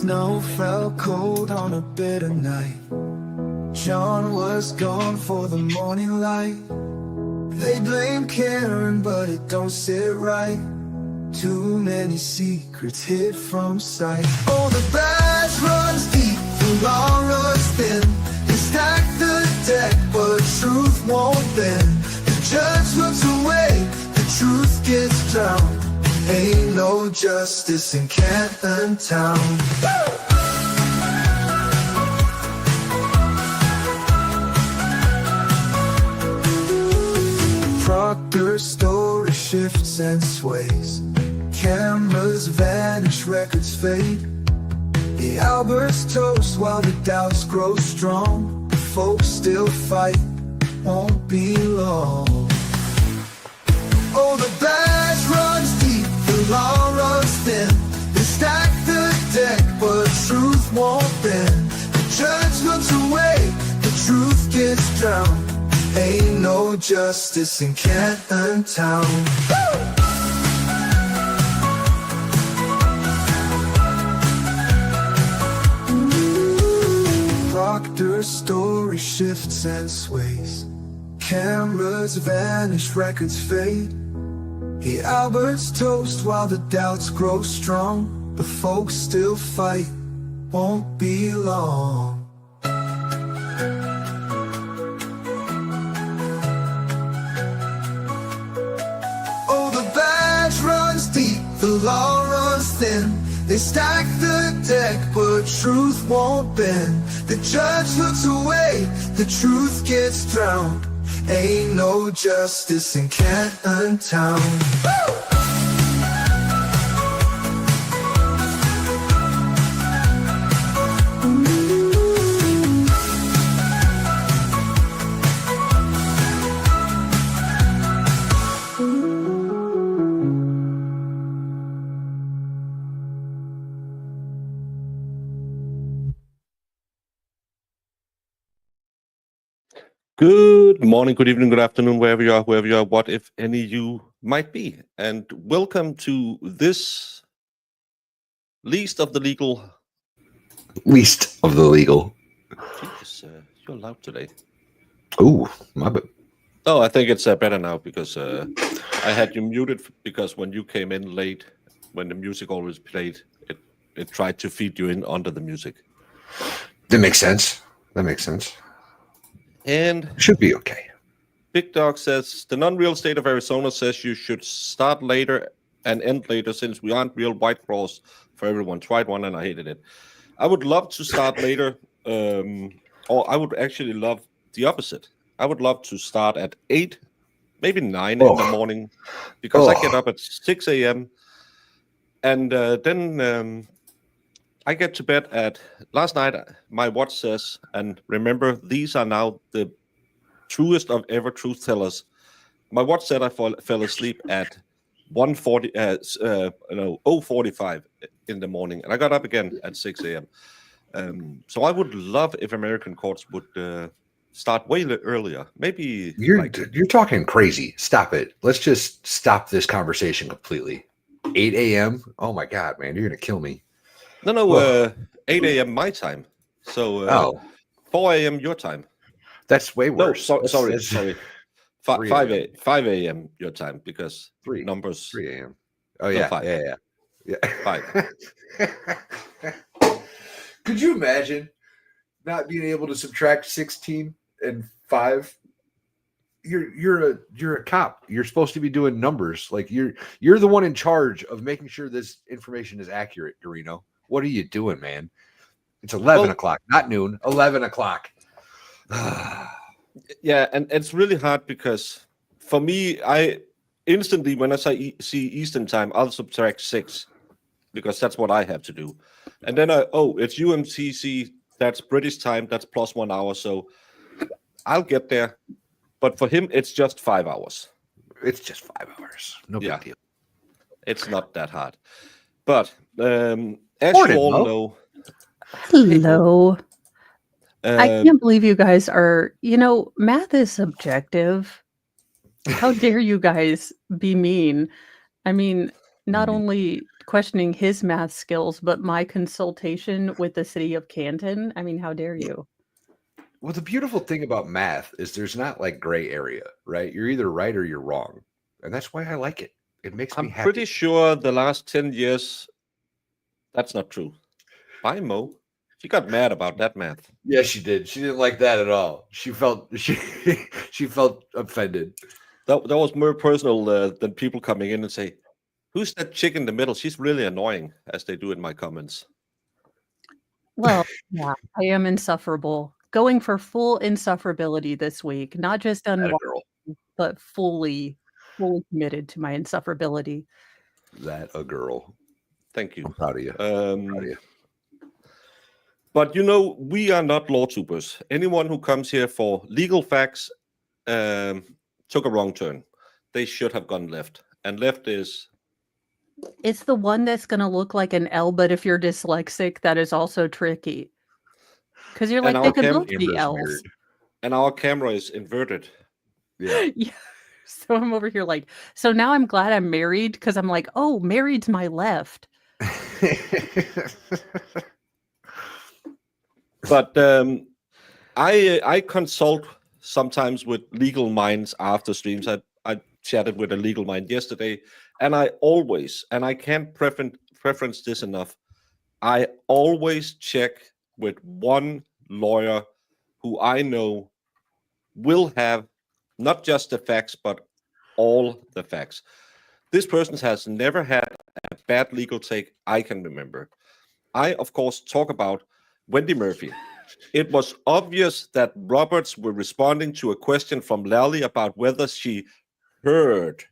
Snow fell cold on a bitter night. John was gone for the morning light. They blame Karen, but it don't sit right. Too many secrets hid from sight. Oh, the badge runs deep, the law runs thin. They stack the deck, but truth won't bend. The judge looks away, the truth gets drowned. Ain't no justice in Canton Town. Proctor's story shifts and sways. Cameras vanish, records fade. The Alberts toast while the doubts grow strong. The folks still fight, won't be long. Oh, the badge runs deep, the law runs thin. They stack the deck, but truth won't bend. The judge looks away, the truth gets drowned. Ain't no justice in Canton Town. Proctor's story shifts and sways. Cameras vanish, records fade. The Alberts toast while the doubts grow strong. The folks still fight, won't be long. Oh, the badge runs deep, the law runs thin. They stack the deck, but truth won't bend. The judge looks away, the truth gets drowned. Ain't no justice in Canton Town. Good morning, good evening, good afternoon, wherever you are, what if any you might be. And welcome to this least of the legal. Jesus, you're loud today. Ooh, my bad. Oh, I think it's better now because I had you muted because when you came in late, when the music always played, it tried to feed you in under the music. That makes sense. And should be okay. Big Dog says, the non-real state of Arizona says you should start later and end later since we aren't real White Claws for everyone. Tried one and I hated it. I would love to start later, or I would actually love the opposite. I would love to start at 8, maybe 9 in the morning, because I get up at 6 a.m. And then I get to bed at, last night, my watch says, and remember, these are now the truest of ever truth tellers. My watch said I fell asleep at 0:45 in the morning, and I got up again at 6 a.m. So I would love if American courts would start way earlier. Maybe you're talking crazy. Stop it. Let's just stop this conversation completely. 8 a.m. Oh my God, man, you're gonna kill me. No, 8 a.m. my time. So 4 a.m. your time. That's way worse. No, sorry. 5 a.m. your time because numbers. 3 a.m. Oh yeah, no, 5. Yeah. 5. Could you imagine not being able to subtract 16 and 5? You're a cop. You're supposed to be doing numbers. Like you're the one in charge of making sure this information is accurate, Dorino. What are you doing, man? It's 11 o'clock, not noon. 11 o'clock. Yeah, and it's really hard because for me, I instantly when I see Eastern time, I'll subtract 6 because that's what I have to do. And then it's UMTC. That's British time. That's plus 1 hour. So I'll get there. But for him, it's just 5 hours. It's just 5 hours. No big deal. It's not that hard. But as you all know... Hello. I can't believe you guys are... math is subjective. How dare you guys be mean? I mean, not only questioning his math skills, but my consultation with the city of Canton. I mean, how dare you? Well, the beautiful thing about math is there's not like gray area, right? You're either right or you're wrong. And that's why I like it. It makes me I'm happy. pretty sure the last 10 years, that's not true. Bye, Mo. She got mad about that math. Yeah, she did. She didn't like that at all. She felt she felt offended. That was more personal than people coming in and say, "Who's that chick in the middle? She's really annoying," as they do in my comments. Well, yeah, I am insufferable. Going for full insufferability this week, not just That a unwatching, girl. but fully committed to my insufferability. That a girl. Thank you. I'm proud of you. Proud of you. But we are not law tubers. Anyone who comes here for legal facts took a wrong turn. They should have gone left. And left is... It's the one that's going to look like an L, but if you're dyslexic, that is also tricky. Because you're like, they could both be L's. Weird. And our camera is inverted. Yeah. Yeah. So I'm over here like, so now I'm glad I'm married because I'm like, oh, married's my left. But I consult sometimes with legal minds after streams. I chatted with a legal mind yesterday, and I always, and I can't preference this enough, I always check with one lawyer who I know will have not just the facts, but all the facts. This person has never had a bad legal take I can remember. I, of course, talk about Wendy Murphy. It was obvious that Roberts were responding to a question from Lally about whether she heard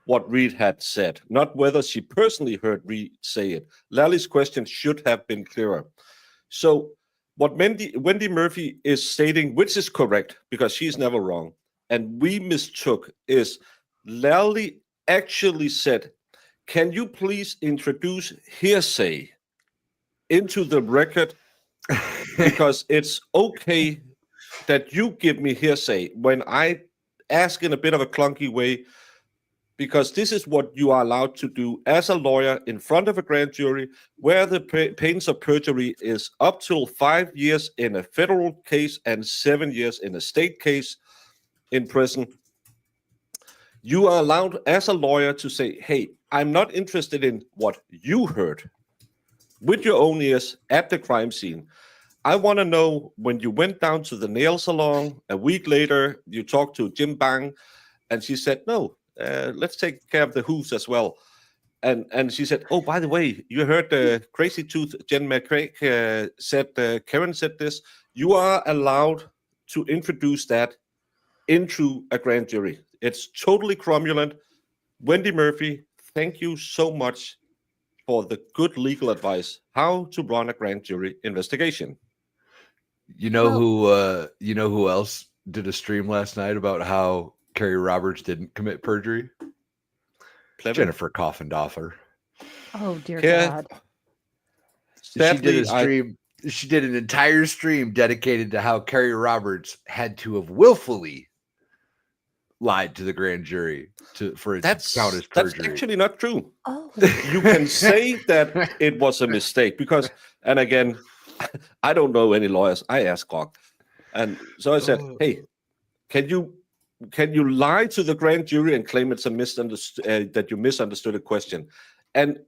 what Reed had said, not whether she personally heard Reed say it. Lally's question should have been clearer. So what Wendy Murphy is stating, which is correct, because she's never wrong, and we mistook, is Lally actually said, "Can you please introduce hearsay into the record, because it's okay that you give me hearsay when I ask in a bit of a clunky way, because this is what you are allowed to do as a lawyer in front of a grand jury, where the pains of perjury is up till 5 years in a federal case and 7 years in a state case in prison. You are allowed as a lawyer to say, hey, I'm not interested in what you heard with your own ears at the crime scene. I want to know when you went down to the nail salon a week later, you talked to Jim Bang, and she said, no, let's take care of the hooves as well. And she said, oh, by the way, you heard the crazy tooth Jen McCraig said, Karen said this. You are allowed to introduce that into a grand jury. It's totally cromulent. Wendy Murphy, thank you so much for the good legal advice, how to run a grand jury investigation. You know who else did a stream last night about how Carrie Roberts didn't commit perjury? Clever. Jennifer Coffendorfer. Oh dear God. Sadly, she did an entire stream dedicated to how Carrie Roberts had to have willfully lied to the grand jury for it to count as perjury. That's actually not true. Oh. You can say that it was a mistake because, and again, I don't know any lawyers. I asked Grog, and so I said, "Hey, can you lie to the grand jury and claim it's a that you misunderstood a question?" And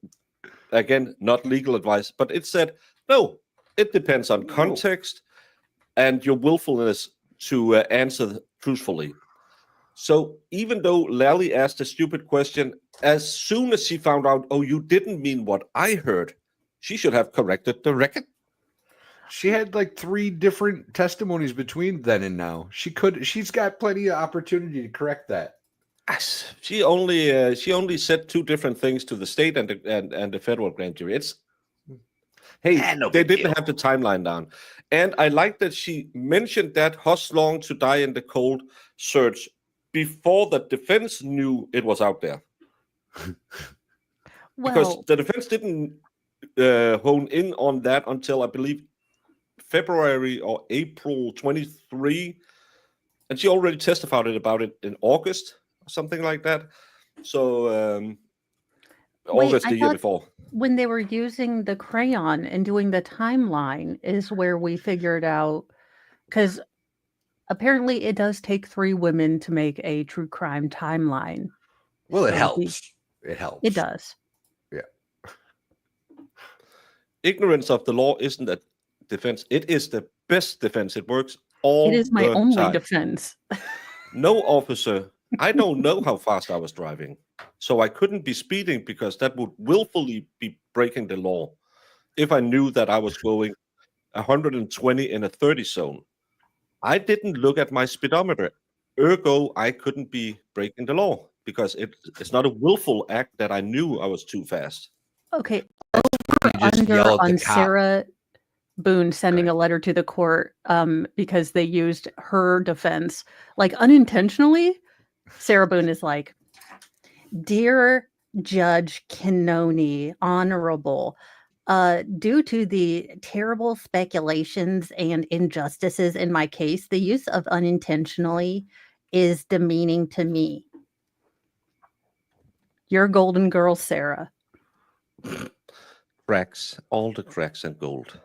again, not legal advice, but it said, "No, it depends on context and your willfulness to answer truthfully." So even though Lally asked a stupid question, as soon as she found out, oh, you didn't mean what I heard, she should have corrected the record. She had like 3 different testimonies between then and now. She's got plenty of opportunity to correct that. She only said 2 different things to the state and the federal grand jury. They didn't have the timeline down. And I like that she mentioned that Huss Long to die in the cold search before the defense knew it was out there. Because the defense didn't hone in on that until, I believe, February or April 23. And she already testified about it in August or something like that. So August the year before. When they were using the crayon and doing the timeline is where we figured out, because apparently it does take 3 women to make a true crime timeline. Well, it helps. It helps. It does. Yeah. Ignorance of the law isn't a defense. It is the best defense. It works all the time. It is my only defense. No, officer, I don't know how fast I was driving. So I couldn't be speeding because that would willfully be breaking the law if I knew that I was going 120 in a 30 zone. I didn't look at my speedometer. Ergo, I couldn't be breaking the law because it's not a willful act that I knew I was too fast. Okay. Under on Sarah Boone sending a letter to the court because they used her defense, like unintentionally. Sarah Boone is like, "Dear Judge Canoni, Honorable, due to the terrible speculations and injustices in my case, the use of unintentionally is demeaning to me. You're a golden girl, Sarah." Cracks, all the cracks and gold.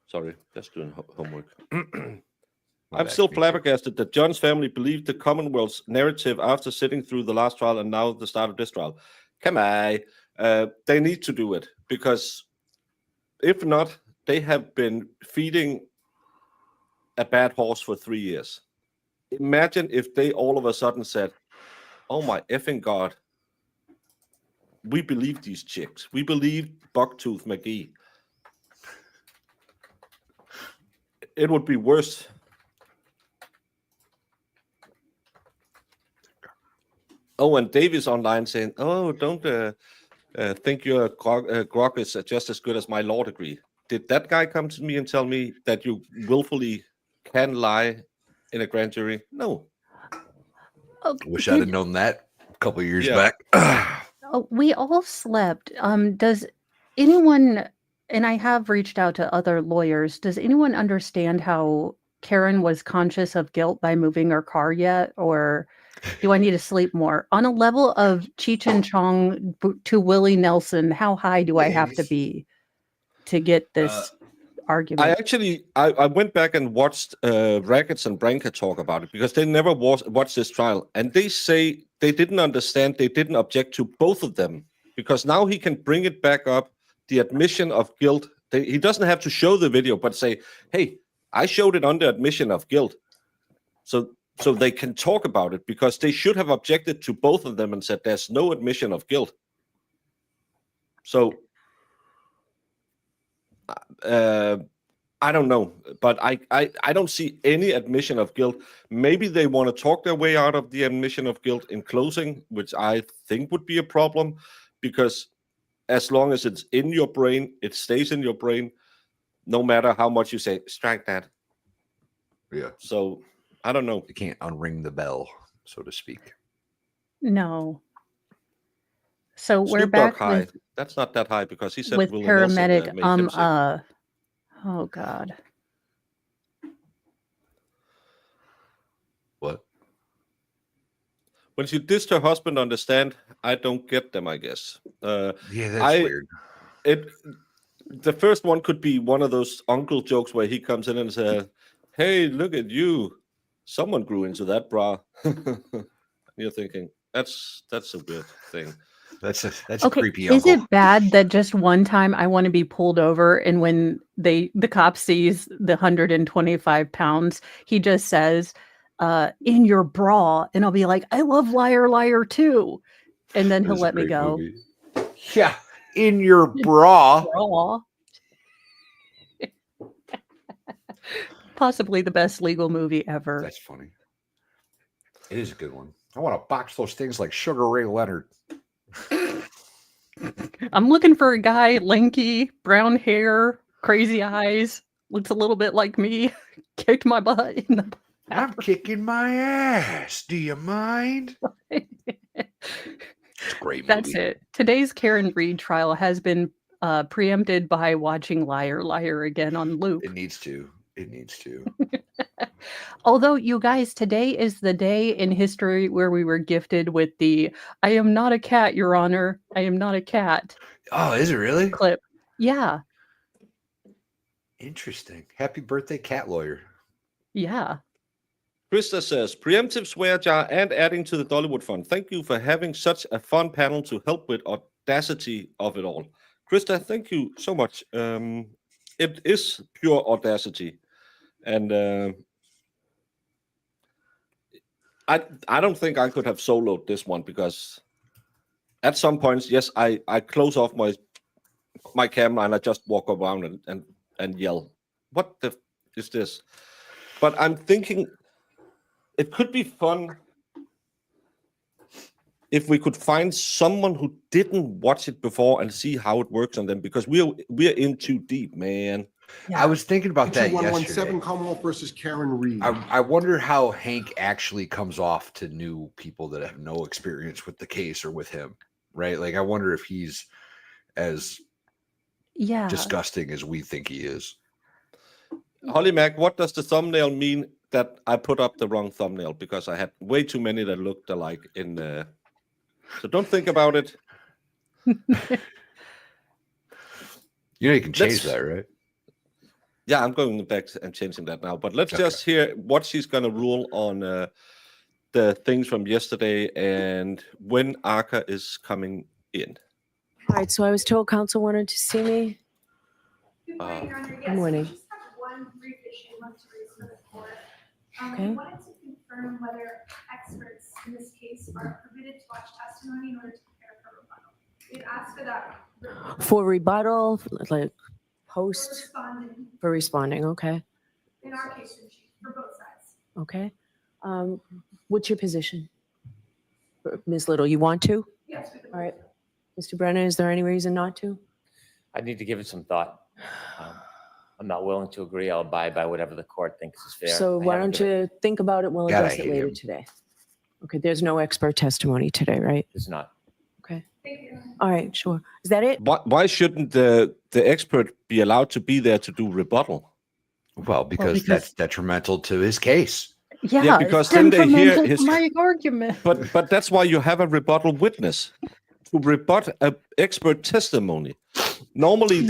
Sorry, just doing homework. I'm still flabbergasted that John's family believed the Commonwealth's narrative after sitting through the last trial and now the start of this trial. Come on, they need to do it because if not, they have been feeding a bad horse for 3 years. Imagine if they all of a sudden said, "Oh my effing God, we believe these chicks. We believe Bucktooth McGee." It would be worse. Oh, and Dave is online saying, "Oh, don't think your grog is just as good as my law degree." Did that guy come to me and tell me that you willfully can lie in a grand jury? No. Wish I'd have known that a couple of years back. We all slept. Does anyone, and I have reached out to other lawyers, does anyone understand how Karen was conscious of guilt by moving her car yet? Or do I need to sleep more? On a level of Cheech and Chong to Willie Nelson, how high do I have to be to get this argument? I went back and watched Rackets and Branca talk about it because they never watched this trial. And they say they didn't understand, they didn't object to both of them because now he can bring it back up, the admission of guilt. He doesn't have to show the video, but say, "Hey, I showed it under admission of guilt." So they can talk about it because they should have objected to both of them and said there's no admission of guilt. So I don't know, but I don't see any admission of guilt. Maybe they want to talk their way out of the admission of guilt in closing, which I think would be a problem because as long as it's in your brain, it stays in your brain, no matter how much you say, "Strike that." Yeah. So I don't know. You can't unring the bell, so to speak. No. So we're Snoop back Dogg high. with, That's not that high because he said with Willie paramedic. Nelson, made him sick. Oh God. What? When she dissed her husband on the stand, I don't get them, I guess. Yeah, that's weird. The first one could be one of those uncle jokes where he comes in and says, "Hey, look at you. Someone grew into that bra." You're thinking, that's a weird thing. That's Okay, a creepy is uncle. it bad that just one time I want to be pulled over and when the cop sees the 125 pounds, he just says, "In your bra," and I'll be like, "I love Liar Liar too," and then he'll let me go. Movie. Yeah, in your bra. Bra. Possibly the best legal movie ever. That's funny. It is a good one. I want to box those things like Sugar Ray Leonard. I'm looking for a guy, lanky, brown hair, crazy eyes, looks a little bit like me, kicked my butt in the I'm kicking my ass. Do you mind? It's a great movie. That's it. Today's Karen Reed trial has been preempted by watching Liar Liar again on loop. It needs to. It needs to. Although, you guys, today is the day in history where we were gifted with the "I am not a cat, Your Honor. I am not a cat" Oh, is it really? clip. Yeah. Interesting. Happy birthday, cat lawyer. Yeah. Krista says, preemptive swear jar and adding to the Dollywood Fund. Thank you for having such a fun panel to help with audacity of it all. Krista, thank you so much. It is pure audacity. And I don't think I could have soloed this one because at some points, yes, I close off my camera and I just walk around and yell, what the is this? But I'm thinking it could be fun if we could find someone who didn't watch it before and see how it works on them, because we're in too deep, man. Yeah. I was thinking about that yesterday. 117 Commonwealth versus Karen Reed. I wonder how Hank actually comes off to new people that have no experience with the case or with him, right? Like, I wonder if he's as disgusting as we think he is. Holly Mac, what does the thumbnail mean that I put up the wrong thumbnail? Because I had way too many that looked alike in the... So don't think about it. You know you can change that, right? Yeah, I'm going back and changing that now. But let's just hear what she's going to rule on the things from yesterday and when Arca is coming in. All right, so I was told council wanted to see me. Good morning, Your Honor. Yes, Good morning. I just have one brief issue I want to raise for the court. Okay. I wanted to confirm whether experts in this case are permitted to watch testimony in order to prepare for rebuttal. We'd asked for that. For rebuttal, like post Responding, for responding. Okay. in our case, for both sides. Okay. What's your position? Ms. Little, you want to? Yes, we could. All right. Mr. Brennan, is there any reason not to? I need to give it some thought. I'm not willing to agree. I'll abide by whatever the court thinks is fair. So why don't you think about it? We'll God, I address it hate later him. today. Okay, there's no expert testimony today, right? It's not. Okay. Thank you. All right, sure. Is that it? Why shouldn't the expert be allowed to be there to do rebuttal? Well, because that's detrimental to his case. Yeah, because then they hear detrimental to his... my argument. But that's why you have a rebuttal witness to rebut an expert testimony. Normally,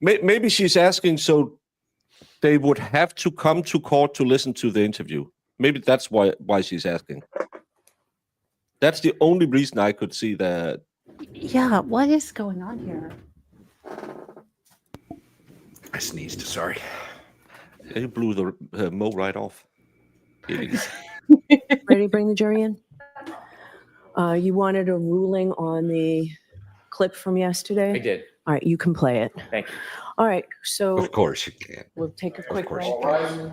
maybe she's asking so they would have to come to court to listen to the interview. Maybe that's why she's asking. That's the only reason I could see that. Yeah, what is going on here? I sneezed. Sorry. You blew the Mo right off. Ready to bring the jury in? You wanted a ruling on the clip from yesterday? I did. All right, you can play it. Thank you. All right, so Of course you can. we'll take a quick course break.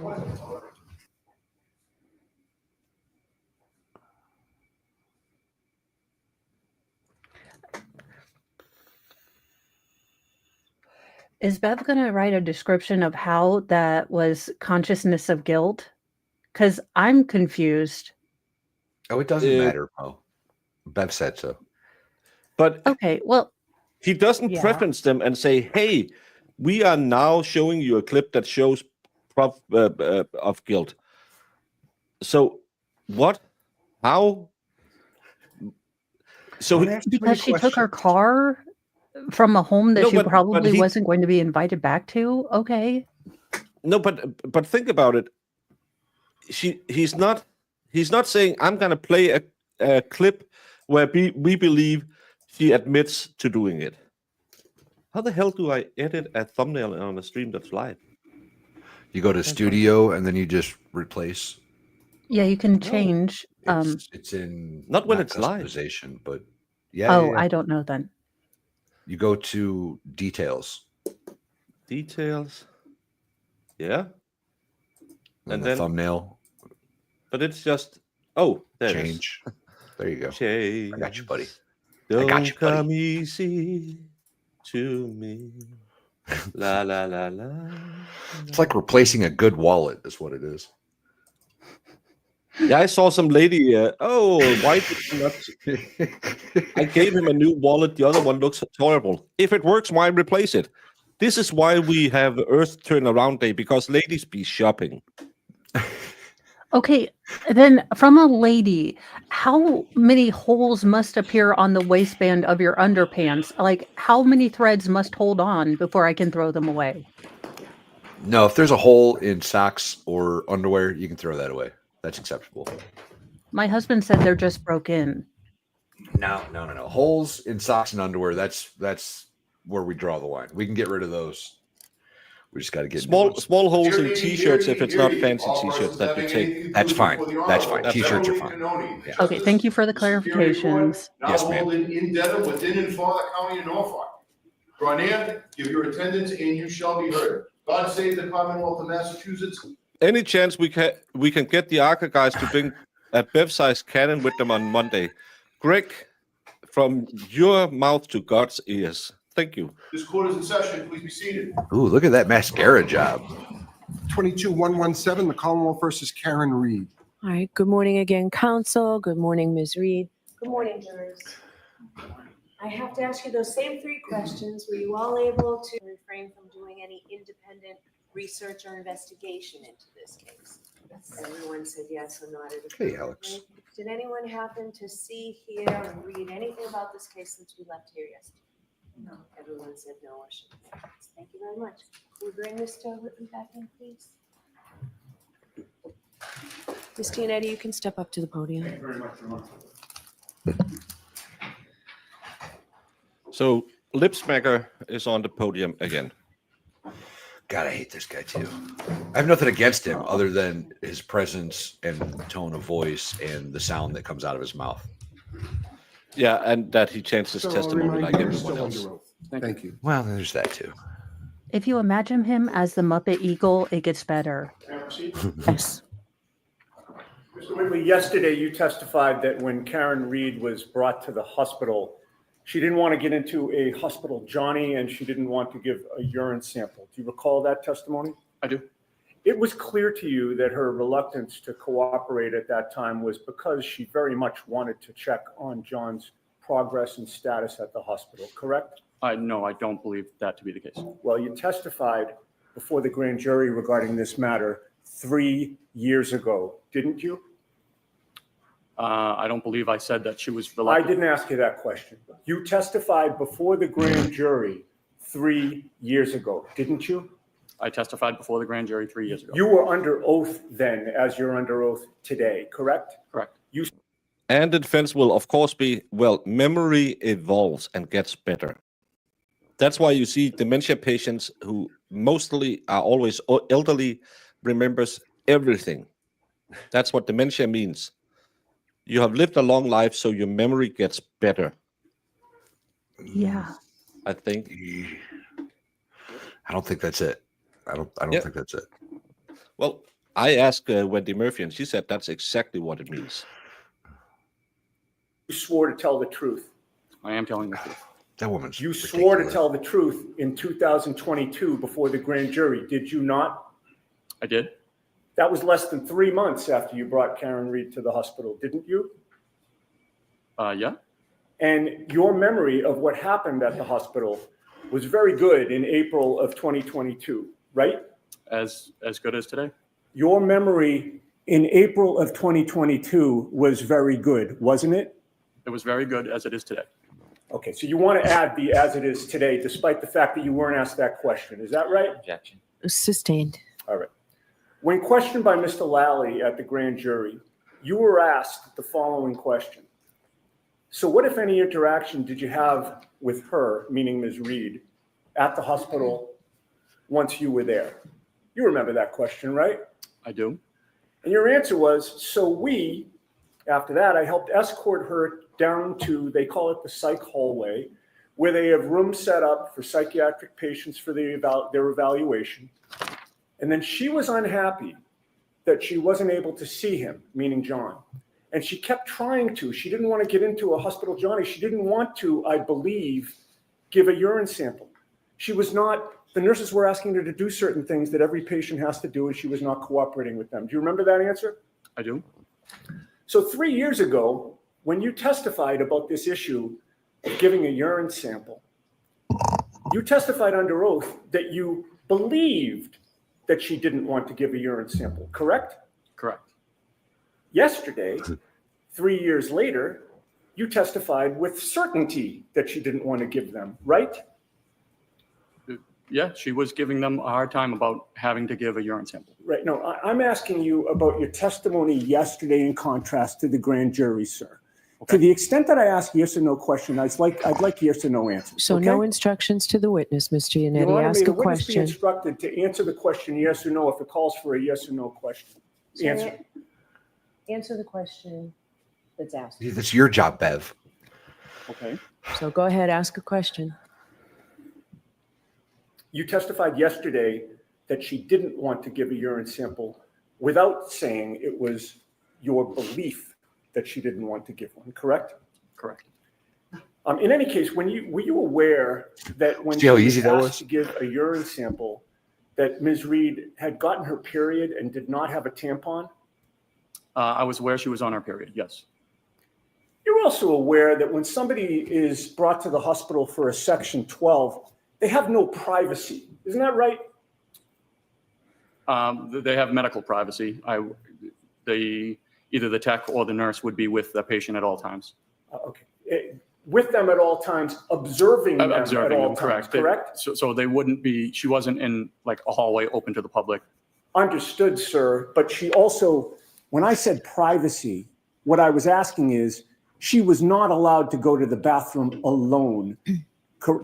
Is Bev going to write a description of how that was consciousness of guilt? Because I'm confused. Oh, it doesn't matter, Mo. Bev said so. But Okay, well, he doesn't preference them and say, hey, we are now showing you a clip that shows proof of guilt. So what? How? So because she took her car from a home that No, she but probably he- wasn't going to be invited back to. Okay. No, but think about it. He's not saying I'm gonna play a clip where we believe she admits to doing it. How the hell do I edit a thumbnail on a stream that's live? You go to studio and then you just replace. Yeah, you can change. It's in Not when it's live. customization, but yeah. Oh, yeah. I don't know then. You go to details Details. Yeah. and then the thumbnail But it's just there it is. change. There you go. Change. I got you, buddy. Don't got you, buddy. come easy to me. La la la la. It's like replacing a good wallet is what it is. Yeah, I saw some lady. Why did you not? I gave him a new wallet. The other one looks horrible. If it works, why replace it? This is why we have Earth Turnaround Day, because ladies be shopping. Okay, then from a lady, how many holes must appear on the waistband of your underpants? Like, how many threads must hold on before I can throw them away? No, if there's a hole in socks or underwear, you can throw that away. That's acceptable. My husband said they're just broke in. No. Holes in socks and underwear, that's where we draw the line. We can get rid of those. We just got to get Small holes in t-shirts if it's not fancy t-shirts that you take. That's fine. That's fine. That's T-shirts are fine. fine. Yeah. Okay, thank you for the clarifications. Yes, ma'am. Holding in Dedham within and for the county of Norfolk. Draw near, give your attendance, and you shall be heard. God save the Commonwealth of Massachusetts. Any chance we can get the Arca guys to bring a Bev-sized cannon with them on Monday? Greg, from your mouth to God's ears. Thank you. This court is in session. Please be seated. Ooh, look at that mascara job. 22-117, the Commonwealth versus Karen Reed. All right, good morning again, counsel. Good morning, Ms. Reed. Good morning, jurors. I have to ask you those same 3 questions. Were you all able to refrain from doing any independent research or investigation into this case? Everyone said yes or nodded. Hey, Alex. Did anyone happen to see, hear, or read anything about this case since we left here yesterday? No. Everyone said no or should. Thank you very much. Will you bring Mr. Whitman back in, please? Ms. Giannetti, you can step up to the podium. Thank you very much, Your Honor. So Lipsmacker is on the podium again. God, I hate this guy too. I have nothing against him other than his presence and tone of voice and the sound that comes out of his mouth. Yeah, and that he changed his testimony like everyone else. Thank you. Well, there's that too. If you imagine him as the Muppet Eagle, it gets better. Can I proceed? Yes. Mr. Whitley, yesterday you testified that when Karen Reed was brought to the hospital, she didn't want to get into a hospital Johnny and she didn't want to give a urine sample. Do you recall that testimony? I do. It was clear to you that her reluctance to cooperate at that time was because she very much wanted to check on John's progress and status at the hospital, correct? No, I don't believe that to be the case. Well, you testified before the grand jury regarding this matter 3 years ago, didn't you? I don't believe I said that she was I reluctant. didn't ask you that question. You testified before the grand jury 3 years ago, didn't you? I testified before the grand jury 3 years ago. You were under oath then, as you're under oath today, correct? Correct. And the defense will, of course, be, well, memory evolves and gets better. That's why you see dementia patients who mostly are always elderly remembers everything. That's what dementia means. You have lived a long life, so your memory gets better. Yeah. I think. I don't think that's it. I don't Yep. think that's it. Well, I asked Wendy Murphy, and she said that's exactly what it means. You swore to tell the truth. I am telling the truth. That woman's You swore to ridiculous. tell the truth in 2022 before the grand jury, did you not? I did. That was less than 3 months after you brought Karen Reed to the hospital, didn't you? Yeah. And your memory of what happened at the hospital was very good in April of 2022, right? As good as today. Your memory in April of 2022 was very good, wasn't it? It was very good as it is today. Okay, so you want to add the as it is today, despite the fact that you weren't asked that question. Is that right? Objection. Sustained. All right. When questioned by Mr. Lally at the grand jury, you were asked the following question. So what, if any, interaction did you have with her, meaning Ms. Reed, at the hospital once you were there? You remember that question, right? I do. And your answer was, after that, I helped escort her down to, they call it the psych hallway, where they have rooms set up for psychiatric patients for their evaluation. And then she was unhappy that she wasn't able to see him, meaning John. And she kept trying to. She didn't want to get into a hospital Johnny. She didn't want to, I believe, give a urine sample. She was not, the nurses were asking her to do certain things that every patient has to do, and she was not cooperating with them. Do you remember that answer? I do. So 3 years ago, when you testified about this issue of giving a urine sample, you testified under oath that you believed that she didn't want to give a urine sample, correct? Correct. Yesterday, 3 years later, you testified with certainty that she didn't want to give them, right? Yeah, she was giving them a hard time about having to give a urine sample. Right. No, I'm asking you about your testimony yesterday in contrast to the grand jury, sir. Okay. To the extent that I ask yes or no question, I'd like yes or no answers. So okay? no instructions to the witness, Ms. Giannetti. Your Honor, Ask may the a witness be question. instructed to answer the question yes or no if it calls for a yes or no question. Answer. Answer the question that's asked. It's your job, Bev. Okay. So go ahead, ask a question. You testified yesterday that she didn't want to give a urine sample without saying it was your belief that she didn't want to give one, correct? Correct. In any case, were you aware that when See she how was easy that asked was? to give a urine sample, that Ms. Reed had gotten her period and did not have a tampon? I was aware she was on her period, yes. You're also aware that when somebody is brought to the hospital for a Section 12, they have no privacy. Isn't that right? They have medical privacy. Either the tech or the nurse would be with the patient at all times. Okay. With them at all times, observing them at all times, correct? So they wouldn't be, she wasn't in like a hallway open to the public. Understood, sir. But she also, when I said privacy, what I was asking is, she was not allowed to go to the bathroom alone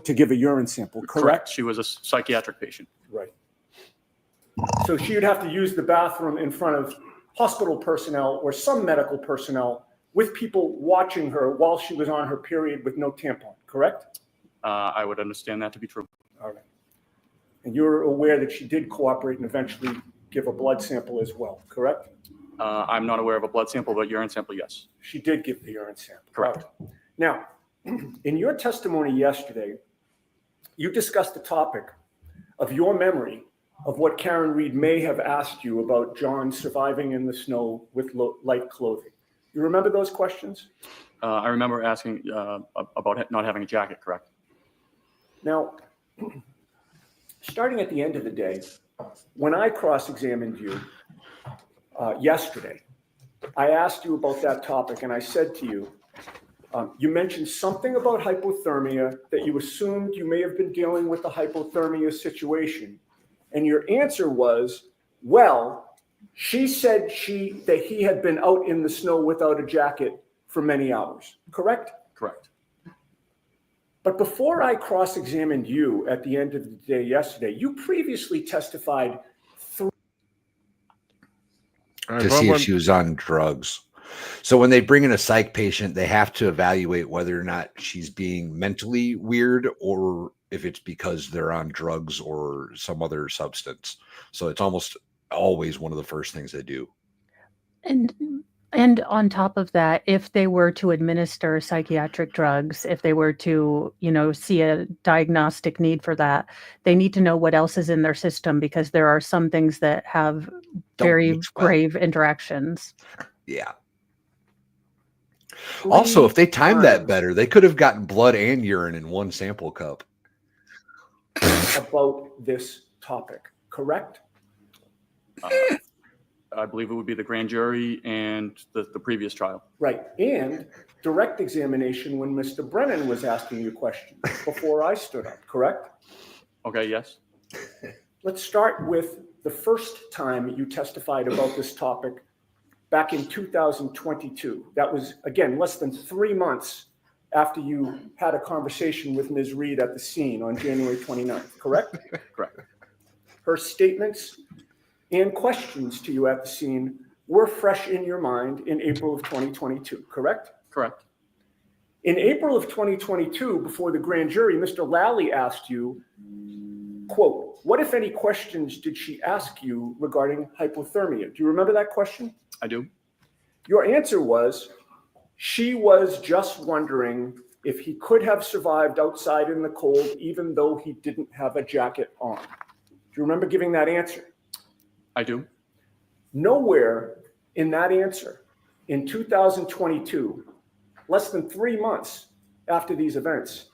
to give a urine sample, correct? She was a psychiatric patient. Right. So she would have to use the bathroom in front of hospital personnel or some medical personnel with people watching her while she was on her period with no tampon, correct? I would understand that to be true. All right. And you're aware that she did cooperate and eventually give a blood sample as well, correct? I'm not aware of a blood sample, but urine sample, yes. She did give the urine sample. Correct. Right. Now, in your testimony yesterday, you discussed the topic of your memory of what Karen Reed may have asked you about John surviving in the snow with light clothing. You remember those questions? I remember asking about not having a jacket, correct? Now, starting at the end of the day, when I cross-examined you yesterday, I asked you about that topic and I said to you, you mentioned something about hypothermia, that you assumed you may have been dealing with a hypothermia situation. And your answer was, well, she said that he had been out in the snow without a jacket for many hours, correct? Correct. But before I cross-examined you at the end of the day yesterday, you previously testified to see if she was on drugs. So when they bring in a psych patient, they have to evaluate whether or not she's being mentally weird or if it's because they're on drugs or some other substance. So it's almost always one of the first things they do. And on top of that, if they were to administer psychiatric drugs, if they were to, see a diagnostic need for that, they need to know what else is in their system, because there are some things that have very grave interactions. Yeah. Also, if they timed that better, they could have gotten blood and urine in one sample cup. About this topic, correct? I believe it would be the grand jury and the previous trial. Right. And direct examination when Mr. Brennan was asking you questions before I stood up, correct? Okay, yes. Let's start with the first time you testified about this topic back in 2022. That was, again, less than 3 months after you had a conversation with Ms. Reed at the scene on January 29th, correct? Correct. Her statements and questions to you at the scene were fresh in your mind in April of 2022, correct? Correct. In April of 2022, before the grand jury, Mr. Lally asked you, quote, what, if any, questions did she ask you regarding hypothermia? Do you remember that question? I do. Your answer was, she was just wondering if he could have survived outside in the cold even though he didn't have a jacket on. Do you remember giving that answer? I do. Nowhere in that answer in 2022, less than 3 months after these events,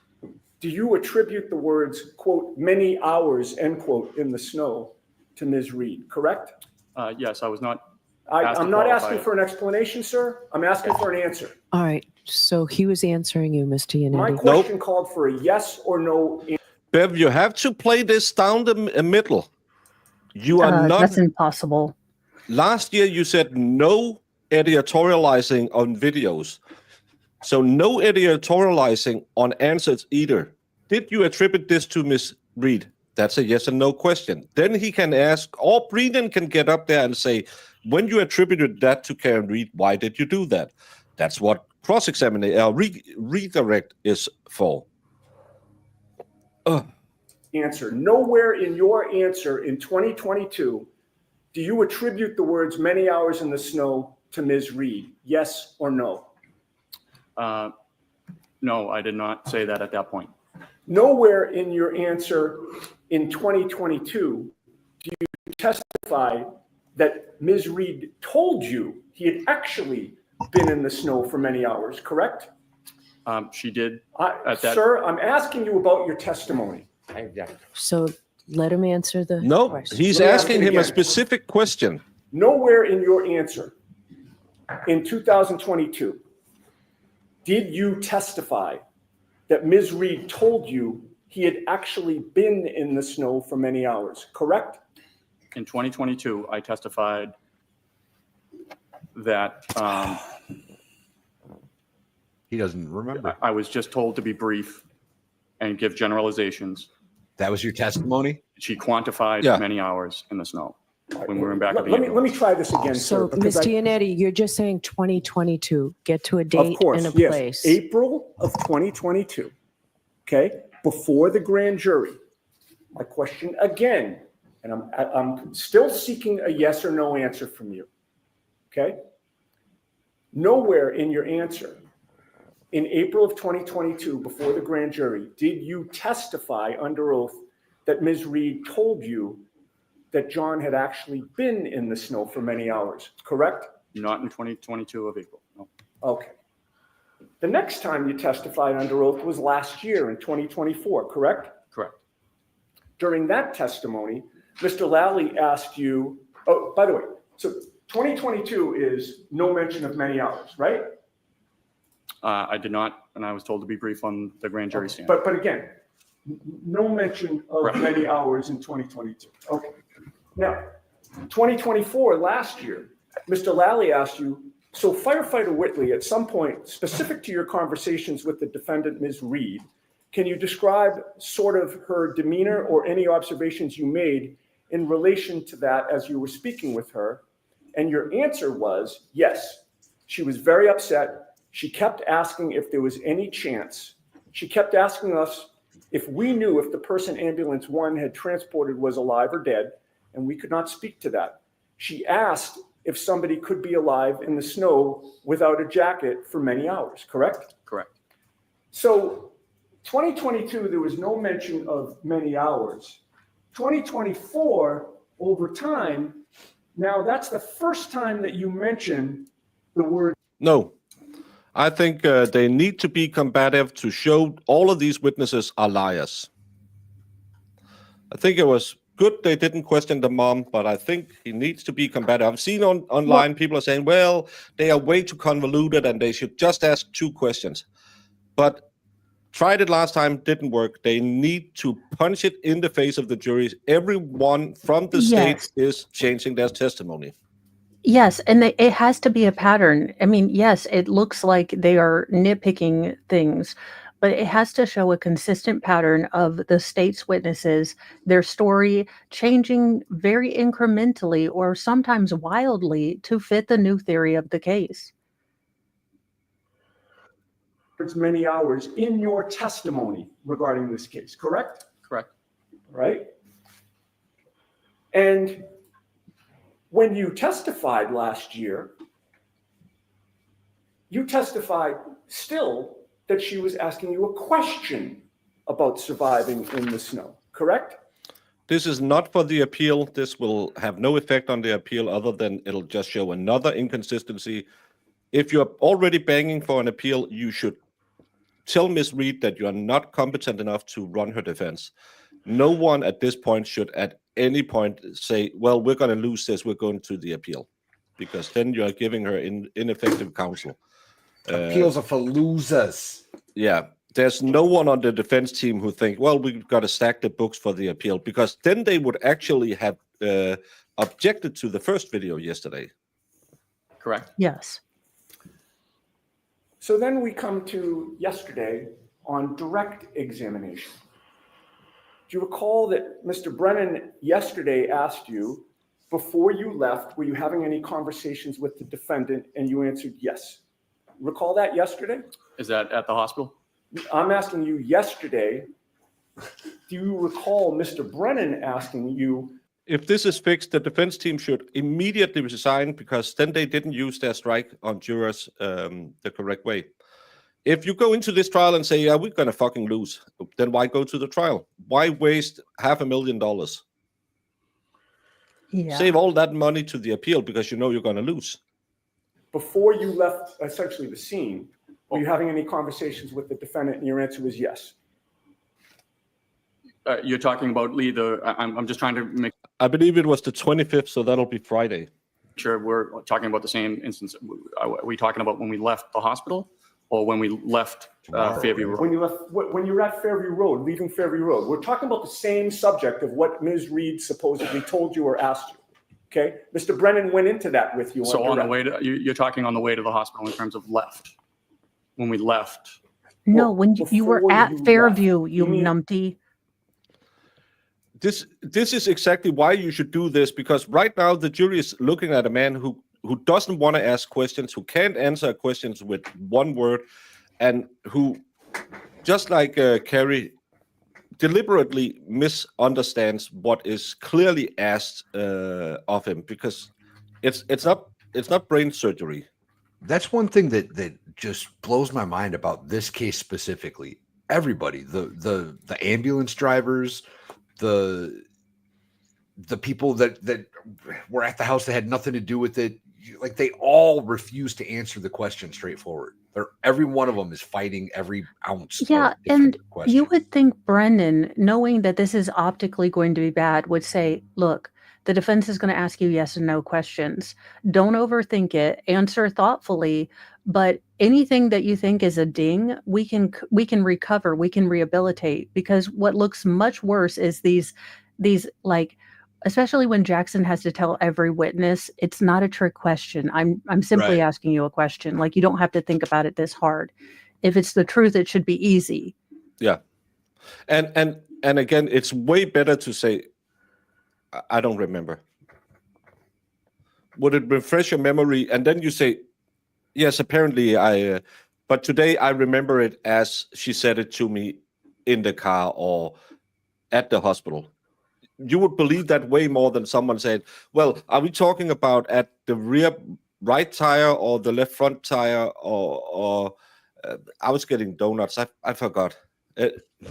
do you attribute the words, quote, many hours, end quote, in the snow to Ms. Reed, correct? Yes, I was not I'm not asking for an explanation, sir. I'm asking for an answer. All right, so he was answering you, Mr. My Yannetti. question called for a yes or no answer. Bev, you have to play this down the middle. You are not. That's impossible. Last year, you said no editorializing on videos. So no editorializing on answers either. Did you attribute this to Ms. Reed? That's a yes or no question. Then he can ask, or Brennan can get up there and say, when you attributed that to Karen Reed, why did you do that? That's what cross-examination, redirect is for. Answer. Nowhere in your answer in 2022 do you attribute the words many hours in the snow to Ms. Reed. Yes or no? No, I did not say that at that point. Nowhere in your answer in 2022 do you testify that Ms. Reed told you he had actually been in the snow for many hours, correct? She did. Sir, I'm asking you about your testimony. So let him answer the No, question. he's Let me ask asking it him a again. specific question. Nowhere in your answer in 2022 did you testify that Ms. Reed told you he had actually been in the snow for many hours, correct? In 2022, I testified that He doesn't remember. I was just told to be brief and give generalizations. That was your testimony? She quantified Yeah. many hours in the snow when we were in back of the Let me ambulance. try this again, So, sir. because Mr. I- Yannetti, you're just saying 2022. Get to a Of date course, and a yes. place. April of 2022, okay, before the grand jury. My question again, and I'm still seeking a yes or no answer from you, okay? Nowhere in your answer in April of 2022, before the grand jury, did you testify under oath that Ms. Reed told you that John had actually been in the snow for many hours, correct? Not in 2022 of April, no. Okay. The next time you testified under oath was last year in 2024, correct? Correct. During that testimony, Mr. Lally asked you, oh, by the way, so 2022 is no mention of many hours, right? I did not, and I was told to be brief on the grand jury stand. But again, no mention of Right. many hours in 2022. Okay. Now, 2024, last year, Mr. Lally asked you, so firefighter Whitley, at some point, specific to your conversations with the defendant, Ms. Reed, can you describe sort of her demeanor or any observations you made in relation to that as you were speaking with her? And your answer was, yes, she was very upset. She kept asking if there was any chance. She kept asking us if we knew if the person ambulance 1 had transported was alive or dead, and we could not speak to that. She asked if somebody could be alive in the snow without a jacket for many hours, correct? Correct. So 2022, there was no mention of many hours. 2024, over time, now that's the first time that you mention the word. No. I think they need to be combative to show all of these witnesses are liars. I think it was good they didn't question the mom, but I think he needs to be combative. I've seen online people are saying, well, they are way too convoluted and they should just ask 2 questions. But tried it last time, didn't work. They need to punch it in the face of the juries. Everyone from the state is changing their testimony. Yes, and it has to be a pattern. I mean, yes, it looks like they are nitpicking things, but it has to show a consistent pattern of the state's witnesses, their story changing very incrementally or sometimes wildly to fit the new theory of the case. Many hours in your testimony regarding this case, correct? Correct. Right? And when you testified last year, you testified still that she was asking you a question about surviving in the snow, correct? This is not for the appeal. This will have no effect on the appeal other than it'll just show another inconsistency. If you're already banging for an appeal, you should tell Ms. Reed that you are not competent enough to run her defense. No one at this point should at any point say, well, we're going to lose this. We're going to the appeal. because then you are giving her ineffective counsel. Appeals are for losers. Yeah. There's no one on the defense team who think, well, we've got to stack the books for the appeal, because then they would actually have objected to the first video yesterday. Correct. Yes. So then we come to yesterday on direct examination. Do you recall that Mr. Brennan yesterday asked you, before you left, were you having any conversations with the defendant? And you answered yes. Recall that yesterday? Is that at the hospital? I'm asking you yesterday, do you recall Mr. Brennan asking you? If this is fixed, the defense team should immediately resign, because then they didn't use their strike on jurors the correct way. If you go into this trial and say, yeah, we're going to fucking lose, then why go to the trial? Why waste $500,000? Yeah. Save all that money to the appeal, because you know you're going to lose. Before you left essentially the scene, were you having any conversations with the defendant? And your answer was yes. You're talking about Lee, I'm just trying to make I believe it was the 25th, so that'll be Friday. sure we're talking about the same instance. Are we talking about when we left the hospital or when we left Fairview Road? When you were at Fairview Road, leaving Fairview Road, we're talking about the same subject of what Ms. Reed supposedly told you or asked you. Okay, Mr. Brennan went into that with you. So on the way to, you're talking on the way to the hospital in terms of left, when we left. No, when you were before at you Fairview, left. you You mean- numpty. This is exactly why you should do this, because right now the jury is looking at a man who doesn't want to ask questions, who can't answer questions with one word, and who, just like Kerry, deliberately misunderstands what is clearly asked of him, because it's not brain surgery. That's one thing that just blows my mind about this case specifically. Everybody, the ambulance drivers, the people that were at the house that had nothing to do with it, like they all refuse to answer the question straightforward. Every one of them is fighting every ounce. Yeah, and you would think Brendan, knowing that this is optically going to be bad, would say, look, the defense is going to ask you yes and no questions. Don't overthink it. Answer thoughtfully. But anything that you think is a ding, we can recover. We can rehabilitate. Because what looks much worse is these like, especially when Jackson has to tell every witness, it's not a trick question. I'm simply asking you a question. Like, you don't have to think about it this hard. If it's the truth, it should be easy. Yeah, and again, it's way better to say, I don't remember. Would it refresh your memory? And then you say, yes, apparently but today I remember it as she said it to me in the car or at the hospital. You would believe that way more than someone said, well, are we talking about at the rear right tire or the left front tire or I was getting donuts. I forgot.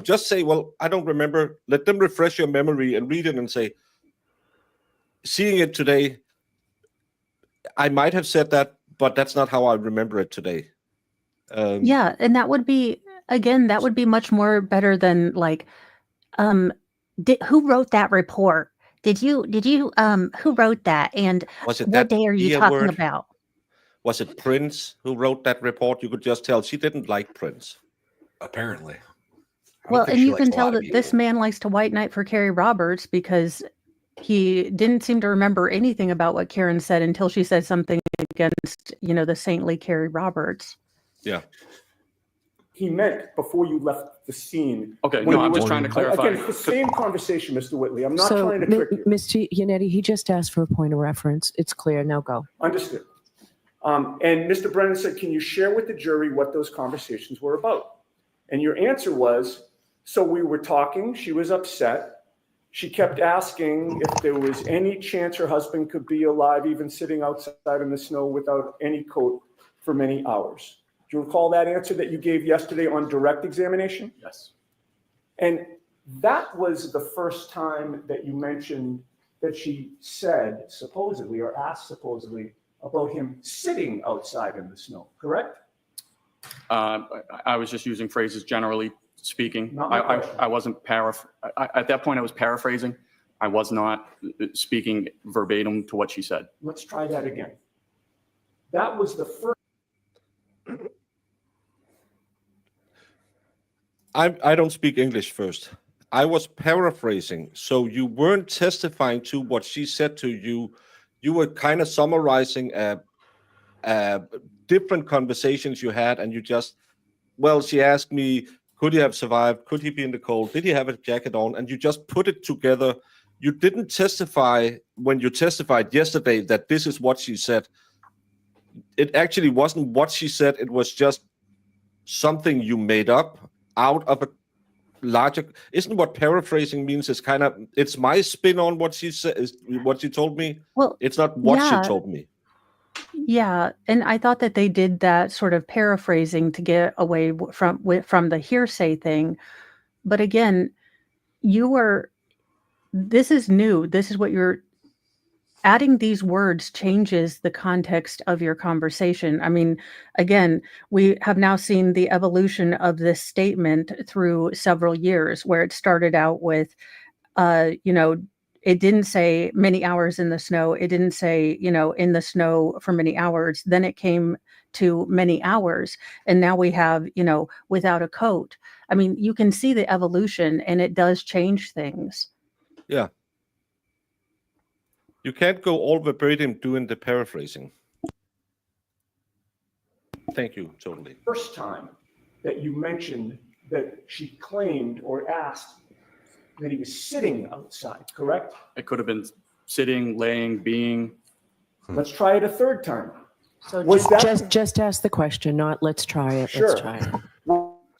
Just say, well, I don't remember. Let them refresh your memory and read it and say, seeing it today, I might have said that, but that's not how I remember it today. Yeah, and that would be, again, that would be much more better than like, who wrote that report? Who wrote that? And was it what day are you talking about? Was it Prince who wrote that report? You could just tell she didn't like Prince. Apparently. Well, and you can tell that this man likes to white knight for Carrie Roberts because he didn't seem to remember anything about what Karen said until she said something against, the saintly Carrie Roberts. Yeah. He meant before you left the scene. Okay, no, I'm just trying to clarify. Again, it's the same conversation, Mr. Whitley. I'm not trying to trick you. Mr. Yannetti, he just asked for a point of reference. It's clear. Now go. Understood. And Mr. Brennan said, can you share with the jury what those conversations were about? And your answer was, so we were talking, she was upset. She kept asking if there was any chance her husband could be alive, even sitting outside in the snow without any coat for many hours. Do you recall that answer that you gave yesterday on direct examination? Yes. And that was the first time that you mentioned that she said, supposedly, or asked supposedly, about him sitting outside in the snow, correct? I was just using phrases generally speaking. Not my question. I wasn't at that point I was paraphrasing. I was not speaking verbatim to what she said. Let's try that again. that was the first. I don't speak English first. I was paraphrasing, so you weren't testifying to what she said to you. You were kind of summarizing different conversations you had, and you just, well, she asked me, could he have survived? Could he be in the cold? Did he have a jacket on? And you just put it together. You didn't testify when you testified yesterday that this is what she said. It actually wasn't what she said. It was just something you made up out of a larger. Isn't what paraphrasing means? Is kind of, it's my spin on what she said, is what she told me. Well, it's not what yeah. she told me. Yeah, and I thought that they did that sort of paraphrasing to get away from the hearsay thing. But again, this is new. This is what you're adding. These words changes the context of your conversation. I mean, again, we have now seen the evolution of this statement through several years, where it started out with, it didn't say many hours in the snow. It didn't say, in the snow for many hours. Then it came to many hours. And now we have, without a coat. I mean, you can see the evolution, and it does change things. Yeah. You can't go all verbatim doing the paraphrasing. Thank you, totally. First time that you mentioned that she claimed or asked that he was sitting outside, correct? It could have been sitting, laying, being. Let's try it a third time. So Was just ask the question, not let's try it. Sure. Let's try it.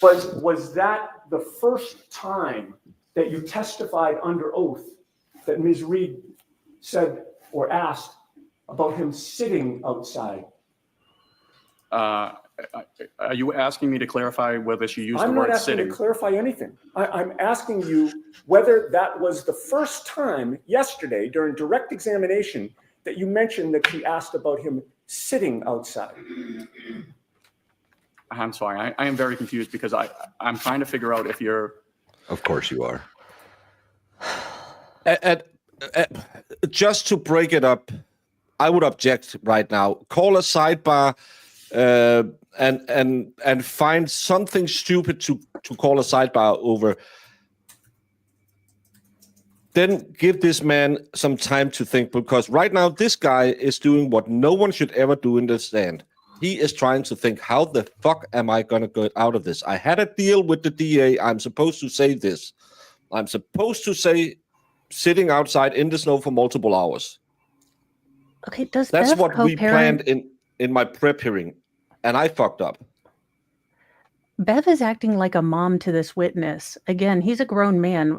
Was that the first time that you testified under oath that Ms. Reed said or asked about him sitting outside? Are you asking me to clarify whether she used the I'm not word asking sitting? to clarify anything. I'm asking you whether that was the first time yesterday during direct examination that you mentioned that she asked about him sitting outside. I'm sorry. I am very confused because I'm trying to figure out if you're. Of course you are. Just to break it up, I would object right now. Call a sidebar and find something stupid to call a sidebar over. Then give this man some time to think, because right now this guy is doing what no one should ever do in the stand. He is trying to think, how the fuck am I going to get out of this? I had a deal with the DA. I'm supposed to say this. I'm supposed to say sitting outside in the snow for multiple hours. Okay, that's Bev what we planned in my prep hearing, and I fucked up. Bev is acting like a mom to this witness. Again, he's a grown man.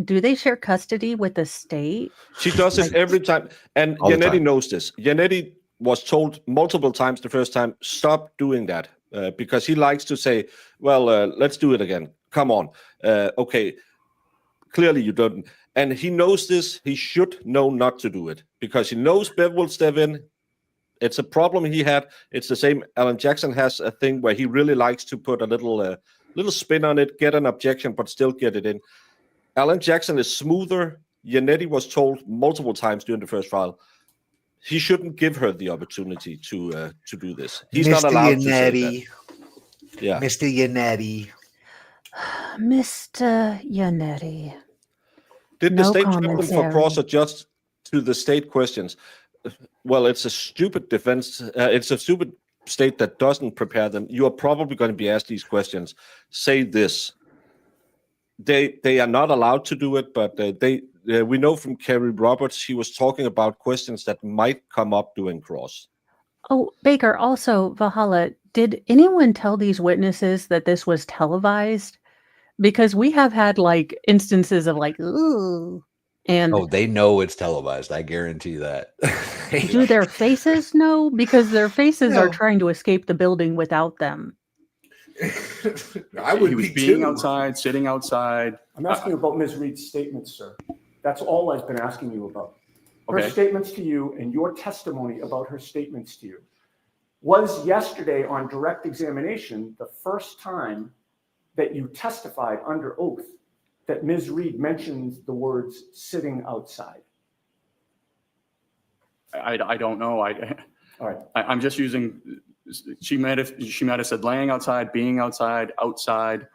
Do they share custody with the state? She does it every time. And Yannetti knows this. Yannetti was told multiple times the first time, stop doing that, because he likes to say, well, let's do it again. Come on. Okay. Clearly you don't. And he knows this. He should know not to do it, because he knows Bev will step in. It's a problem he had. It's the same. Alan Jackson has a thing where he really likes to put a little spin on it, get an objection, but still get it in. Alan Jackson is smoother. Yannetti was told multiple times during the first trial, he shouldn't give her the opportunity to do this. He's not allowed to say that. Yeah. Mr. Yannetti. Mr. Yannetti. Did the state prep them for cross adjust to the state questions? Well, it's a stupid defense. It's a stupid state that doesn't prepare them. You are probably going to be asked these questions. Say this. They are not allowed to do it, but we know from Kerry Roberts, he was talking about questions that might come up during cross. Oh, Baker, also, Valhalla, did anyone tell these witnesses that this was televised? Because we have had like instances of like, ooh. And they know it's televised. I guarantee that. Do their faces know? Because their faces are trying to escape the building without them. I would be being outside, sitting outside. I'm asking you about Ms. Reed's statements, sir. That's all I've been asking you about. Her statements to you and your testimony about her statements to you. Was yesterday on direct examination the first time that you testified under oath that Ms. Reed mentions the words sitting outside? I don't know. All right. I'm just using, she might have said laying outside, being outside, outside.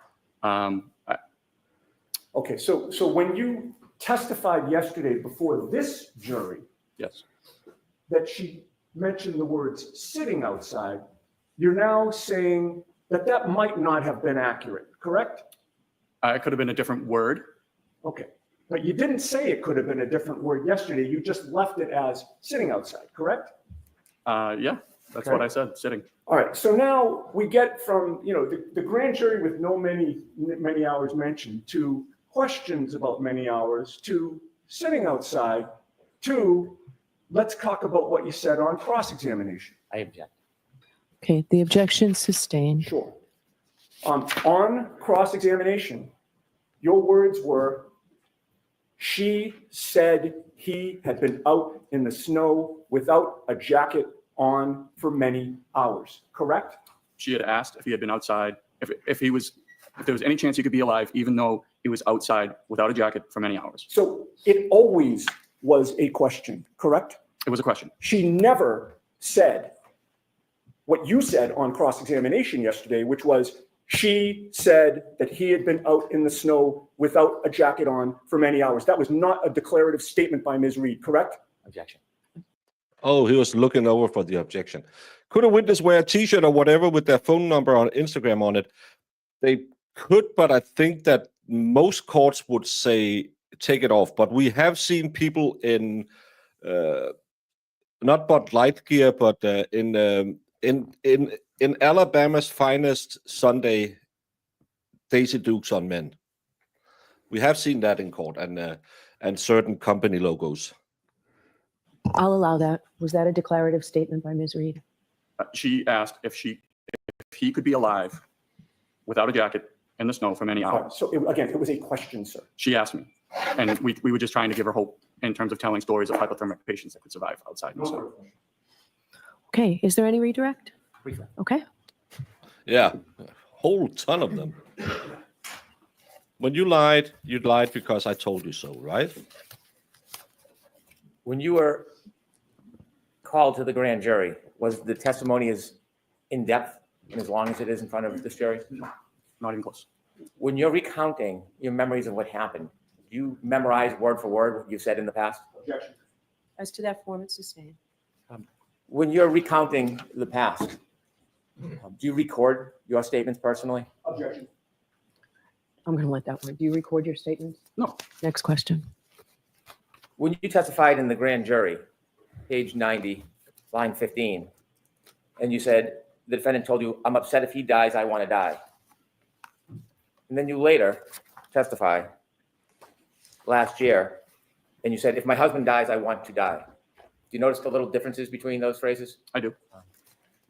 Okay, so when you testified yesterday before this jury Yes, that she mentioned the words sitting outside, you're now saying that that might not have been accurate, correct? it could have been a different word. Okay, but you didn't say it could have been a different word yesterday. You just left it as sitting outside, correct? Yeah, that's Okay. what I said, sitting. All right, so now we get from, the grand jury with many hours mentioned to questions about many hours to sitting outside to let's talk about what you said on cross-examination. I object. Okay, the objection sustained. Sure. On cross-examination, your words were, she said he had been out in the snow without a jacket on for many hours, correct? She had asked if he had been outside, if there was any chance he could be alive, even though he was outside without a jacket for many hours. So it always was a question, correct? It was a question. She never said what you said on cross-examination yesterday, which was she said that he had been out in the snow without a jacket on for many hours. That was not a declarative statement by Ms. Reed, correct? Objection. Oh, he was looking over for the objection. Could a witness wear a T-shirt or whatever with their phone number on Instagram on it? They could, but I think that most courts would say take it off. But we have seen people in not Bud Light gear, but in Alabama's finest Sunday Daisy Dukes on men. We have seen that in court and certain company logos. I'll allow that. Was that a declarative statement by Ms. Reed? She asked if he could be alive without a jacket in the snow for many All right, hours. so again, it was a question, sir. She asked me, and we were just trying to give her hope in terms of telling stories of hypothermic patients that could survive outside in the snow. Okay, is there any redirect? Okay. Yeah, a whole ton of them. When you lied because I told you so, right? When you were called to the grand jury, was the testimony as in-depth and as long as it is in front of this jury? No, not even close. When you're recounting your memories of what happened, do you memorize word for word what you've said in the past? Objection. As to that form, it's sustained. When you're recounting the past, do you record your statements personally? Objection. I'm going to let that one. Do you record your statements? No. Next question. When you testified in the grand jury, page 90, line 15, and you said the defendant told you, I'm upset if he dies, I want to die. And then you later testify last year, and you said, if my husband dies, I want to die. Do you notice the little differences between those phrases? I do.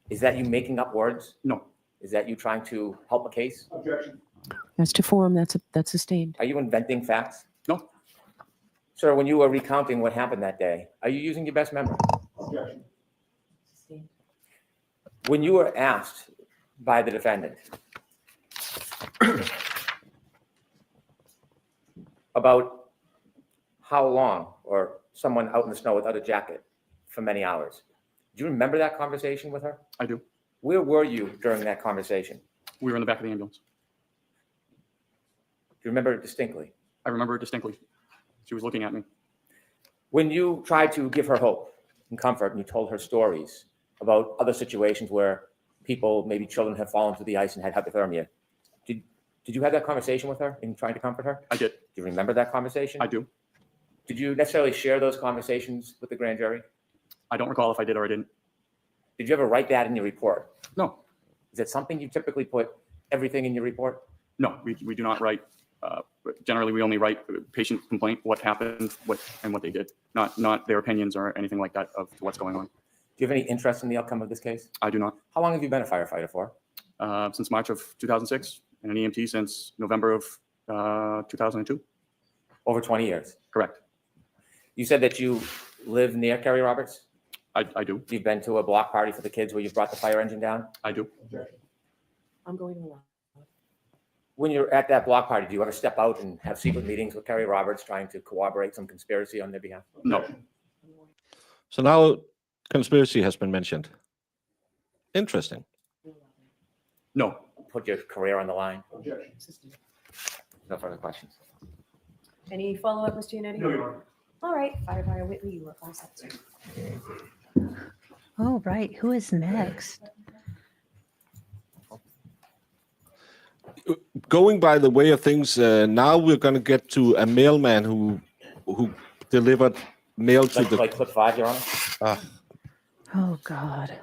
Is that you making up words? No. Is that you trying to help a case? Objection. As to form, that's sustained. Are you inventing facts? No. Sir, when you were recounting what happened that day, are you using your best memory? Objection. Sustained. When you were asked by the defendant about how long or someone out in the snow without a jacket for many hours, do you remember that conversation with her? I do. Where were you during that conversation? We were in the back of the ambulance. Do you remember it distinctly? I remember it distinctly. She was looking at me. When you tried to give her hope and comfort and you told her stories about other situations where people, maybe children, have fallen through the ice and had hypothermia, did you have that conversation with her in trying to comfort her? I did. Do you remember that conversation? I do. Did you necessarily share those conversations with the grand jury? I don't recall if I did or I didn't. Did you ever write that in your report? No. Is it something you typically put everything in your report? No, we do not write. Generally, we only write patient complaint, what happened, what they did, not their opinions or anything like that of what's going on. Do you have any interest in the outcome of this case? I do not. How long have you been a firefighter for? Since March of 2006, and an EMT since November of 2002. Over 20 years. Correct. You said that you live near Kerry Roberts? I do. You've been to a block party for the kids where you've brought the fire engine down? I do. I'm going to allow. When you're at that block party, do you ever step out and have secret meetings with Kerry Roberts trying to corroborate some conspiracy on their behalf? No. So now conspiracy has been mentioned. Interesting. No. Put your career on the line. Objection. No further questions. Any follow-up, Mr. Yannetti? No, Your Honor. All right, Firefighter Whitley, you are all set. Oh, right. Who is next? Going by the way of things, now we're going to get to a mailman who delivered mail to Like clip 5, Your Honor. Oh, God.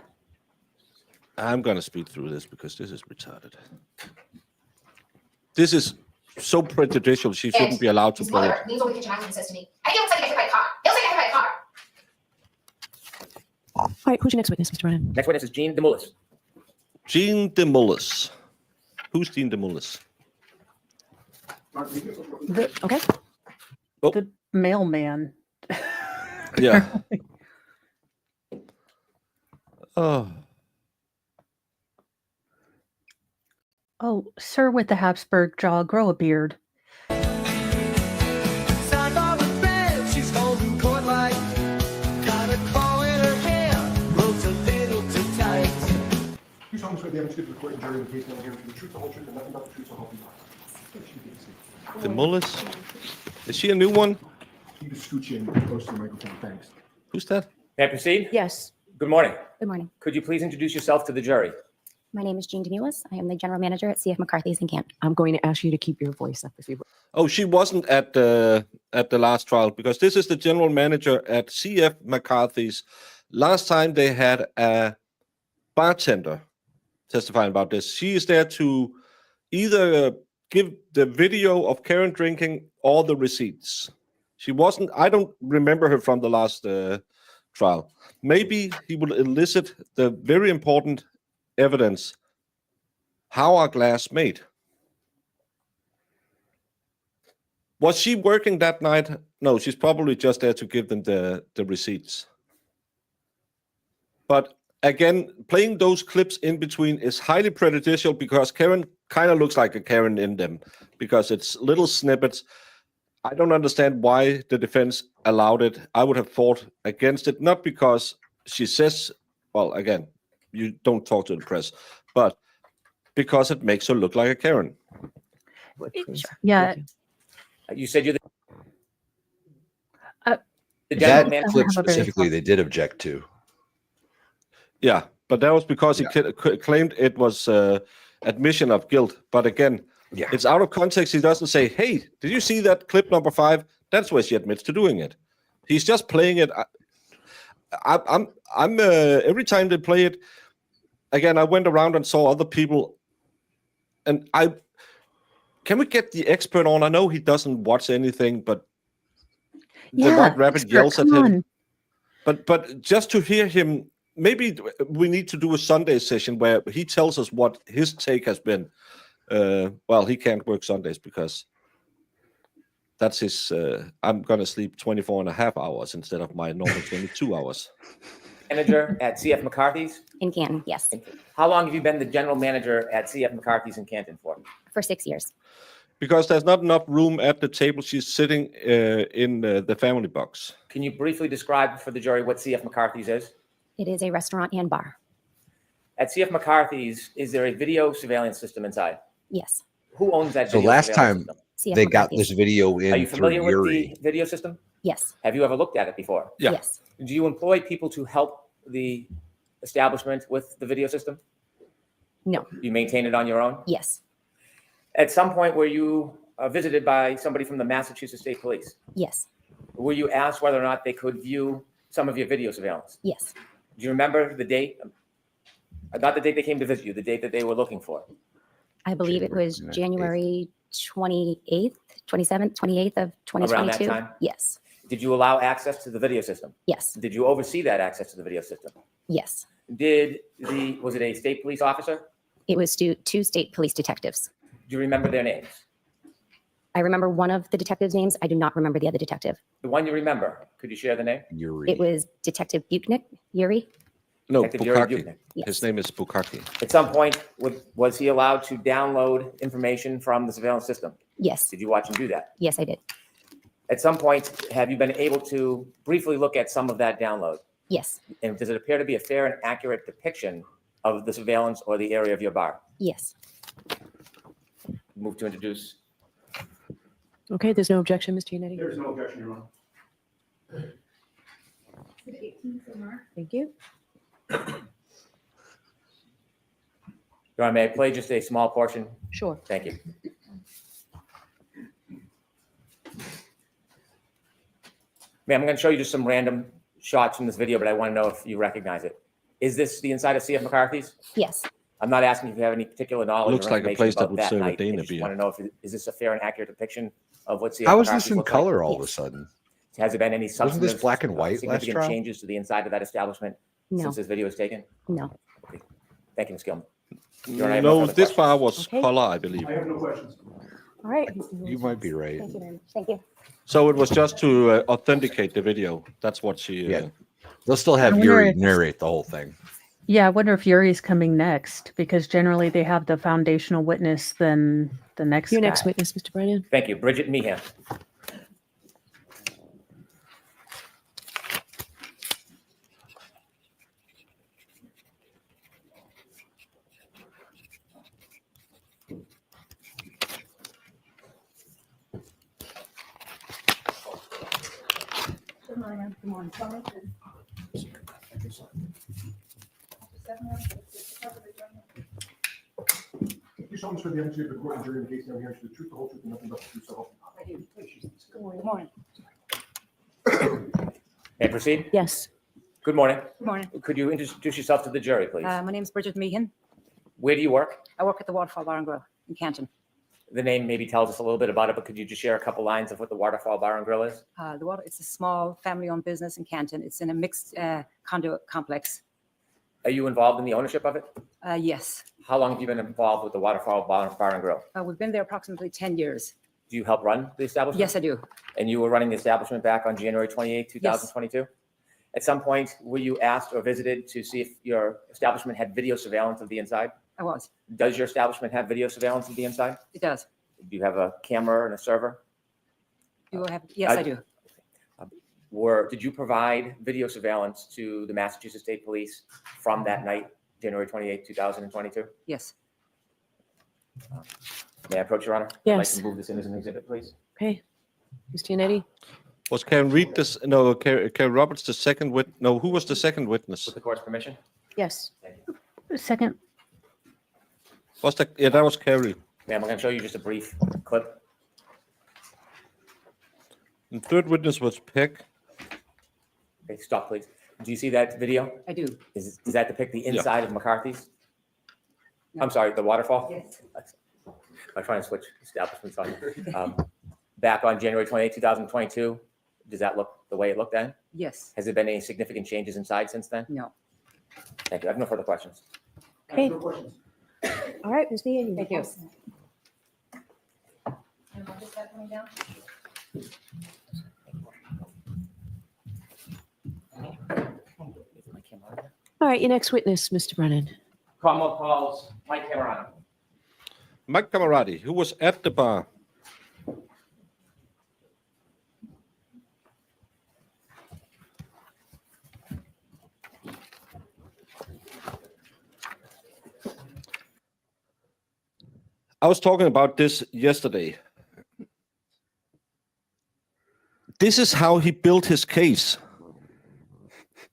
I'm going to speed through this because this is retarded. This is so prejudicial. She shouldn't be allowed to his play it. mother leans over the kitchen island and says to me, I feel like I got hit by a car. Feels like I got hit by a car. All right, who's your next witness, Mr. Brennan? Next witness is Jean DeMullis. Jean DeMullis. Who's Jean DeMullis? Okay. The mailman. Yeah. Oh. Oh, sir with the Habsburg jaw, grow a beard. Sidebar with bed, she's holding court light. Got a bow in her hair, rope's a little too tight. You tell me what the evidence gives the court and jury in the case, and I'm the truth, the whole truth, and nothing but the truth, so help you God. DeMullis? Is she a new one? You can scooch in close to the microphone, thanks. Who's that? May I proceed? Yes. Good morning. Good morning. Could you please introduce yourself to the jury? My name is Jean DeMullis. I am the general manager at CF McCarthy's in Canton. I'm going to ask you to keep your voice up if you will. Oh, she wasn't at the last trial because this is the general manager at CF McCarthy's. Last time they had a bartender testifying about this. She is there to either give the video of Karen drinking or the receipts. She wasn't. I don't remember her from the last trial. Maybe he will elicit the very important evidence. How are glass made? Was she working that night? No, she's probably just there to give them the receipts. But again, playing those clips in between is highly prejudicial because Karen kind of looks like a Karen in them because it's little snippets. I don't understand why the defense allowed it. I would have fought against it, not because she says, well, again, you don't talk to the press, but because it makes her look like a Karen. Yeah. You said you're the general That manager. clip specifically, they did object to. Yeah, but that was because he claimed it was admission of guilt. But again, Yeah. it's out of context. He doesn't say, hey, did you see that clip number 5? That's where she admits to doing it. He's just playing it. I'm every time they play it, again, I went around and saw other people, and can we get the expert on? I know he doesn't watch anything, but the White Rabbit yells at him. But just to hear him, maybe we need to do a Sunday session where he tells us what his take has been. Well, he can't work Sundays because that's his. I'm going to sleep 24 and a half hours instead of my normal 22 hours. Manager at CF McCarthy's? In Canton, yes. How long have you been the general manager at CF McCarthy's in Canton for? For 6 years. Because there's not enough room at the table. She's sitting in the family box. Can you briefly describe for the jury what CF McCarthy's is? It is a restaurant and bar. At CF McCarthy's, is there a video surveillance system inside? Yes. Who owns that So video last surveillance time system? CF they got McCarthy's. this video Are in you through familiar with Yuri. the video system? Yes. Have you ever looked at it before? Yeah. Yes. Do you employ people to help the establishment with the video system? No. You maintain it on your own? Yes. At some point, were you visited by somebody from the Massachusetts State Police? Yes. Were you asked whether or not they could view some of your video surveillance? Yes. Do you remember the date? Not the date they came to visit you, the date that they were looking for. I believe it was January 28th, 27th, 28th of 2022. Around that time? Yes. Did you allow access to the video system? Yes. Did you oversee that access to the video system? Yes. Was it a state police officer? It was two state police detectives. Do you remember their names? I remember one of the detectives' names. I do not remember the other detective. The one you remember, could you share the name? Yuri. It was Detective Buchnick, Yuri. No, Detective Yuri Bukaki. Buchnick. Yes. His name is Bukaki. At some point, was he allowed to download information from the surveillance system? Yes. Did you watch him do that? Yes, I did. At some point, have you been able to briefly look at some of that download? Yes. And does it appear to be a fair and accurate depiction of the surveillance or the area of your bar? Yes. Move to introduce. Okay, there's no objection, Mr. Yannetti? There's no objection, Your Honor. Thank you. Your Honor, may I play just a small portion? Sure. Thank you. Ma'am, I'm going to show you just some random shots from this video, but I want to know if you recognize it. Is this the inside of C.F. McCarthy's? Yes. I'm not asking if you have any particular knowledge Looks or like a information place that about would that serve a night. I Dana just beer. want to know if is this a fair and accurate depiction of what C.F. How is McCarthy's this in looked like? color all of a sudden? Has there been any Wasn't substantive, this black and white last significant trial? changes to the inside of that establishment No. since this video was taken? No. Thank you, Ms. Gilman. Your Honor, I have no No, further this questions. bar was Okay. color, I believe. I have no questions. All right. You might be right. Thank you very much. Thank you. So it was just to authenticate the video. That's what she. Yeah. They'll still have I wonder Yuri if- narrate the whole thing. Yeah, I wonder if Yuri's coming next because generally they have the foundational witness, then the next Your guy. next witness, Mr. Brennan. Thank you. Bridget Meehan. You solemnly swear the evidence you give the court and jury in the case now hearing is the truth, the whole truth, and nothing but the truth, so help you God. Good morning. May I proceed? Yes. Good morning. Good morning. Could you introduce yourself to the jury, please? My name is Bridget Meehan. Where do you work? I work at the Waterfall Bar and Grill in Canton. The name maybe tells us a little bit about it, but could you just share a couple lines of what the Waterfall Bar and Grill is? It's a small family-owned business in Canton. It's in a mixed condo complex. Are you involved in the ownership of it? Yes. How long have you been involved with the Waterfall Bar and Grill? We've been there approximately 10 years. Do you help run the establishment? Yes, I do. And you were running the establishment back on January 28, 2022? At some point, were you asked or visited to see if your establishment had video surveillance of the inside? I was. Does your establishment have video surveillance of the inside? It does. Do you have a camera and a server? Yes, I do. Did you provide video surveillance to the Massachusetts State Police from that night, January 28, 2022? Yes. May I approach, Your Honor? Yes. I'd like to move this in as an exhibit, please. Okay. Mr. Yannetti? Was Karen Reed this? No, Karen Roberts the second witness. No, who was the second witness? With the court's permission? Yes. Second. Was that? Yeah, that was Carrie. Ma'am, I'm going to show you just a brief clip. And third witness was Peck. Okay, stop, please. Do you see that video? I do. Does that depict the inside of McCarthy's? I'm sorry, the waterfall? Yes. I'm trying to switch establishments on you. Back on January 28, 2022, does that look the way it looked then? Yes. Has there been any significant changes inside since then? No. Thank you. I have no further questions. Okay. No questions. All right, Ms. Meehan. Thank you. All right, your next witness, Mr. Brennan. Commonwealth calls Mike Camerano. Mike Camerati, who was at the bar. I was talking about this yesterday. This is how he built his case.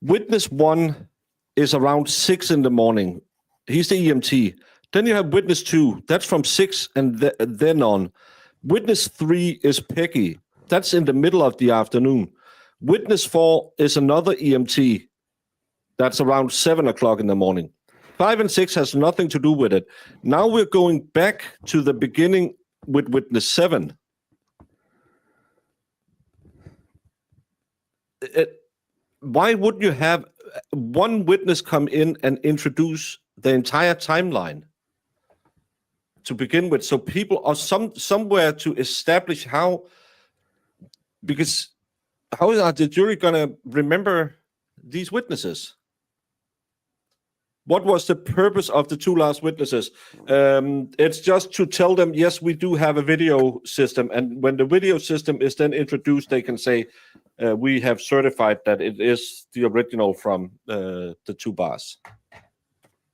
Witness 1 is around 6 in the morning. He's the EMT. Then you have witness 2. That's from 6 and then on. Witness 3 is Peggy. That's in the middle of the afternoon. Witness 4 is another EMT. That's around 7 o'clock in the morning. 5 and 6 has nothing to do with it. Now we're going back to the beginning with witness 7. Why wouldn't you have one witness come in and introduce the entire timeline to begin with, so people are somewhere to establish how? Because how are the jury gonna remember these witnesses? What was the purpose of the two last witnesses? It's just to tell them, yes, we do have a video system. And when the video system is then introduced, they can say, we have certified that it is the original from the two bars.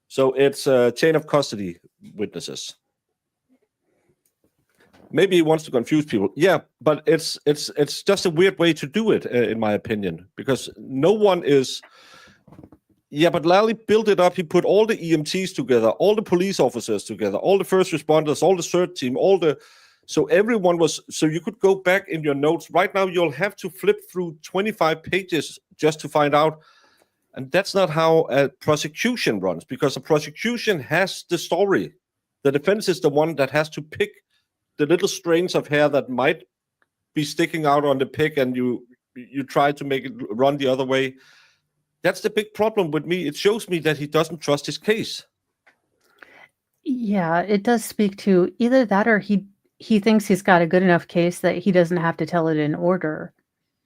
So it's a chain of custody witnesses. Maybe he wants to confuse people. Yeah, but it's just a weird way to do it, in my opinion, because no one is... Yeah, but Lally built it up. He put all the EMTs together, all the police officers together, all the first responders, all the CERT team, so everyone was, so you could go back in your notes. Right now, you'll have to flip through 25 pages just to find out. And that's not how a prosecution runs, because a prosecution has the story. The defense is the one that has to pick the little strands of hair that might be sticking out on the pick, and you try to make it run the other way. That's the big problem with me. It shows me that he doesn't trust his case. Yeah, it does speak to either that or he thinks he's got a good enough case that he doesn't have to tell it in order.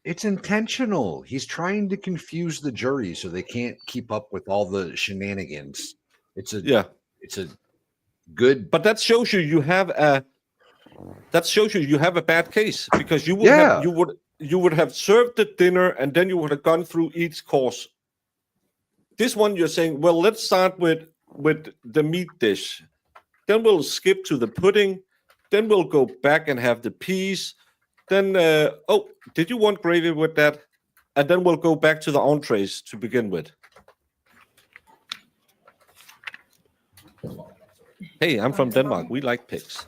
It's intentional. He's trying to confuse the jury so they can't keep up with all the shenanigans. It's a good... But that shows you have a bad case, because you would have served the dinner and then you would have gone through each course. This one you're saying, well, let's start with the meat dish. Then we'll skip to the pudding. Then we'll go back and have the peas. Then, oh, did you want gravy with that? And then we'll go back to the entrees to begin with. Hey, I'm from Denmark. We like pigs.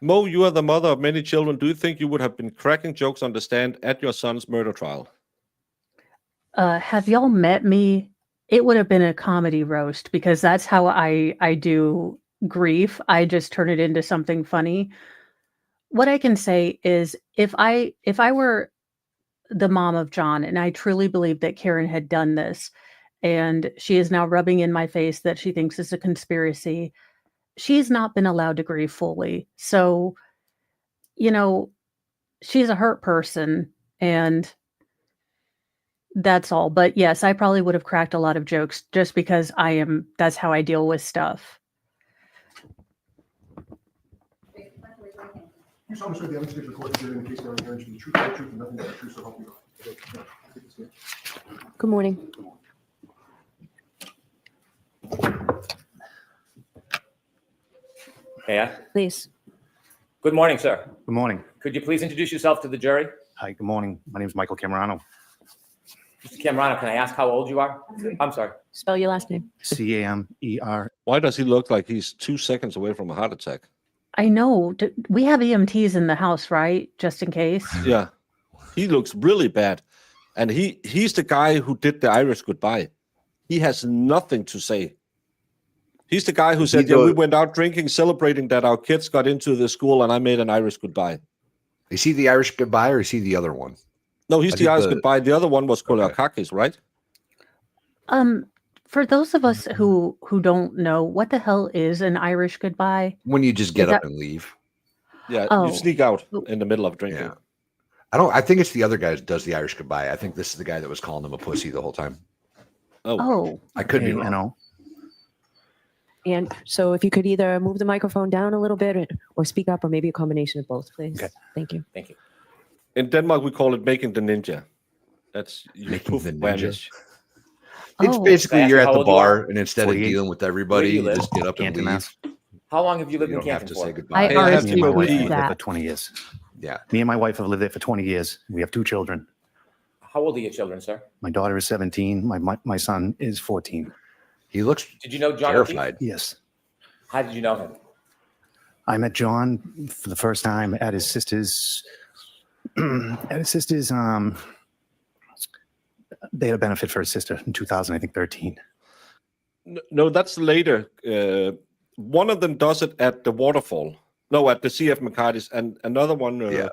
Mo, you are the mother of many children. Do you think you would have been cracking jokes on the stand at your son's murder trial? Have y'all met me? It would have been a comedy roast, because that's how I do grief. I just turn it into something funny. What I can say is, if I were the mom of John and I truly believed that Karen had done this, and she is now rubbing in my face that she thinks it's a conspiracy, she's not been allowed to grieve fully. So, she's a hurt person, and that's all. But yes, I probably would have cracked a lot of jokes just because that's how I deal with stuff. You solemnly swear the evidence given before the jury in the case now hearing to be the truth, the whole truth, and nothing but the truth, so help you God. Good morning. Yeah. Please. Good morning, sir. Good morning. Could you please introduce yourself to the jury? Hi, good morning. My name is Michael Camerano. Mr. Camerano, can I ask how old you are? I'm sorry. Spell your last name. C-A-M-E-R. Why does he look like he's 2 seconds away from a heart attack? I know. We have EMTs in the house, right? Just in case. Yeah. He looks really bad. And he's the guy who did the Irish goodbye. He has nothing to say. He's the guy who said, we went out drinking, celebrating that our kids got into the school, and I made an Irish goodbye. Is he the Irish goodbye, or is he the other one? No, he's the Irish goodbye. The other one was Kolakakis, right? For those of us who don't know, what the hell is an Irish goodbye? When you just get up and leave. Yeah, you sneak out in the middle of drinking. Yeah. I think it's the other guy that does the Irish goodbye. I think this is the guy that was calling him a pussy the whole time. Oh. I could be wrong. And so if you could either move the microphone down a little bit or speak up, or maybe a combination of both, please. Okay. Thank you. Thank you. In Denmark, we call it making the ninja. That's making the ninja. Vanish. It's basically you're at the bar, and instead of dealing with everybody, you just get up and leave. How long have you lived You in don't have Canton to for? say goodbye. Me and my wife have lived there for 20 years. Yeah. Me and my wife have lived there for 20 years. We have 2 children. How old are your children, sir? My daughter is 17. My son is 14. He looks Did you know John terrified. O'Keefe? Yes. How did you know him? I met John for the first time at his sister's they had a benefit for his sister in 2013. No, that's later. One of them does it at the waterfall. No, at the CF McCarty's, and another one. There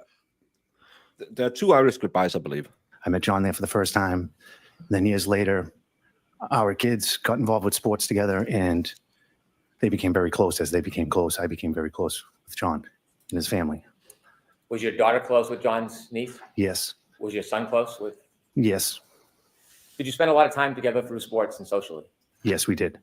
are 2 Irish goodbyes, I believe. I met John there for the first time. Then years later, our kids got involved with sports together, and they became very close. As they became close, I became very close with John and his family. Was your daughter close with John's niece? Yes. Was your son close with Yes. Did you spend a lot of time together through sports and socially? Yes, we did.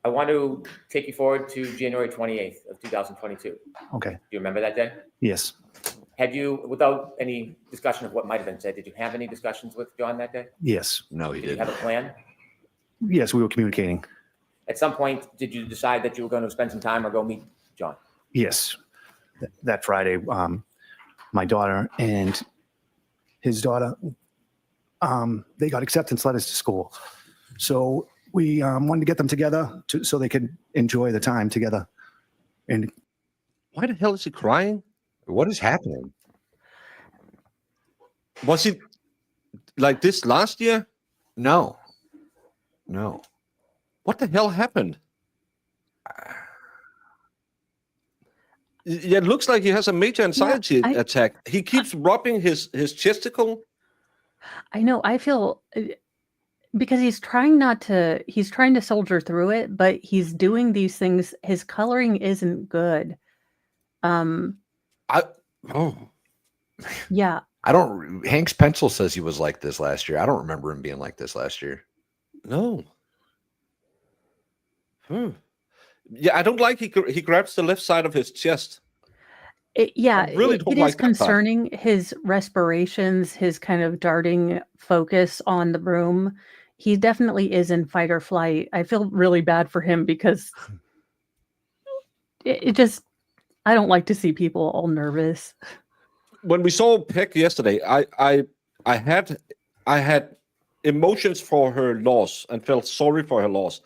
I want to take you forward to January 28th of 2022. Okay. Do you remember that day? Yes. Had you, without any discussion of what might have been said, did you have any discussions with John that day? Yes. No, he Did you didn't. have a plan? Yes, we were communicating. At some point, did you decide that you were going to spend some time or go meet John? Yes. That Friday, my daughter and his daughter, they got acceptance letters to school. So we wanted to get them together so they could enjoy the time together. And why the hell is he crying? What is happening? Was he like this last year? No. What the hell happened? Yeah, it looks like he has a major anxiety attack. He keeps rubbing his chesticle. I know. I feel because he's trying to soldier through it, but he's doing these things. His coloring isn't good. Yeah. Hank's pencil says he was like this last year. I don't remember him being like this last year. No. Yeah, I don't like he grabs the left side of his chest. It don't is like that part. concerning, his respirations, his kind of darting focus on the room. He definitely is in fight or flight. I feel really bad for him because it just, I don't like to see people all nervous. When we saw Peck yesterday, I had emotions for her loss and felt sorry for her loss,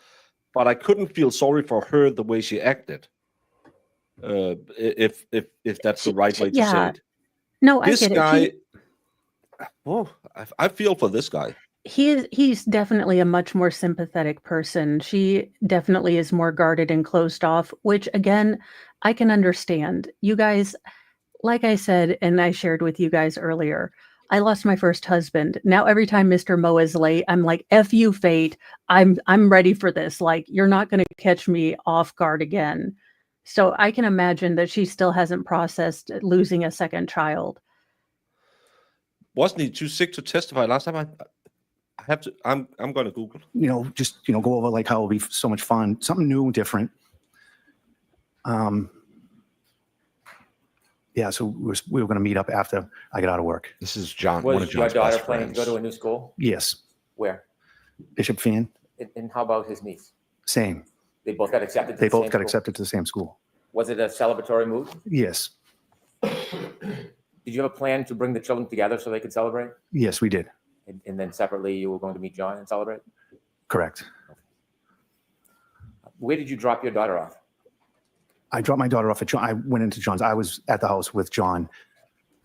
but I couldn't feel sorry for her the way she acted. If that's the right way to say it. No, This I get guy, it. I feel for this guy. He's definitely a much more sympathetic person. She definitely is more guarded and closed off, which again, I can understand. You guys, like I said, and I shared with you guys earlier, I lost my first husband. Now every time Mr. Mo is late, I'm like, F you, fate. I'm ready for this. Like, you're not going to catch me off guard again. So I can imagine that she still hasn't processed losing a second child. Wasn't he too sick to testify last time? I have to. I'm going to Google. Just go over like how it'll be so much fun, something new, different. Yeah, so we were going to meet up after I get out of work. This is John. Was your daughter planning to go to a new school? Yes. Where? Bishop Fan. And how about his niece? Same. They both got accepted. They both got accepted to the same school. Was it a celebratory mood? Yes. Did you have a plan to bring the children together so they could celebrate? Yes, we did. And then separately, you were going to meet John and celebrate? Correct. Where did you drop your daughter off? I dropped my daughter off at John. I went into John's. I was at the house with John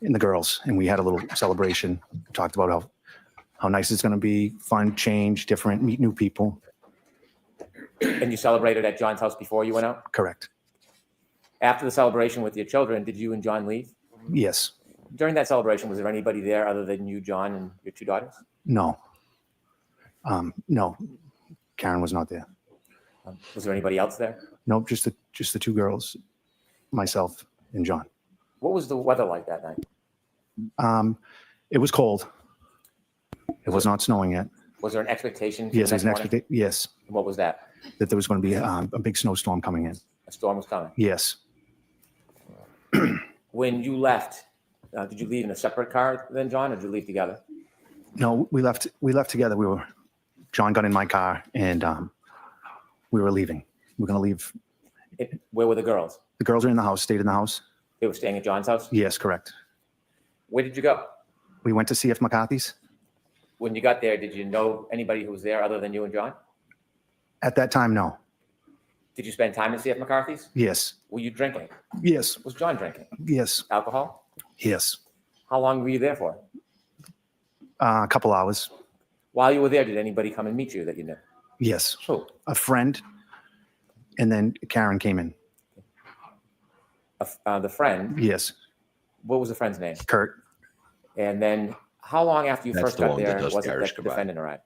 and the girls, and we had a little celebration. We talked about how nice it's going to be, fun, change, different, meet new people. And you celebrated at John's house before you went out? Correct. After the celebration with your children, did you and John leave? Yes. During that celebration, was there anybody there other than you, John, and your two daughters? No. No. Karen was not there. Was there anybody else there? Nope, just the two girls, myself and John. What was the weather like that night? It was cold. It was not snowing yet. Was there an expectation? Yes, there's an expectation. Yes. What was that? That there was going to be a big snowstorm coming in. A storm was coming? Yes. When you left, did you leave in a separate car than John, or did you leave together? No, we left together. John got in my car and we were leaving. We were going to leave. Where were the girls? The girls are in the house, stayed in the house. They were staying at John's house? Yes, correct. Where did you go? We went to CF McCarthy's. When you got there, did you know anybody who was there other than you and John? At that time, no. Did you spend time at CF McCarthy's? Yes. Were you drinking? Yes. Was John drinking? Yes. Alcohol? Yes. How long were you there for? A couple hours. While you were there, did anybody come and meet you that you knew? Yes. Who? A friend. And then Karen came in. The friend? Yes. What was the friend's name? Kurt. And then how long after you That's first the got one that there does was the it Irish that the goodbye. defendant arrived?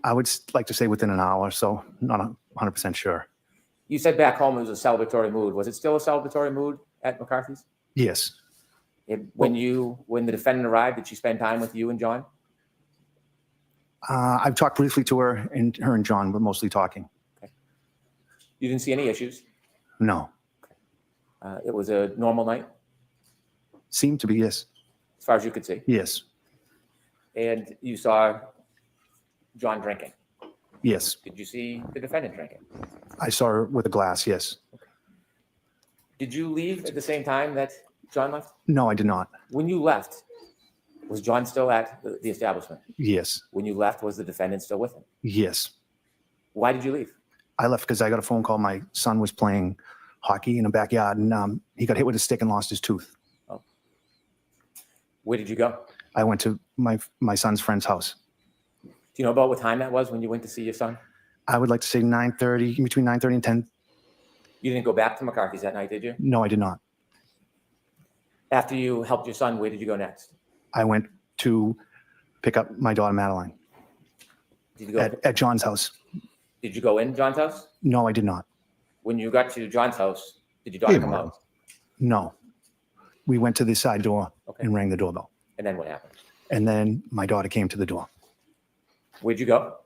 I would like to say within an hour, so not 100% sure. You said back home it was a celebratory mood. Was it still a celebratory mood at McCarthy's? Yes. When the defendant arrived, did she spend time with you and John? I've talked briefly to her, and her and John were mostly talking. You didn't see any issues? No. It was a normal night, Seemed to be, yes. as far as you could see? Yes. And you saw John drinking? Yes. Did you see the defendant drinking? I saw her with a glass, yes. Did you leave at the same time that John left? No, I did not. When you left, was John still at the establishment? Yes. When you left, was the defendant still with him? Yes. Why did you leave? I left because I got a phone call. My son was playing hockey in the backyard, and he got hit with a stick and lost his tooth. Oh. Where did you go? I went to my son's friend's house. Do you know about what time that was when you went to see your son? I would like to say 9:30, between 9:30 and 10. You didn't go back to McCarthy's that night, did you? No, I did not. After you helped your son, where did you go next? I went to pick up my daughter, Madeline, Did you go? at John's house. Did you go in John's house? No, I did not. When you got to John's house, did your daughter come out? No. We went to the side door Okay. and rang the doorbell. And then what happened? And then my daughter came to the door. Where'd you go?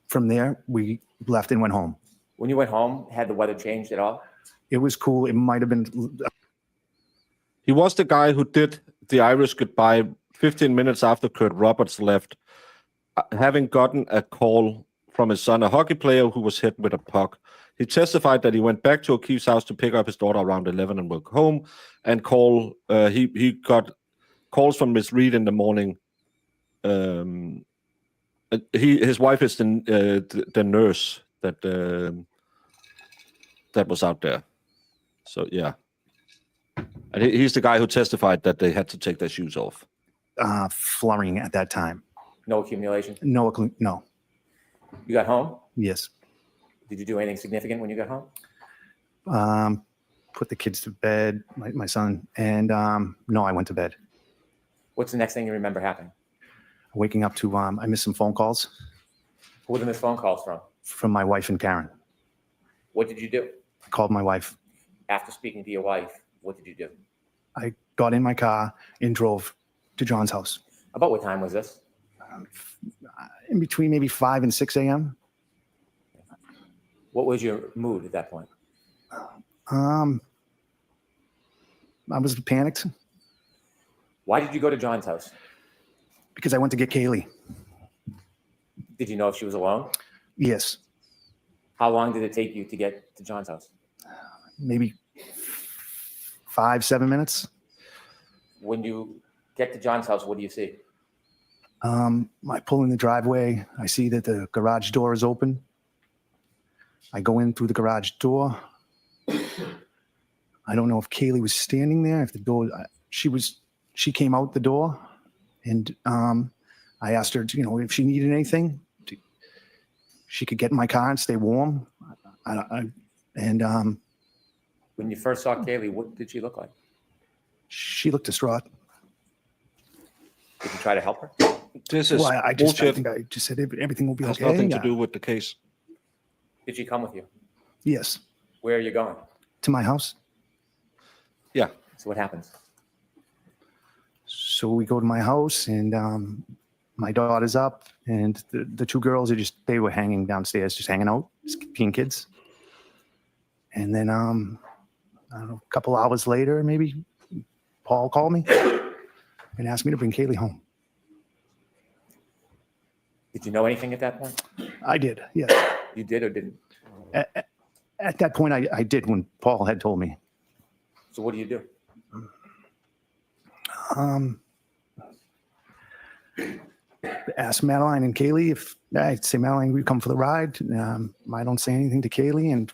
From there, we left and went home. When you went home, had the weather changed at all? It was cool. It might have been. He was the guy who did the Irish goodbye 15 minutes after Kurt Roberts left, having gotten a call from his son, a hockey player who was hit with a puck. He testified that he went back to O'Keefe's house to pick up his daughter around 11 and walk home, and he got calls from Miss Reed in the morning. His wife is the nurse that was out there. So yeah, and he's the guy who testified that they had to take their shoes off. Flurrying at that time. No accumulation? No. You got home? Yes. Did you do anything significant when you got home? Put the kids to bed, my son, and no, I went to bed. What's the next thing you remember happening? Waking up to, I missed some phone calls. Who were the missed phone calls from? From my wife and Karen. What did you do? I called my wife. After speaking to your wife, what did you do? I got in my car and drove to John's house. About what time was this? In between maybe 5 and 6 a.m. What was your mood at that point? I was panicked. Why did you go to John's house? Because I went to get Kaylee. Did you know if she was alone? Yes. How long did it take you to get to John's house? Maybe 5-7 minutes. When you get to John's house, what do you see? I pull in the driveway. I see that the garage door is open. I go in through the garage door. I don't know if Kaylee was standing there. If the door, she came out the door, and I asked her, if she needed anything, she could get in my car and stay warm. When you first saw Kaylee, what did she look like? She looked distraught. Did you try to help her? This is I bullshit. think I just said everything will be Has okay. nothing to do with the case. Did she come with you? Yes. Where are you going? To my house. Yeah. So what happens? So we go to my house, and my daughter's up, and the two girls they were hanging downstairs, just hanging out, just being kids. And then I don't know, a couple hours later, maybe Paul called me and asked me to bring Kaylee home. Did you know anything at that point? I did, yes. You did or didn't? At that point, I did when Paul had told me. So what do you do? Ask Madeline and Kaylee if I'd say, Madeline, we come for the ride. I don't say anything to Kaylee, and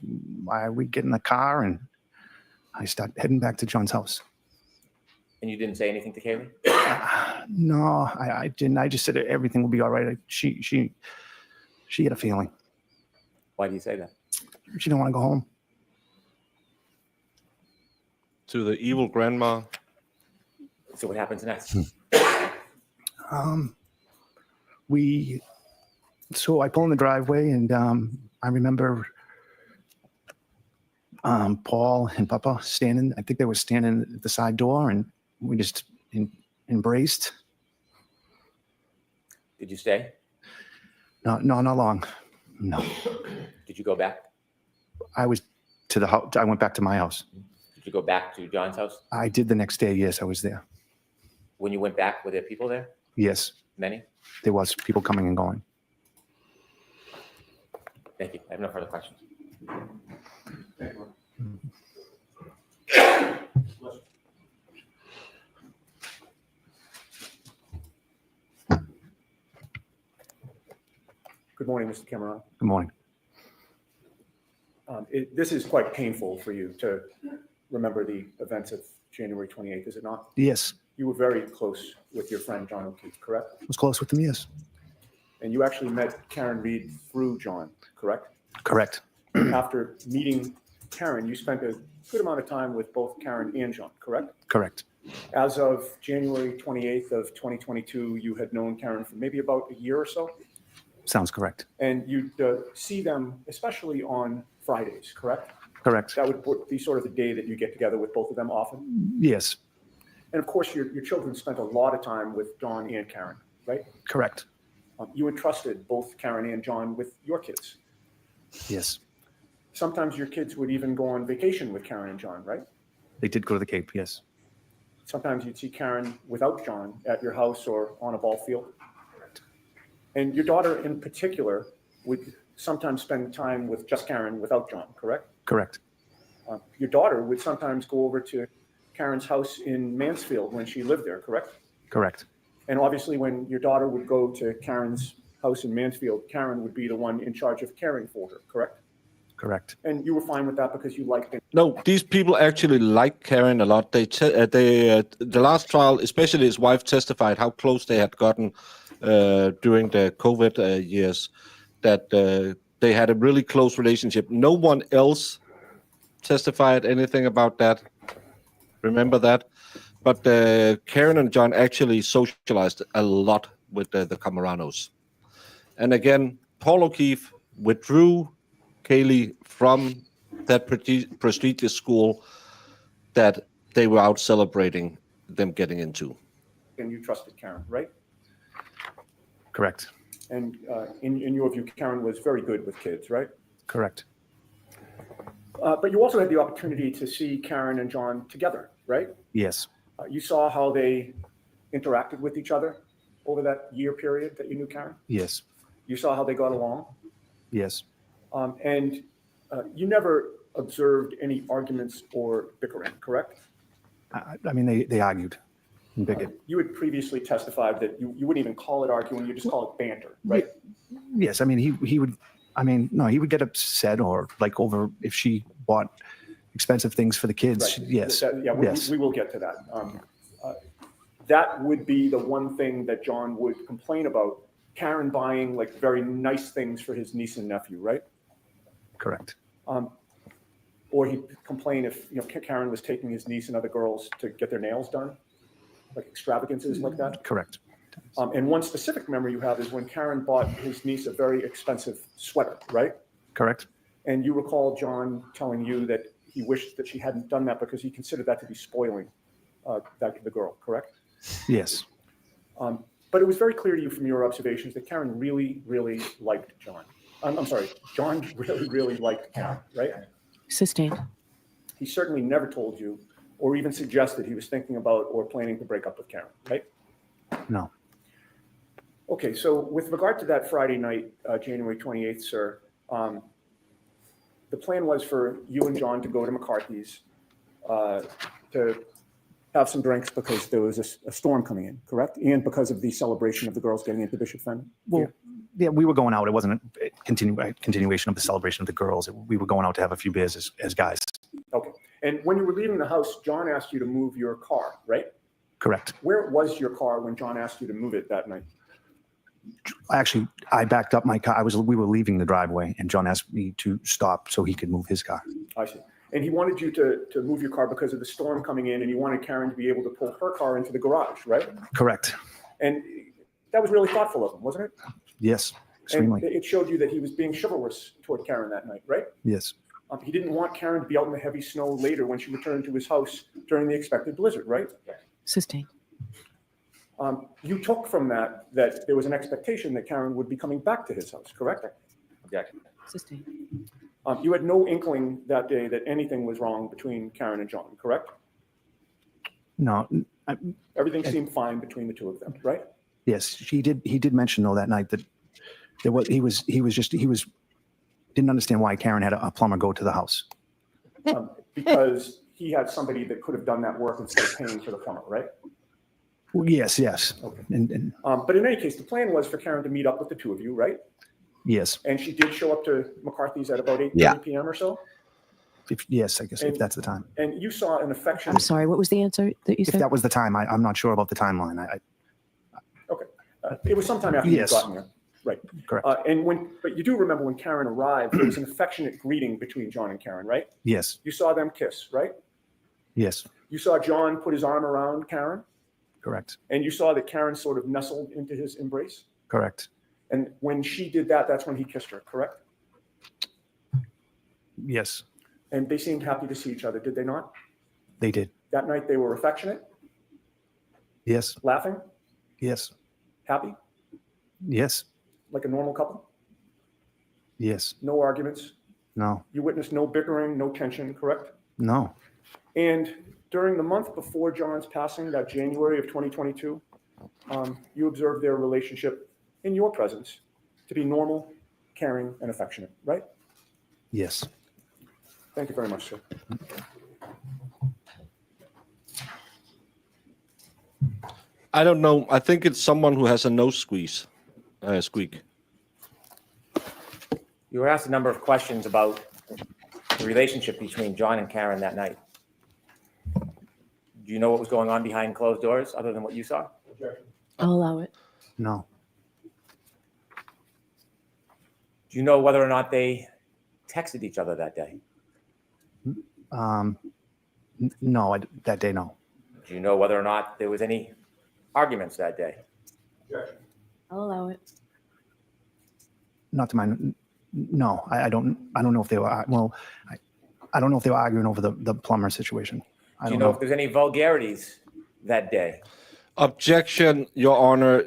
we get in the car and I start heading back to John's house. And you didn't say anything to Kaylee? No, I didn't. I just said everything will be all right. She had a feeling. Why do you say that? She didn't want to go home. To the evil grandma. So what happens next? So I pull in the driveway, and I remember Paul and Papa standing. I think they were standing at the side door, and we just embraced. Did you stay? No, not long. No. Did you go back? I was to the house. I went back to my house. Did you go back to John's house? I did the next day. Yes, I was there. When you went back, were there people there? Yes, Many? there was people coming and going. Thank you. I have no further questions. Good morning, Mr. Cameron. Good morning. This is quite painful for you to remember the events of January 28th, is it not? Yes, You were very close with your friend John O'Keefe, correct? I was close with them. Yes, And you actually met Karen Reed through John, correct? correct. After meeting Karen, you spent a good amount of time with both Karen and John, correct? Correct. As of January 28th of 2022, you had known Karen for maybe about a year or so, Sounds correct. and you'd see them especially on Fridays, correct? Correct. That would be sort of the day that you get together with both of them often. Yes, And of course, your children spent a lot of time with John and Karen, right? correct. You entrusted both Karen and John with your kids. Yes, Sometimes your kids would even go on vacation with Karen and John, right? they did go to the Cape. Yes, Sometimes you'd see Karen without John at your house or on a ball field. And your daughter in particular would sometimes spend time with just Karen without John, correct? correct. Your daughter would sometimes go over to Karen's house in Mansfield when she lived there, correct? Correct. And obviously, when your daughter would go to Karen's house in Mansfield, Karen would be the one in charge of caring for her, correct? Correct. And you were fine with that because you liked it. No, these people actually like Karen a lot. The last trial, especially his wife, testified how close they had gotten during the COVID years. That they had a really close relationship. No one else testified anything about that. Remember that? But Karen and John actually socialized a lot with the Camaranos. And again, Paul O'Keefe withdrew Kaylee from that prestigious school that they were out celebrating them getting into. And you trusted Karen, right? Correct. And in your view, Karen was very good with kids, right? Correct. But you also had the opportunity to see Karen and John together, right? Yes, You saw how they interacted with each other over that year period that you knew Karen. yes, You saw how they got along. yes. And you never observed any arguments or bickering, correct? I mean, they argued and bickered. You had previously testified that you wouldn't even call it arguing, you just call it banter, right? Yes, I mean, he would. I mean, no, he would get upset or like over if she bought expensive things for the kids. Right. Yes, Yeah, yes, we will get to that. That would be the one thing that John would complain about, Karen buying like very nice things for his niece and nephew, right? correct. Or he'd complain if, Karen was taking his niece and other girls to get their nails done, like extravagances like that. Correct. And one specific memory you have is when Karen bought his niece a very expensive sweater, right? Correct. And you recall John telling you that he wished that she hadn't done that because he considered that to be spoiling the girl, correct? Yes, But it was very clear to you from your observations that Karen really, really liked John. I'm sorry, John really, really liked Karen, right? Sustained. He certainly never told you or even suggested he was thinking about or planning to break up with Karen, right? no, Okay, so with regard to that Friday night, January 28th, sir, the plan was for you and John to go to McCarthy's to have some drinks because there was a storm coming in, correct? And because of the celebration of the girls getting into Bishop Fen? well, yeah, we were going out. It wasn't a continuation of the celebration of the girls. We were going out to have a few beers as guys. Okay, and when you were leaving the house, John asked you to move your car, right? Correct. Where was your car when John asked you to move it that night? Actually, I backed up my car. We were leaving the driveway, and John asked me to stop so he could move his car. I see. And he wanted you to move your car because of the storm coming in, and he wanted Karen to be able to pull her car into the garage, right? Correct. And that was really thoughtful of him, wasn't it? Yes, extremely. And it showed you that he was being chivalrous toward Karen that night, right? Yes, He didn't want Karen to be out in the heavy snow later when she returned to his house during the expected blizzard, right? Sustained. You took from that there was an expectation that Karen would be coming back to his house, correct? Objection. Sustained. You had no inkling that day that anything was wrong between Karen and John, correct? No. Everything seemed fine between the two of them, right? Yes, he did mention though that night that there was he didn't understand why Karen had a plumber go to the house. Because he had somebody that could have done that work instead of paying for the plumber, right? Well, yes. Okay. And But in any case, the plan was for Karen to meet up with the two of you, right? yes, And she did show up to McCarthy's at about 8:30 p.m. or so? yes, I guess if that's the time. And you saw an affectionate. I'm sorry, what was the answer that you If said? that was the time, I'm not sure about the timeline. Okay. It was sometime after you Yes. got here. Right. Correct. But you do remember when Karen arrived, there was an affectionate greeting between John and Karen, right? Yes, You saw them kiss, right? yes, You saw John put his arm around Karen, correct, and you saw that Karen sort of nestled into his embrace. correct. And when she did that, that's when he kissed her, correct? Yes, And they seemed happy to see each other, did they not? they did. That night they were affectionate, Yes, laughing, yes, happy, yes, like a normal couple. yes. No arguments. No, You witnessed no bickering, no tension, correct? no. And during the month before John's passing, that January of 2022, you observed their relationship in your presence to be normal, caring, and affectionate, right? Yes. Thank you very much, sir. I don't know. I think it's someone who has a nose squeak. You were asked a number of questions about the relationship between John and Karen that night. Do you know what was going on behind closed doors other than what you saw? I'll allow it. No, Do you know whether or not they texted each other that day? no. That day, no. Do you know whether or not there was any arguments that day? I'll allow it. Not to my. No, I don't know if they were. Well, I don't know if they were arguing over the plumber situation. I Do you don't know if there's any vulgarities that day? Objection, Your Honor.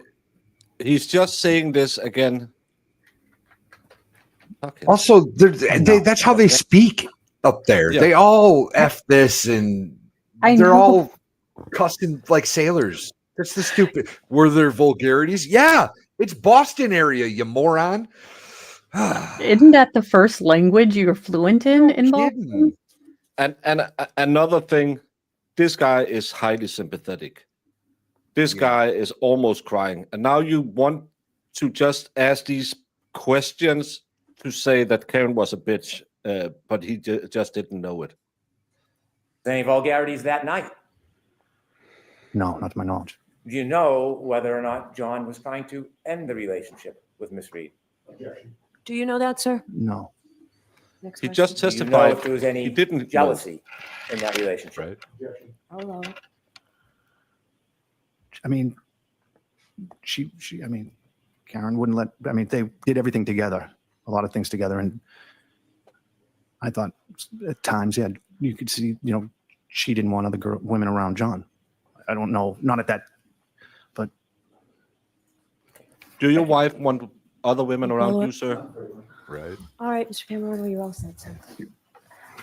He's just saying this again. Okay. Also, that's how they speak up there. Yeah. They all F this and they're all cussing like sailors. That's the stupid. Were there vulgarities? Yeah, it's Boston area, you moron. Isn't that the first language you're fluent in Boston? And another thing, this guy is highly sympathetic. This guy is almost crying. And now you want to just ask these questions to say that Karen was a bitch, but he just didn't know it. Any vulgarities that night? No, not to my knowledge. Do you know whether or not John was trying to end the relationship with Miss Reed? Do you know that, sir? No. Next He question. just Do you know testified. if there was any He didn't know. jealousy in that relationship? Right. I'll allow it. I mean, Karen wouldn't let. I mean, they did everything together, a lot of things together, and I thought at times, yeah, you could see, she didn't want other women around John. I don't know, not at that, but Do your wife want other women around you, sir? Right. All right, Mr. Cameron, you're all set, sir.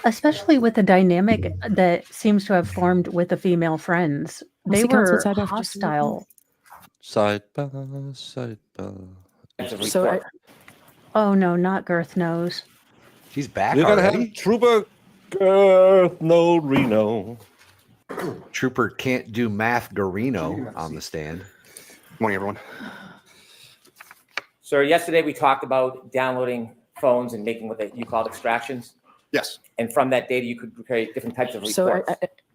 Especially with the dynamic that seems to have formed with the female friends. They see counsel were side after just a minute. hostile. Side by side by. So Oh no, not Girth knows. He's back We're gonna already. have Trooper Girth No Reno. Trooper can't do math. Garino on the stand. Morning, everyone. Sir, yesterday we talked about downloading phones and making what you called extractions. Yes. And from that data, you could create different types of reports. So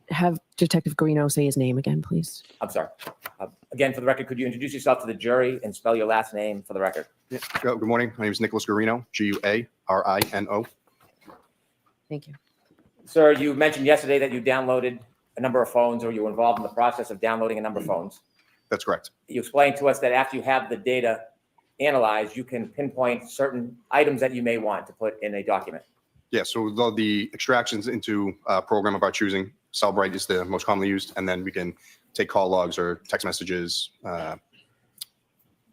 have Detective Garino say his name again, please. I'm sorry. Again, for the record, could you introduce yourself to the jury and spell your last name for the record? Yeah. Good morning. My name is Nicholas Garino, Guarino. Thank you. Sir, you mentioned yesterday that you downloaded a number of phones, or you were involved in the process of downloading a number of phones. That's correct. You explained to us that after you have the data analyzed, you can pinpoint certain items that you may want to put in a document. Yeah, so the extractions into a program of our choosing, Cellbrite is the most commonly used, and then we can take call logs or text messages,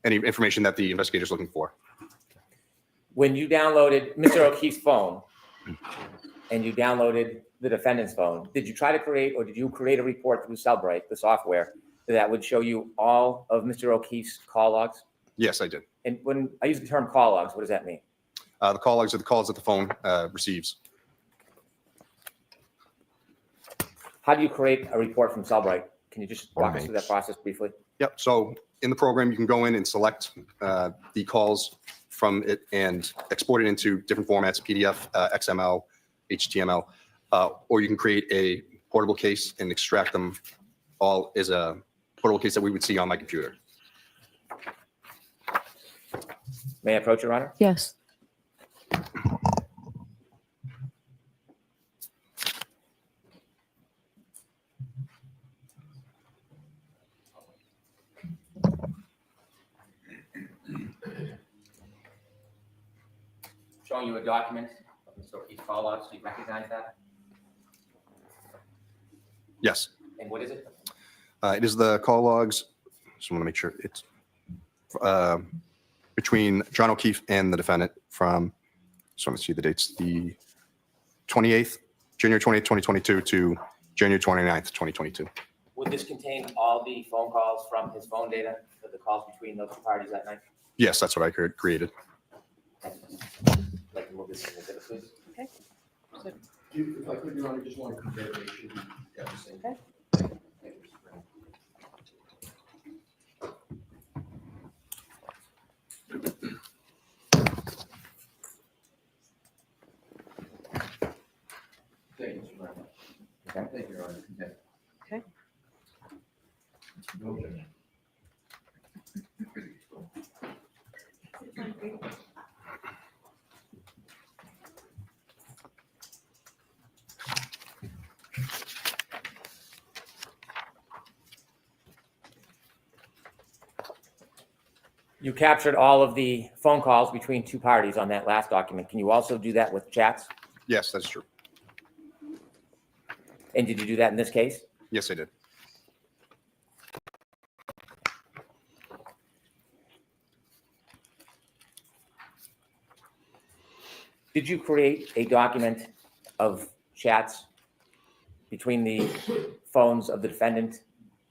any information that the investigator is looking for. When you downloaded Mr. O'Keefe's phone and you downloaded the defendant's phone, did you try to create, or did you create a report through Cellbrite, the software, that would show you all of Mr. O'Keefe's call logs? Yes, I did. And when I use the term call logs, what does that mean? The call logs are the calls that the phone receives. How do you create a report from Cellbrite? Can you just walk us through that process briefly? Yep. So in the program, you can go in and select the calls from it and export it into different formats, PDF, XML, HTML, or you can create a portable case and extract them all as a portable case that we would see on my computer. May I approach, Your Honor? Yes. Showing you a document of Mr. O'Keefe's call logs. Do you recognize that? Yes. And what is it? It is the call logs. Just want to make sure it's between John O'Keefe and the defendant from, just want to see the dates, the 28th, January 20th, 2022 to January 29th, 2022. Would this contain all the phone calls from his phone data for the calls between those two parties that night? Yes, that's what I created. Like to move this in the exhibit, please. Okay. So, If I could, Your Honor, just want to compare they should be everything. Okay. Thank you, Mr. Brown. Okay. Thank you, Your Honor. Okay. You captured all of the phone calls between two parties on that last document. Can you also do that with chats? Yes, that's true. And did you do that in this case? Yes, I did. Did you create a document of chats between the phones of the defendant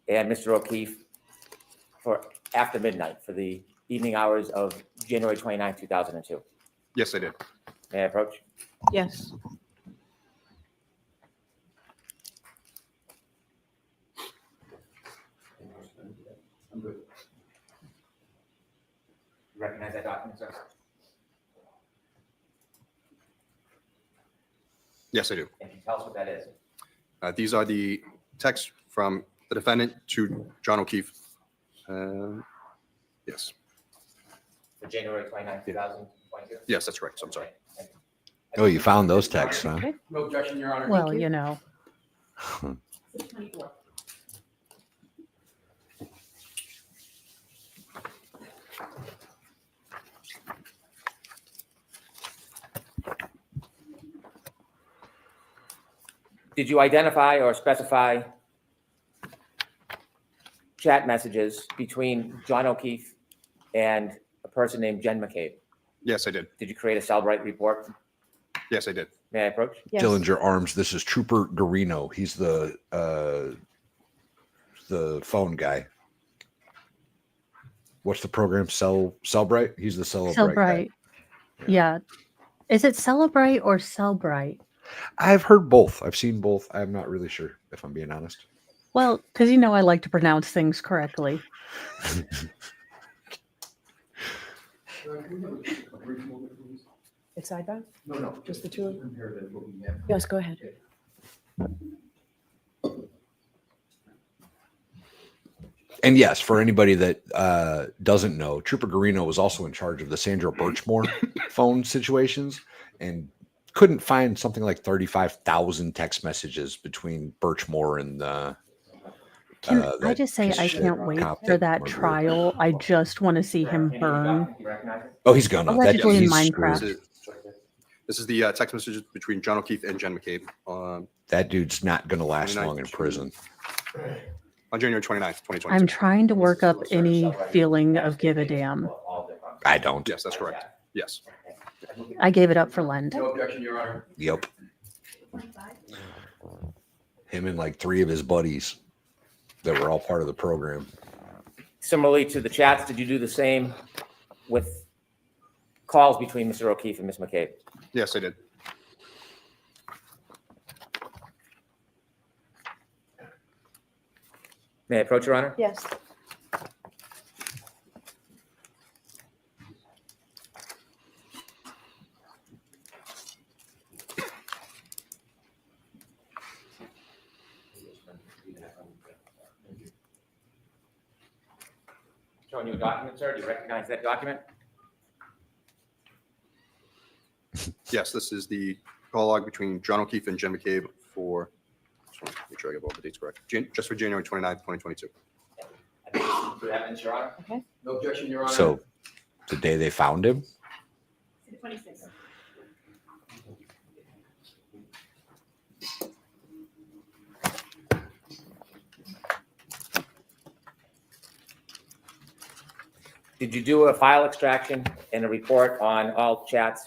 and Mr. O'Keefe for after midnight for the evening hours of January 29, 2002? Yes, I did. May I approach? yes. I'm good. You recognize that document, sir? Yes, I do. And can you tell us what that is? These are the texts from the defendant to John O'Keefe. Yes. For January 29, 2022? Yes, that's correct. So I'm sorry. Thank you. Oh, you found those texts, huh? Okay. No objection, Your Honor. Well, you know. Did you identify or specify chat messages between John O'Keefe and a person named Jen McCabe? Yes, I did. Did you create a Cellbrite report? Yes, I did. May I approach? Yes. Dillinger Arms. This is Trooper Garino. He's the phone guy. What's the program? Cellbrite? He's the Cellbrite. Cellbrite. guy. Yeah. Is it Celebrate or Cellbrite? I've heard both. I've seen both. I'm not really sure, if I'm being honest. Well, because you know I like to pronounce things correctly. It's side by? No, Just the two of them? compare that what we have. Yes, go ahead. And yes, for anybody that doesn't know, Trooper Garino was also in charge of the Sandra Birchmore phone situations and couldn't find something like 35,000 text messages between Birchmore and Can I that just say I shit can't wait cop for that murderer. trial. I just want to see him burn. Do you recognize it? Oh, he's gonna. Allegedly in he's Minecraft. screwed. This is the text messages between John O'Keefe and Jen McCabe. That dude's not gonna last 29 long in prison. On January 29th, 2022. I'm trying to work up any feeling of give a damn. I don't. Yes, that's correct. Yes. I gave it up for Lend. No objection, Your Honor. Yep. Him and like 3 of his buddies that were all part of the program. Similarly to the chats, did you do the same with calls between Mr. O'Keefe and Ms. McCabe? Yes, I did. May I approach, Your Honor? Yes. Showing you a document, sir. Do you recognize that document? Yes, this is the call log between John O'Keefe and Jen McCabe for, just want to make sure I get all the dates correct, just for January 29th, 2022. Good evidence, Your Honor. Okay. No objection, Your Honor. So the day they found him, The 26th. Did you do a file extraction and a report on all chats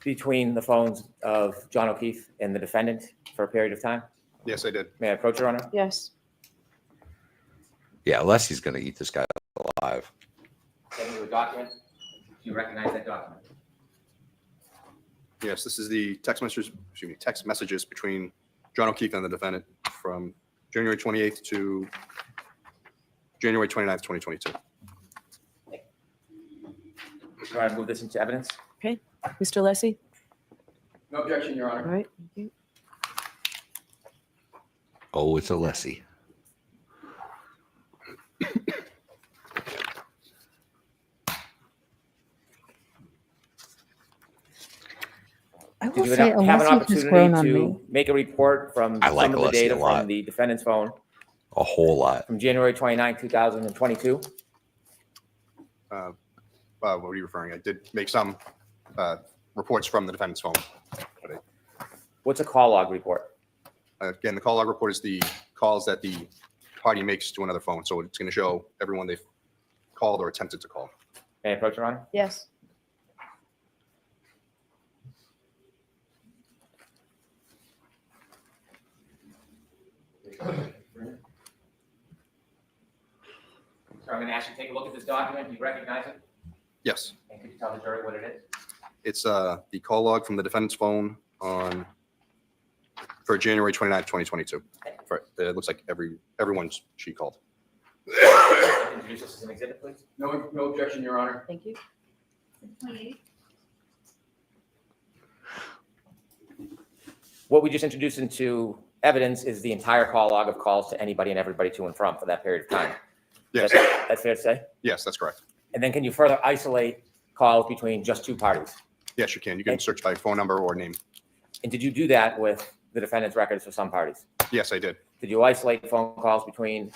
between the phones of John O'Keefe and the defendant for a period of time? Yes, I did. May I approach, Your Honor? Yes. yeah, unless he's going to eat this guy alive. Send you a document. Do you recognize that document? Yes, this is the text messages between John O'Keefe and the defendant from January 28th to January 29th, 2022. All right, move this into evidence. Okay. Mr. Lessie? No objection, Your All Honor. right. Thank you. Oh, it's a lessee. I Did will you say, have an Alessi has grown on opportunity me. to make a report from I like some of the Alessi data a lot. from the defendant's phone A whole lot. from January 29, 2022? What are you referring? I did make some reports from the defendant's phone. What's a call log report? Again, the call log report is the calls that the party makes to another phone. So it's going to show everyone they've called or attempted to call. May I approach, Your Honor? Yes. So I'm going to ask you to take a look at this document. Do you recognize it? Yes, And could you tell the jury what it is? it's the call log from the defendant's phone for January 29th, 2022. It looks like everyone's she called. Introduce this as an exhibit, please. No objection, Your Honor. Thank you. The 28th. What we just introduced into evidence is the entire call log of calls to anybody and everybody to and from for that period of time. Yes, That's fair to say? yes, that's correct. And then can you further isolate calls between just two parties? Yes, you can. You can search by phone number or name. And did you do that with the defendant's records for some parties? Yes, I did. Did you isolate phone calls between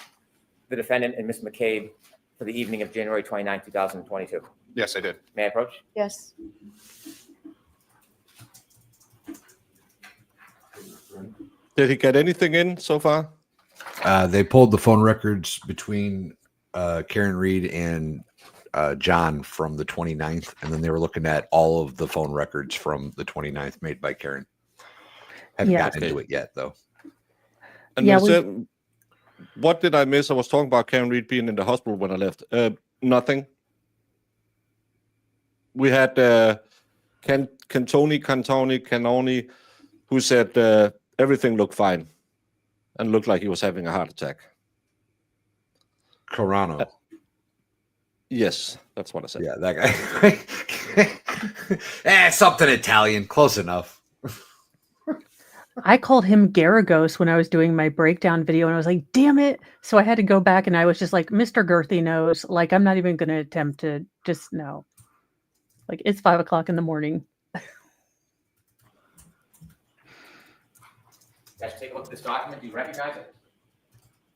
the defendant and Ms. McCabe for the evening of January 29, 2022? Yes, I did. May I approach? Yes. Did he get anything in so far? They pulled the phone records between Karen Reed and John from the 29th, and then they were looking at all of the phone records from the 29th made by Karen. Haven't gotten into it yet, though. And Yeah, what did I miss? I was talking about Karen Reed being in the hospital when I left. Nothing. We had Cantoni, who said everything looked fine and looked like he was having a heart attack. Corano. Yes, that's what I said. Yeah, that guy. Something Italian. Close enough. I called him Garagos when I was doing my breakdown video, and I was like, damn it. So I had to go back, and I was just like, Mr. Girthy knows. Like, I'm not even going to attempt to just know. Like, it's 5 o'clock in the morning. Guys, take a look at this document. Do you recognize it?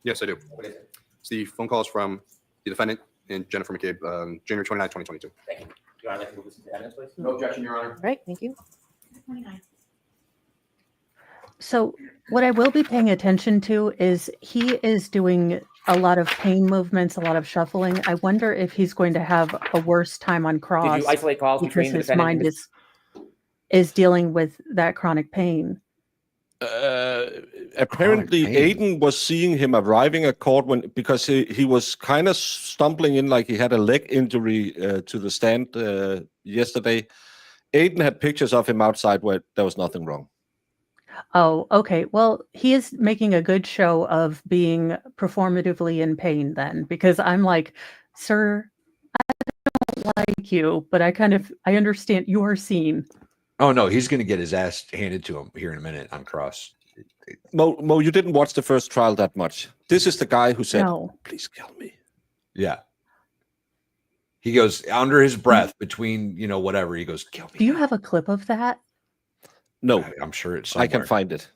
Yes, I do. What is it? It's the phone calls from the defendant and Jennifer McCabe, January 29, 2022. Thank you. Your Honor, I'd like to move this into evidence, please. No objection, Your Honor. All right. Thank you. The 29th. So What I will be paying attention to is he is doing a lot of pain movements, a lot of shuffling. I wonder if he's going to have a worse time on cross. Did you isolate calls because between the his defendant mind and is dealing with that chronic pain. Apparently, pain. Aiden was seeing him arriving at court because he was kind of stumbling in like he had a leg injury to the stand yesterday. Aiden had pictures of him outside where there was nothing wrong. Oh, okay. Well, he is making a good show of being performatively in pain then, because I'm like, sir, I don't like you, but I understand your scene. Oh no, he's going to get his ass handed to him here in a minute on cross. Mo, you didn't watch the first trial that much. This is the guy who said, No. "Please kill me." Yeah. He goes under his breath between, whatever. He goes, "Kill me." Do you have a clip of that? No, I'm sure it's I somewhere. can find it.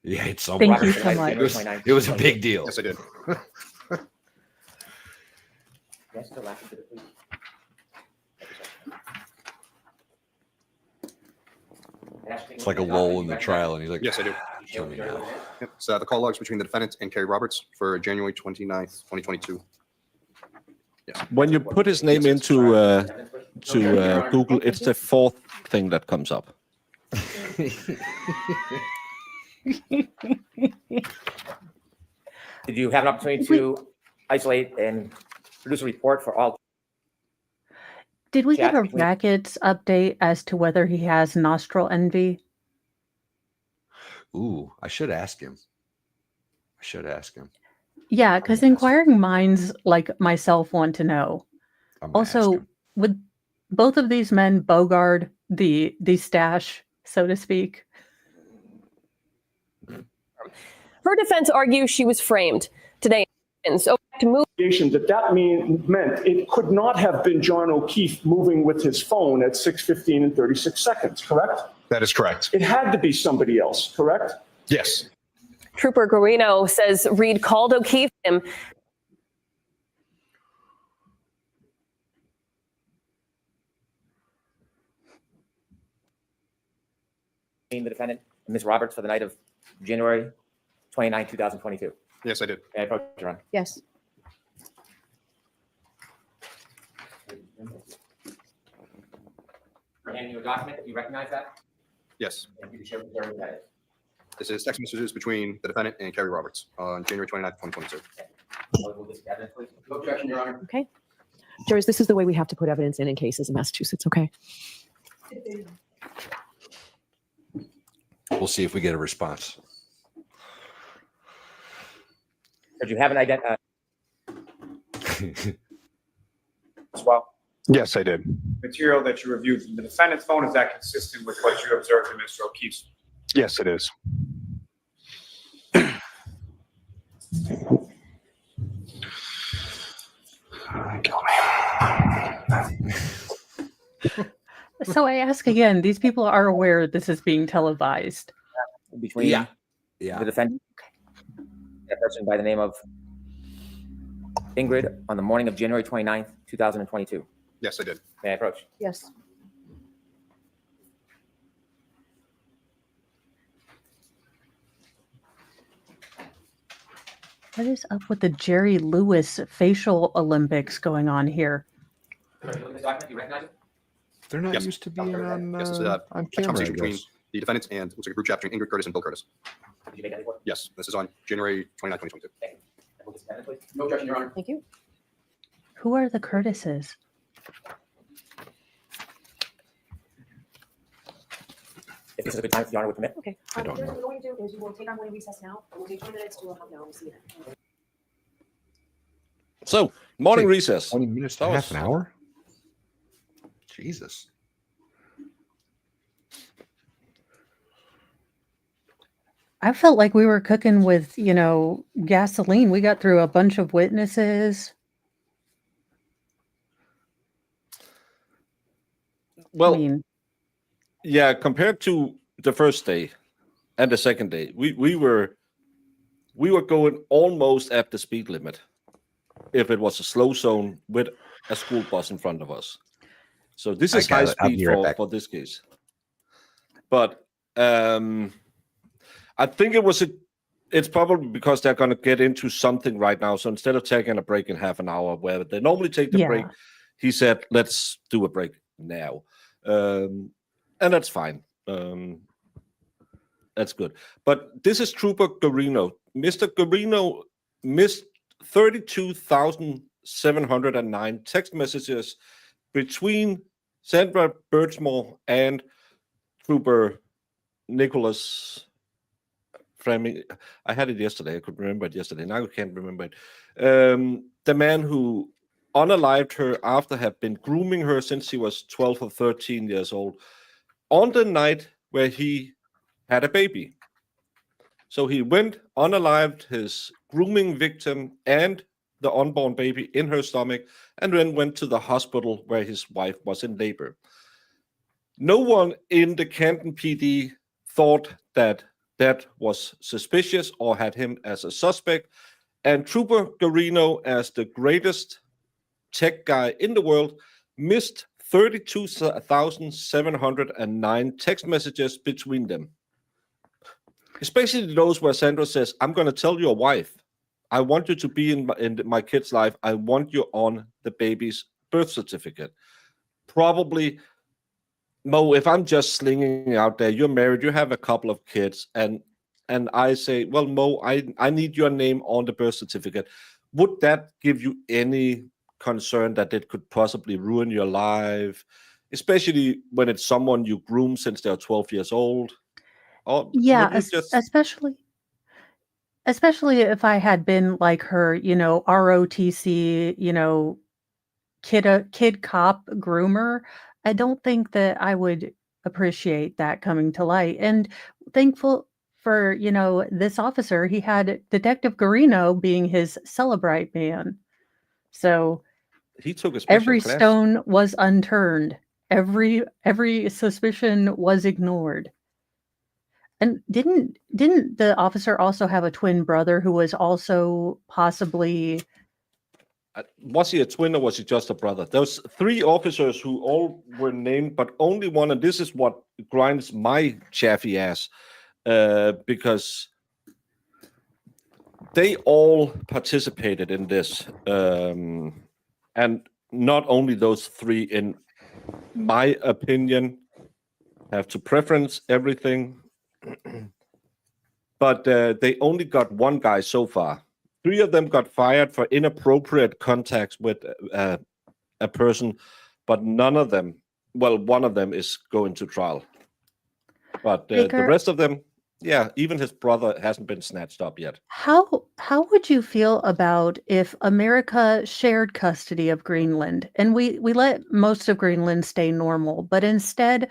Yeah, it's somewhere. Thank you so much. It was a big deal. Yes, I did. Yes, still laughing to the police. It's like a lull in the trial, and he's like, Yes, I do. "Kill me now." Yep. So the call logs between the defendant and Kerry Roberts for January 29th, 2022. Yes. When you put his name into Google, it's the fourth thing that comes up. Did you have an opportunity to isolate and produce a report for all? Did we Chat get a between- Rackets update as to whether he has nostril envy? Ooh, I should ask him. Yeah, because inquiring minds like myself want to know. I'm gonna ask Also, him. would both of these men bogard the stash, so to speak? Her defense argues she was framed today. So to move That meant it could not have been John O'Keefe moving with his phone at 6:15 and 36 seconds, correct? That is correct. It had to be somebody else, correct? Yes. Trooper Guarino says Reed called O'Keefe him. The defendant, Ms. Roberts, for the night of January 29, 2022. Yes, I did. May I approach, Your Honor? Yes. For handing you a document, you recognize that? Yes. And you can share with the jury what that is. This is text messages between the defendant and Kerry Roberts on January 29th, 2022. Will this be evidence, please? No objection, Your Honor. Okay. Jurors, this is the way we have to put evidence in cases in Massachusetts, okay? We'll see if we get a response. Did you have an identity? As well. Yes, I did. Material that you reviewed from the defendant's phone, is that consistent with what you observed in Mr. O'Keefe's? Yes, it is. So I ask again, these people are aware this is being televised. Between Yeah. the defendant, a person by the name of Ingrid on the morning of January 29th, 2022. Yes, I did. May I approach? Yes. What is up with the Jerry Lewis facial Olympics going on here? Look at the document, you recognize it? They're not Yes. used to being on Yes, this is on a camera. conversation I between guess. the defendants and looks like a group chat between Ingrid Curtis and Bill Curtis. Did you make that report? Yes, this is on January 29th, 2022. Thank you. And will this be evidence, please? No objection, Your Honor. Thank you. Who are the Curtises? If this is a good time, if the Honor would permit. Okay. I don't What know. we're going to do is we will take our morning recess now. We'll take 2 minutes to no, see that. So, morning Take recess. 20 minutes to That half was- an hour? Jesus. I felt like we were cooking with, gasoline. We got through a bunch of witnesses. Well, I mean, yeah, compared to the first day and the second day, we were going almost at the speed limit if it was a slow zone with a school bus in front of us. So this I is got high it. I'll speed be right back. for this case. But I think it was a it's probably because they're going to get into something right now. So instead of taking a break in half an hour where they normally take the break, he said, let's do a break now. And that's fine. That's good. But this is Trooper Garino. Mr. Garino missed 32,709 text messages between Sandra Birchmore and Trooper Nicholas Framing. I had it yesterday. I could remember it yesterday. Now I can't remember it. The man who unalived her after have been grooming her since she was 12 or 13 years old on the night where he had a baby. So he went, unalived his grooming victim and the unborn baby in her stomach, and then went to the hospital where his wife was in labor. No one in the Canton PD thought that that was suspicious or had him as a suspect. And Trooper Garino, as the greatest tech guy in the world, missed 32,709 text messages between them. Especially those where Sandra says, I'm going to tell your wife, I want you to be in my kid's life. I want you on the baby's birth certificate. Probably, Mo, if I'm just slinging out there, you're married, you have a couple of kids, and I say, well, Mo, I need your name on the birth certificate. Would that give you any concern that it could possibly ruin your life, especially when it's someone you groom since they're 12 years old? Or especially if I had been like her, ROTC, kid cop groomer, I don't think that I would appreciate that coming to light. And thankful for, this officer, he had Detective Garino being his Celebrite man. So he took a special every class. stone was unturned. Every suspicion was ignored. And didn't the officer also have a twin brother who was also possibly... Was he a twin or was he just a brother? There's 3 officers who all were named, but only one, and this is what grinds my chaffy ass, because they all participated in this. And not only those 3, in my opinion, have to preference everything, but they only got one guy so far. 3 of them got fired for inappropriate contacts with a person, but none of them, well, one of them is going to trial. But the rest of them, yeah, even his brother hasn't been snatched up yet. How would you feel about if America shared custody of Greenland and we let most of Greenland stay normal, but instead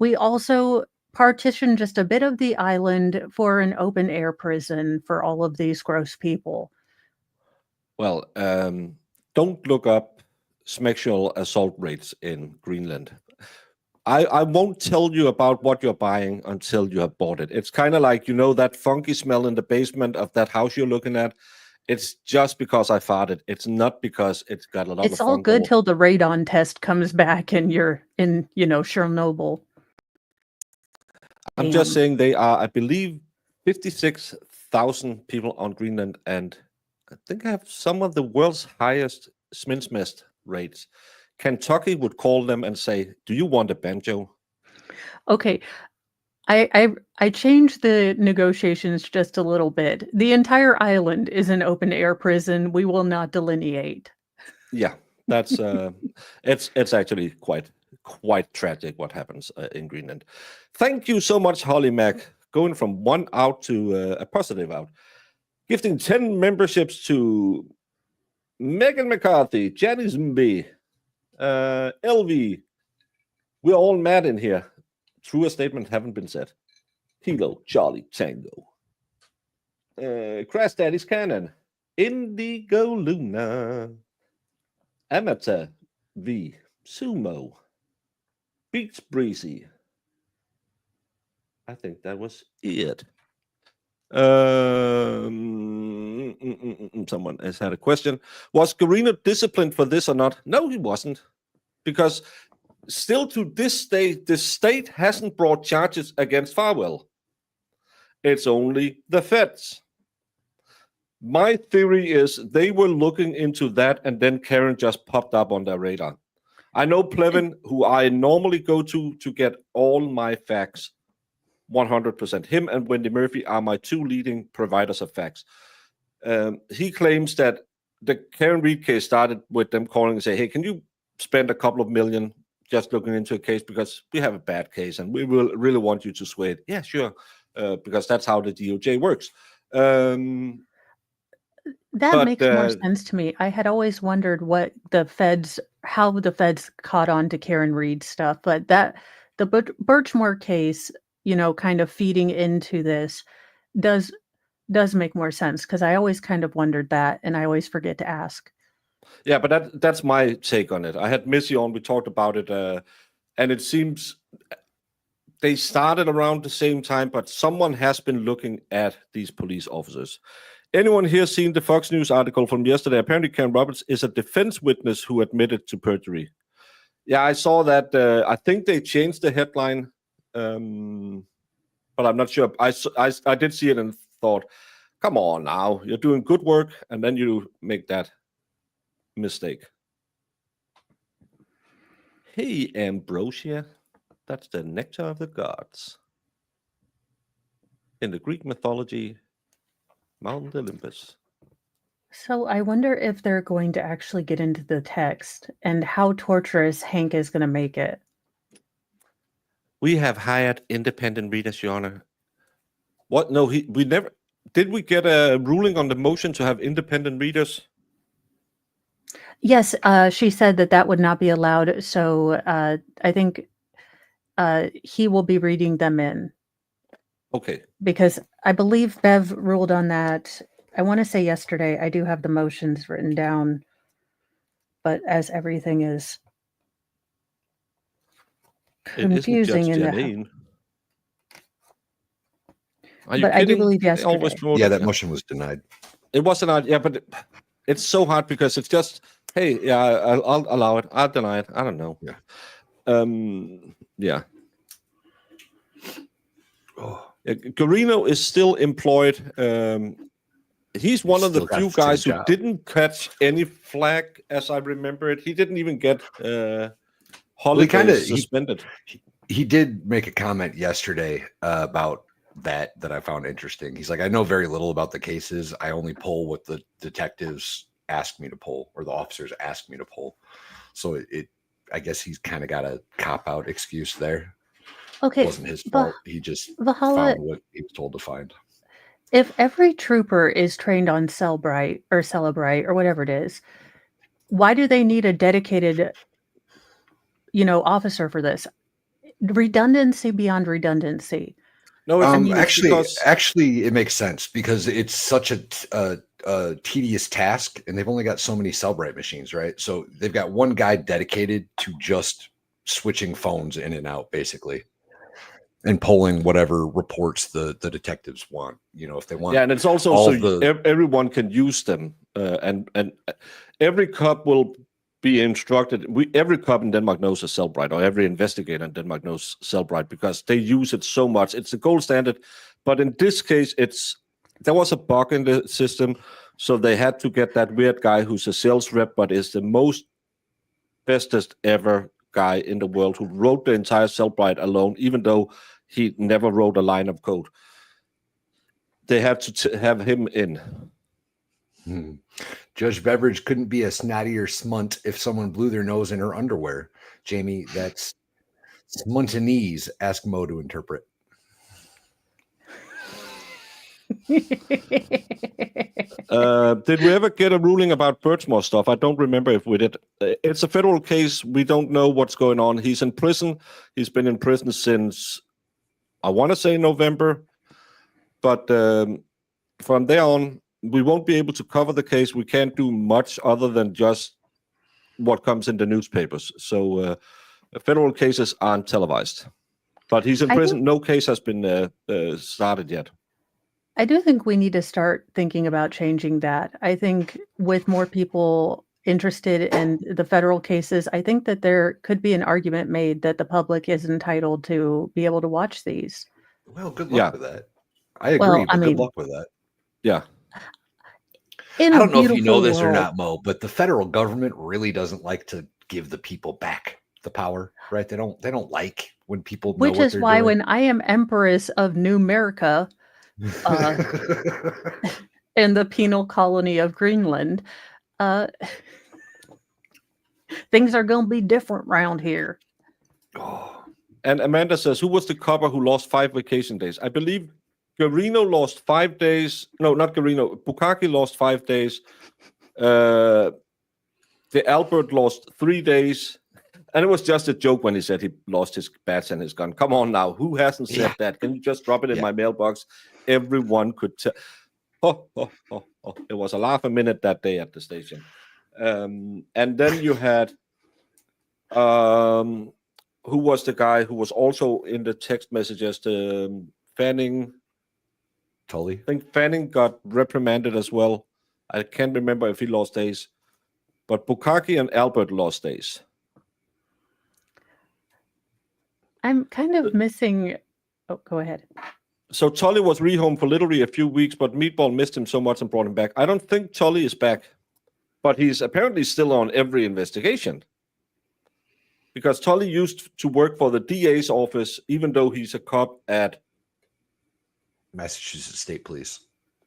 we also partition just a bit of the island for an open air prison for all of these gross people? Well, don't look up sexual assault rates in Greenland. I won't tell you about what you're buying until you have bought it. It's kind of like, that funky smell in the basement of that house you're looking at. It's just because I farted. It's not because it's got a lot of It's all good till the radon test comes back and you're in, Chernobyl. I'm just saying they are, I believe, 56,000 people on Greenland, and I think I have some of the world's highest sminsmest rates. Kentucky would call them and say, do you want a banjo? Okay. I changed the negotiations just a little bit. The entire island is an open air prison. We will not delineate. Yeah, that's it's actually quite tragic what happens in Greenland. Thank you so much, Holly Mack, going from 1 out to a positive out. Gifting 10 memberships to Megan McCarthy, Janice Mb, LV. We're all mad in here. Truer statement haven't been said. Kilo, Charlie, Tango. Crash Daddy's Cannon. Indigo Luna. Amateur V. Sumo. Beats Breezy. I think that was it. Someone has had a question. Was Garino disciplined for this or not? No, he wasn't. Because still to this day, the state hasn't brought charges against Farwell. It's only the feds. My theory is they were looking into that, and then Karen just popped up on their radar. I know Plevin, who I normally go to get all my facts, 100%. Him and Wendy Murphy are my two leading providers of facts. He claims that the Karen Reed case started with them calling and say, hey, can you spend a couple of million just looking into a case because we have a bad case and we will really want you to sway it. Yeah, sure. Because that's how the DOJ works. That makes more sense to me. I had always wondered how the feds caught on to Karen Reed stuff, but the Birchmore case, kind of feeding into this does make more sense, because I always kind of wondered that, and I always forget to ask. Yeah, but that's my take on it. I had Missy on, we talked about it, and it seems they started around the same time, but someone has been looking at these police officers. Anyone here seen the Fox News article from yesterday? Apparently Karen Roberts is a defense witness who admitted to perjury. Yeah, I saw that. I think they changed the headline, but I'm not sure. I did see it and thought, come on now, you're doing good work, and then you make that mistake. Hey, Ambrosia, that's the nectar of the gods. In the Greek mythology, Mount Olympus. So I wonder if they're going to actually get into the text and how torturous Hank is going to make it. We have hired independent readers, Your Honor. What? No, we never. Did we get a ruling on the motion to have independent readers? Yes, she said that would not be allowed. So I think he will be reading them in. Okay. Because I believe Bev ruled on that. I want to say yesterday. I do have the motions written down, but as everything is confusing in the. Are you but kidding? I do believe yesterday. Yeah, that motion was denied. It was denied. Yeah, but it's so hard because it's just, hey, yeah, I'll allow it. I'll deny it. I don't know. Yeah. Yeah. Oh. Garino is still employed. He's one of the few guys who didn't catch any flag, as I remember it. He didn't even get holidays suspended. He did make a comment yesterday about that I found interesting. He's like, I know very little about the cases. I only pull what the detectives ask me to pull, or the officers ask me to pull. So I guess he's kind of got a cop-out excuse there. Okay. It wasn't his fault. He just found what he was told to find. If every trooper is trained on Cellbrite or whatever it is, why do they need a dedicated, officer for this? Redundancy beyond redundancy. No, actually, it makes sense because it's such a tedious task, and they've only got so many Cellbrite machines, right? So they've got one guy dedicated to just switching phones in and out, basically, and pulling whatever reports the detectives want. If they want. Yeah, and it's also everyone can use them, and every cop will be instructed. Every cop in Denmark knows a Cellbrite, or every investigator in Denmark knows Cellbrite because they use it so much. It's the gold standard. But in this case, there was a bug in the system, so they had to get that weird guy who's a sales rep, but is the most bestest ever guy in the world, who wrote the entire Cellbrite alone, even though he never wrote a line of code. They have to have him in. Judge Beveridge couldn't be a snottier smunt if someone blew their nose in her underwear. Jamie, that's smuntanese. Ask Mo to interpret. Did we ever get a ruling about Birchmore stuff? I don't remember if we did. It's a federal case. We don't know what's going on. He's in prison. He's been in prison since, I want to say, November. But from there on, we won't be able to cover the case. We can't do much other than just what comes in the newspapers. So federal cases aren't televised. But he's in prison. No case has been started yet. I do think we need to start thinking about changing that. I think with more people interested in the federal cases, I think that there could be an argument made that the public is entitled to be able to watch these. Well, good luck with that. I agree, but good luck with that. Yeah. I don't know if you know beautiful this or world. not, Mo, but the federal government really doesn't like to give the people back the power, right? They don't like when people know Which what is they're why doing. when I am Empress of New America, in the penal colony of Greenland, things are going to be different around here. And Amanda says, who was the copper who lost 5 vacation days? I believe Garino lost 5 days. No, not Garino. Bukaki lost 5 days. The Albert lost 3 days. And it was just a joke when he said he lost his bats and his gun. Come on now. Who hasn't said that? Can you just drop it in my mailbox? Everyone could tell. It was a laugh a minute that day at the station. And then you had, who was the guy who was also in the text messages? Fanning. Tully. I think Fanning got reprimanded as well. I can't remember if he lost days. But Bukaki and Albert lost days. I'm kind of missing. Oh, go ahead. So Tully was rehomed for literally a few weeks, but Meatball missed him so much and brought him back. I don't think Tully is back, but he's apparently still on every investigation. Because Tully used to work for the DA's office, even though he's a cop at Massachusetts State Police.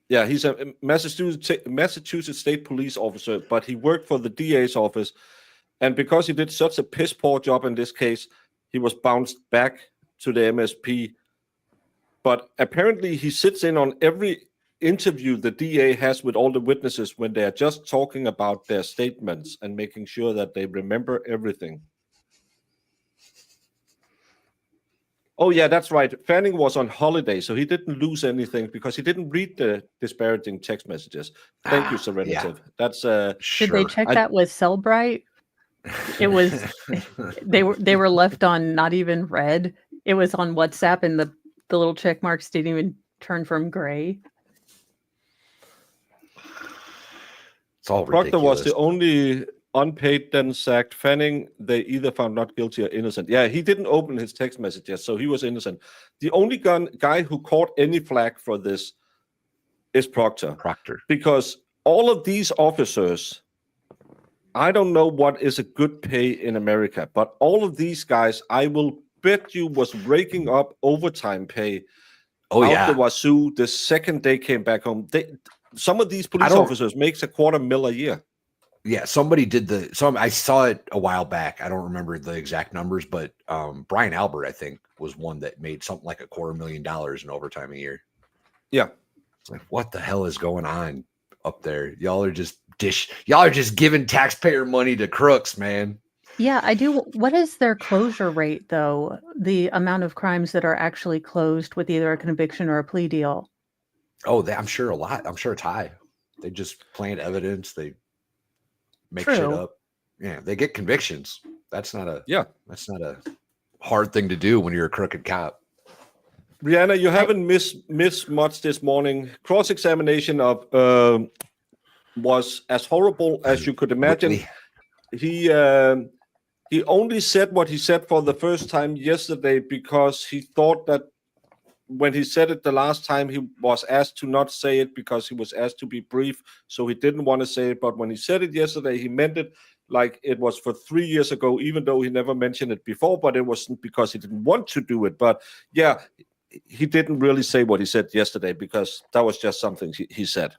Yeah, he's a Massachusetts State Police officer, but he worked for the DA's office. And because he did such a piss poor job in this case, he was bounced back to the MSP. But apparently he sits in on every interview the DA has with all the witnesses when they're just talking about their statements and making sure that they remember everything. Oh, yeah, that's right. Fanning was on holiday, so he didn't lose anything because he didn't read the disparaging text messages. Thank you, Serenative. That's Did they check that with Cellbrite? It was they were left on not even read. It was on WhatsApp, and the little check marks didn't even turn from gray. It's all Proctor ridiculous. was the only unpaid, then sacked. Fanning, they either found not guilty or innocent. Yeah, he didn't open his text messages, so he was innocent. The only guy who caught any flack for this is Proctor. Because all of these officers, I don't know what is a good pay in America, but all of these guys, I will bet you, was raking up overtime pay out the wazoo the second they came back home. Some of these police officers makes $250,000 a year. Yeah, somebody did I saw it a while back. I don't remember the exact numbers, but Brian Albert, I think, was one that made something like $250,000 in overtime a year. Yeah. It's like, what the hell is going on up there? Y'all are just giving taxpayer money to crooks, man. Yeah, I do. What is their closure rate, though? The amount of crimes that are actually closed with either a conviction or a plea deal? Oh, I'm sure a lot. I'm sure it's high. They just plant evidence. They make shit up. Yeah, they get convictions. That's not a hard thing to do when you're a crooked cop. Brianna, you haven't missed much this morning. Cross-examination of was as horrible as you could imagine. He only said what he said for the first time yesterday because he thought that when he said it the last time, he was asked to not say it because he was asked to be brief, so he didn't want to say it. But when he said it yesterday, he meant it like it was for 3 years ago, even though he never mentioned it before, but it wasn't because he didn't want to do it. But yeah, he didn't really say what he said yesterday because that was just something he said.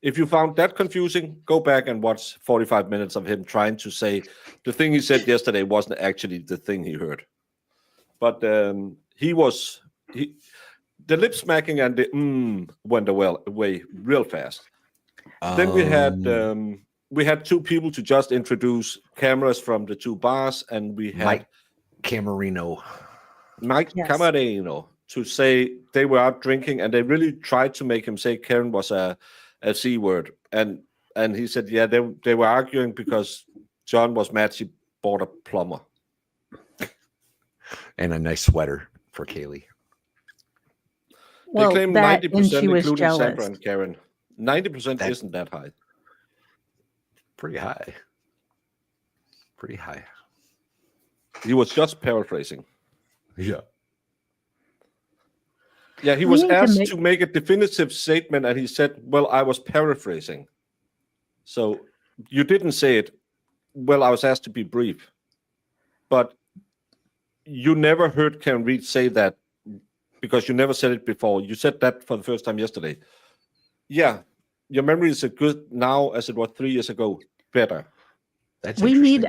If you found that confusing, go back and watch 45 minutes of him trying to say the thing he said yesterday wasn't actually the thing he heard. But the lip smacking and the went away real fast. Then we had two people to just introduce cameras from the two bars, and we had Mike Camarino to say they were out drinking, and they really tried to make him say Karen was a C word, and he said they were arguing because John was mad she bought a plumber and a nice sweater for Kaylee. They claim 90%, including jealous. Sandra and Karen. 90% isn't that high. Pretty high. He was just paraphrasing. Yeah. Yeah, he was asked to make a definitive statement, and he said, "Well, I was paraphrasing." So you didn't say it. Well, I was asked to be brief, but you never heard Karen Reed say that because you never said it before. You said that for the first time yesterday. Yeah, your memory is as good now as it was 3 years ago. Better. That's we need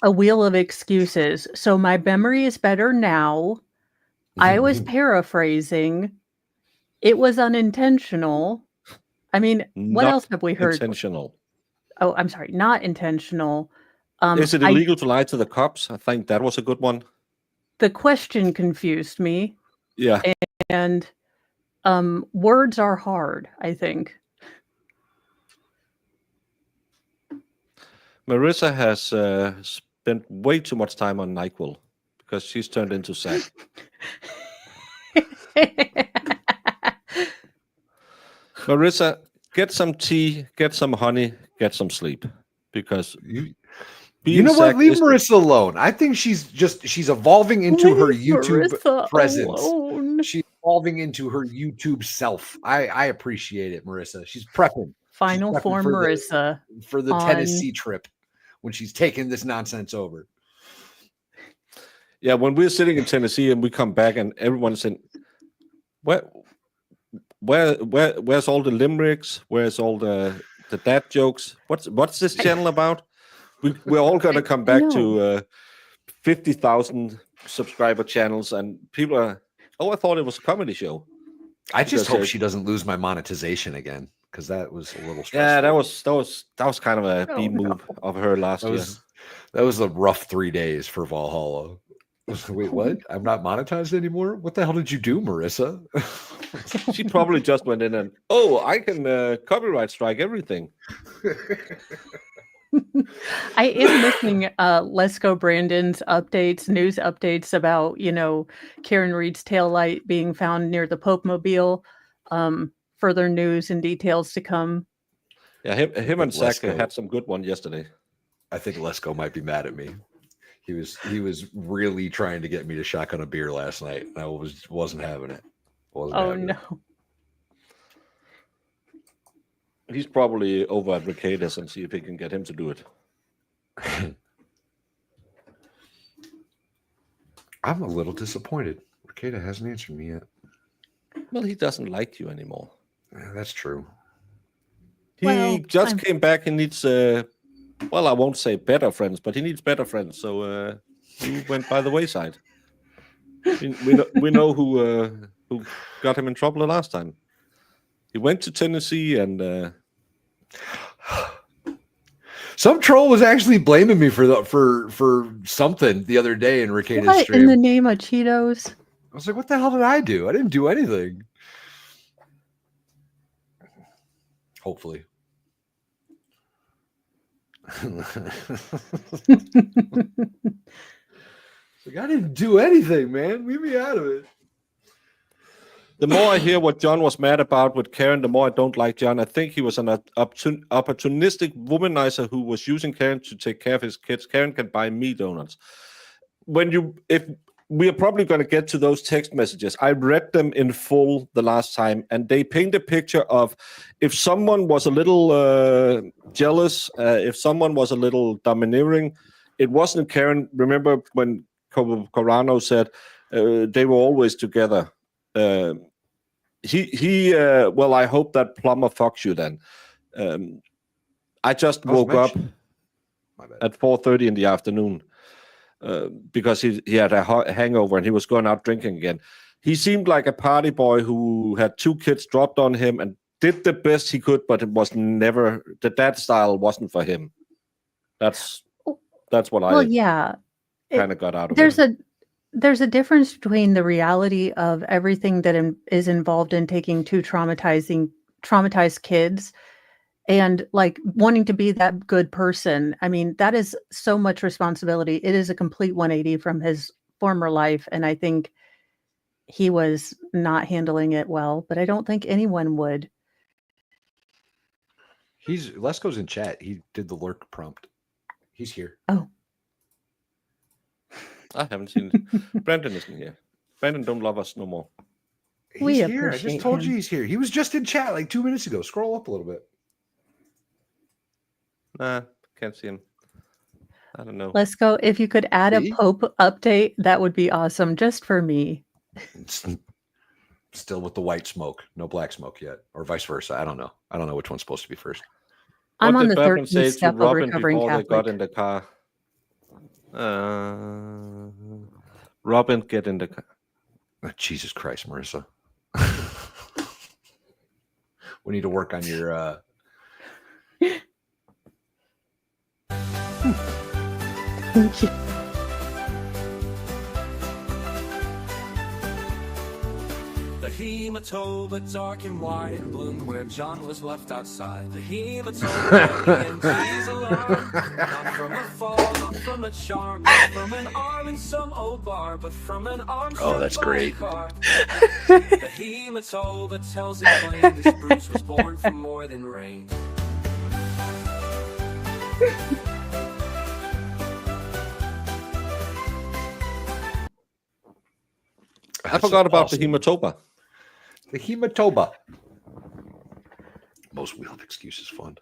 a wheel of excuses. So my memory is better now. I was paraphrasing. It was unintentional. I mean, what Not else have we heard? Intentional. Oh, I'm sorry, not intentional. Is it illegal to lie to the cops? I think that was a good one. The question confused me. Yeah. And words are hard, I think. Marissa has spent way too much time on NyQuil because she's turned into Zach. Marissa, get some tea, get some honey, get some sleep. Because you know what? Leave Marissa alone. I think she's evolving into her YouTube presence. Alone. She's evolving into her YouTube self. I appreciate it, Marissa. She's prepping. Final She's prepping form Marissa for the Tennessee trip when she's taking this nonsense over. Yeah, when we're sitting in Tennessee and we come back and everyone's saying, where's all the limericks? Where's all the dad jokes? What's this channel about? We're all gonna come back to 50,000 subscriber channels, and people are. Oh, I thought it was a comedy show. I just hope she doesn't lose my monetization again, because that was a little stressful. Yeah, that was kind of a B move of her last year. That was a rough 3 days for Valhalla. Wait, what? I'm not monetized anymore? What the hell did you do, Marissa? She probably just went in and, I can copyright strike everything. I am missing Lesko Brandon's news updates about, Karen Reed's taillight being found near the Pope Mobile. Further news and details to come. Yeah, him and Zach had some good one yesterday. I think Lesko might be mad at me. He was really trying to get me to shotgun a beer last night, and I wasn't having it. No. He's probably over at Ricardo's and see if he can get him to do it. I'm a little disappointed. Ricardo hasn't answered me yet. Well, he doesn't like you anymore. Yeah, that's true. He came back and needs, I won't say better friends, but he needs better friends. So he went by the wayside. We know who got him in trouble the last time. He went to Tennessee and some troll was actually blaming me for something the other day in Ricardo's stream. In the name of Cheetos? I was like, what the hell did I do? I didn't do anything. Hopefully. Like, I didn't do anything, man. Leave me out of it. The more I hear what John was mad about with Karen, the more I don't like John. I think he was an opportunistic womanizer who was using Karen to take care of his kids. Karen can buy me donuts. If we are probably going to get to those text messages. I read them in full the last time, and they paint a picture of if someone was a little jealous, if someone was a little domineering, it wasn't Karen. Remember when Corano said they were always together. I hope that plumber fucks you then. I just woke up at 4:30 in the afternoon because he had a hangover and he was going out drinking again. He seemed like a party boy who had 2 kids dropped on him and did the best he could, but it was never, the dad style wasn't for him. That's what I kind of got out of it. There's a difference between the reality of everything that is involved in taking 2 traumatized kids and like wanting to be that good person. I mean, that is so much responsibility. It is a complete 180 from his former life. And I think he was not handling it well, but I don't think anyone would. Lesko's in chat. He did the lurk prompt. He's here. Oh. I haven't seen it. Brandon isn't here. Brandon don't love us no more. He's here. I just told you he's here. He was just in chat like 2 minutes ago. Scroll up a little bit. Nah, can't see him. I don't know. Let's go. If you could add a Pope update, that would be awesome, just for me. Still with the white smoke, no black smoke yet, or vice versa. I don't know. I don't know which one's supposed to be first. I'm What on did the Batman 13th say to step of Robin recovering before they got Catholic. in the car? Robin, get in the car. Oh, Jesus Christ, Marissa. We need to work on your. Thank you. The hematoba dark and white bloomed where John was left outside. The hematoba and trees alarm, not from a fall, not from a charm, not from an arm in some old bar, but from an arm. Oh, that's great. The hematoba tells it plain, this Bruce was born from more than rain. I forgot about the hematoba. The hematoba. Most wheeled excuses fund.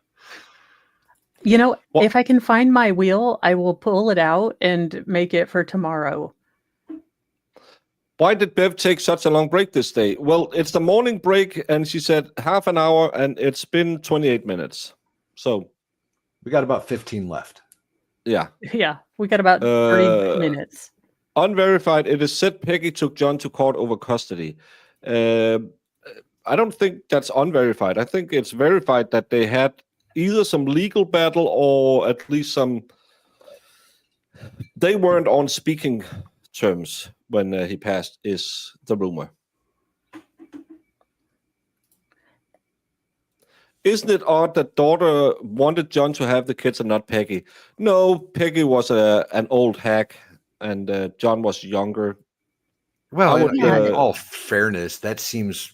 You know, if I can find my wheel, I will pull it out and make it for tomorrow. Why did Bev take such a long break this day? Well, it's the morning break, and she said half an hour, and it's been 28 minutes. So we got about 15 left. Yeah. Yeah, we got about 30 minutes. Unverified, it is said Peggy took John to court over custody. I don't think that's unverified. I think it's verified that they had either some legal battle or at least some. They weren't on speaking terms when he passed, is the rumor. Isn't it odd that daughter wanted John to have the kids and not Peggy? No, Peggy was an old hack, and John was younger. Well, in all fairness, that seems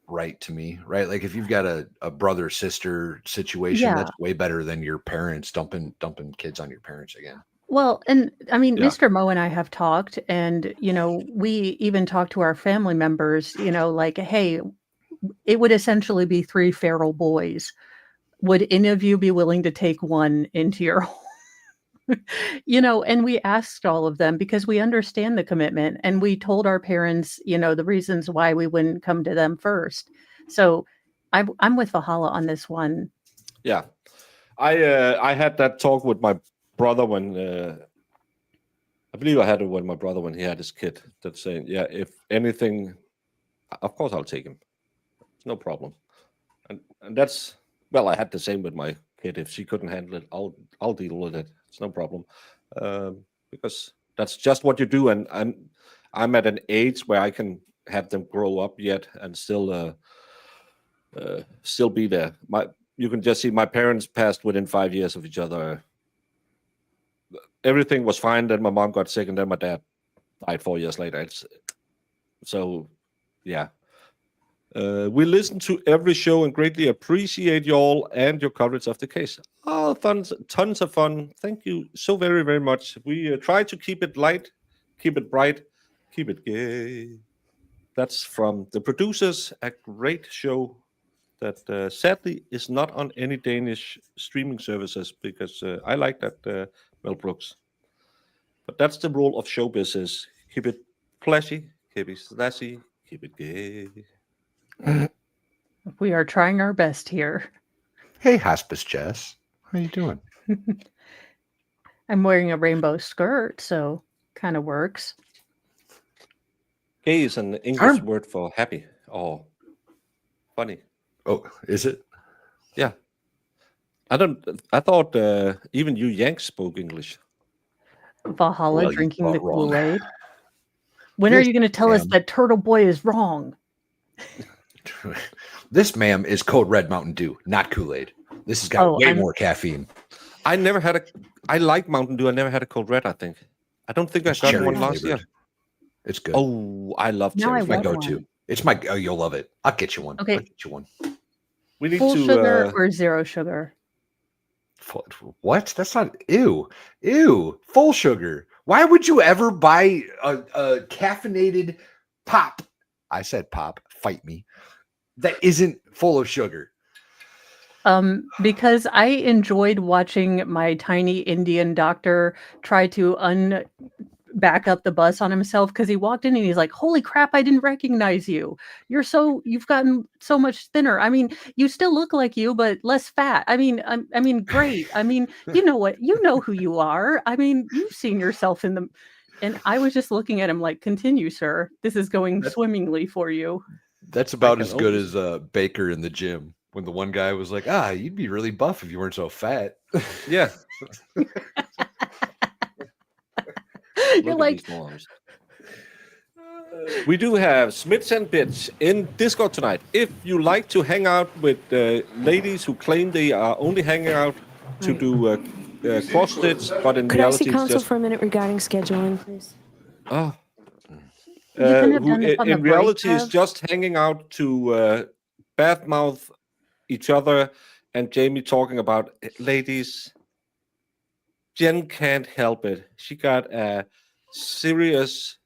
right to me, right? Like if you've got a brother-sister situation, that's way better than your parents dumping kids on your parents again. Well, and I mean, Mr. Mo and I have talked, and, you know, we even talked to our family members, you know, like, hey, it would essentially be 3 feral boys. Would any of you be willing to take one into your home? You know, and we asked all of them because we understand the commitment, and we told our parents, you know, the reasons why we wouldn't come to them first. So I'm with Valhalla on this one. Yeah. I had that talk with my brother when I believe I had it with my brother when he had his kid, that saying, yeah, if anything, of course I'll take him. It's no problem. And that's, well, I had the same with my kid. If she couldn't handle it, I'll deal with it. It's no problem. Because that's just what you do. And I'm at an age where I can have them grow up yet and still be there. You can just see my parents passed within 5 years of each other. Everything was fine. Then my mom got sick, and then my dad died 4 years later. So, yeah. We listen to every show and greatly appreciate you all and your coverage of the case. Oh, tons of fun. Thank you so very, very much. We try to keep it light, keep it bright, keep it gay. That's from the producers, a great show that sadly is not on any Danish streaming services because I like that, Mel Brooks. But that's the rule of show business. Keep it flashy, keep it slashy, keep it gay. We are trying our best here. Hey, Hospice Jess. How you doing? I'm wearing a rainbow skirt, so kind of works. Gay is an English word for happy or funny. Oh, is it? Yeah. I thought even you Yanks spoke English. Valhalla drinking the Kool-Aid. When are you going to tell us that Turtle Boy is wrong? This, ma'am, is Code Red Mountain Dew, not Kool-Aid. This has got way more caffeine. I like Mountain Dew. I never had a Cold Red, I think. I don't think I got one last year. It's good. Oh, I love cherry. It's my go-to. It's my, you'll love it. I'll get you one. Okay. I'll get you one. We need full sugar or zero sugar? What? That's not, ew, full sugar. Why would you ever buy a caffeinated pop I said pop, fight me. That isn't full of sugar. Because I enjoyed watching my tiny Indian doctor try to back up the bus on himself, because he walked in and he's like, holy crap, I didn't recognize you. You've gotten so much thinner. I mean, you still look like you, but less fat. I mean, great. I mean, you know who you are. I mean, you've seen yourself in the, and I was just looking at him like, continue, sir. This is going swimmingly for you. That's about as good as Baker in the gym. When the one guy was like, you'd be really buff if you weren't so fat. Yeah. You're like, we do have Smiths and Bits in Discord tonight. If you like to hang out with ladies who claim they are only hanging out to do cross stitch, but in Could I reality see it's counsel just for a minute regarding scheduling, please? in reality is just hanging out to badmouth each other, and Jamie talking about, ladies, Jen can't help it. She got a serious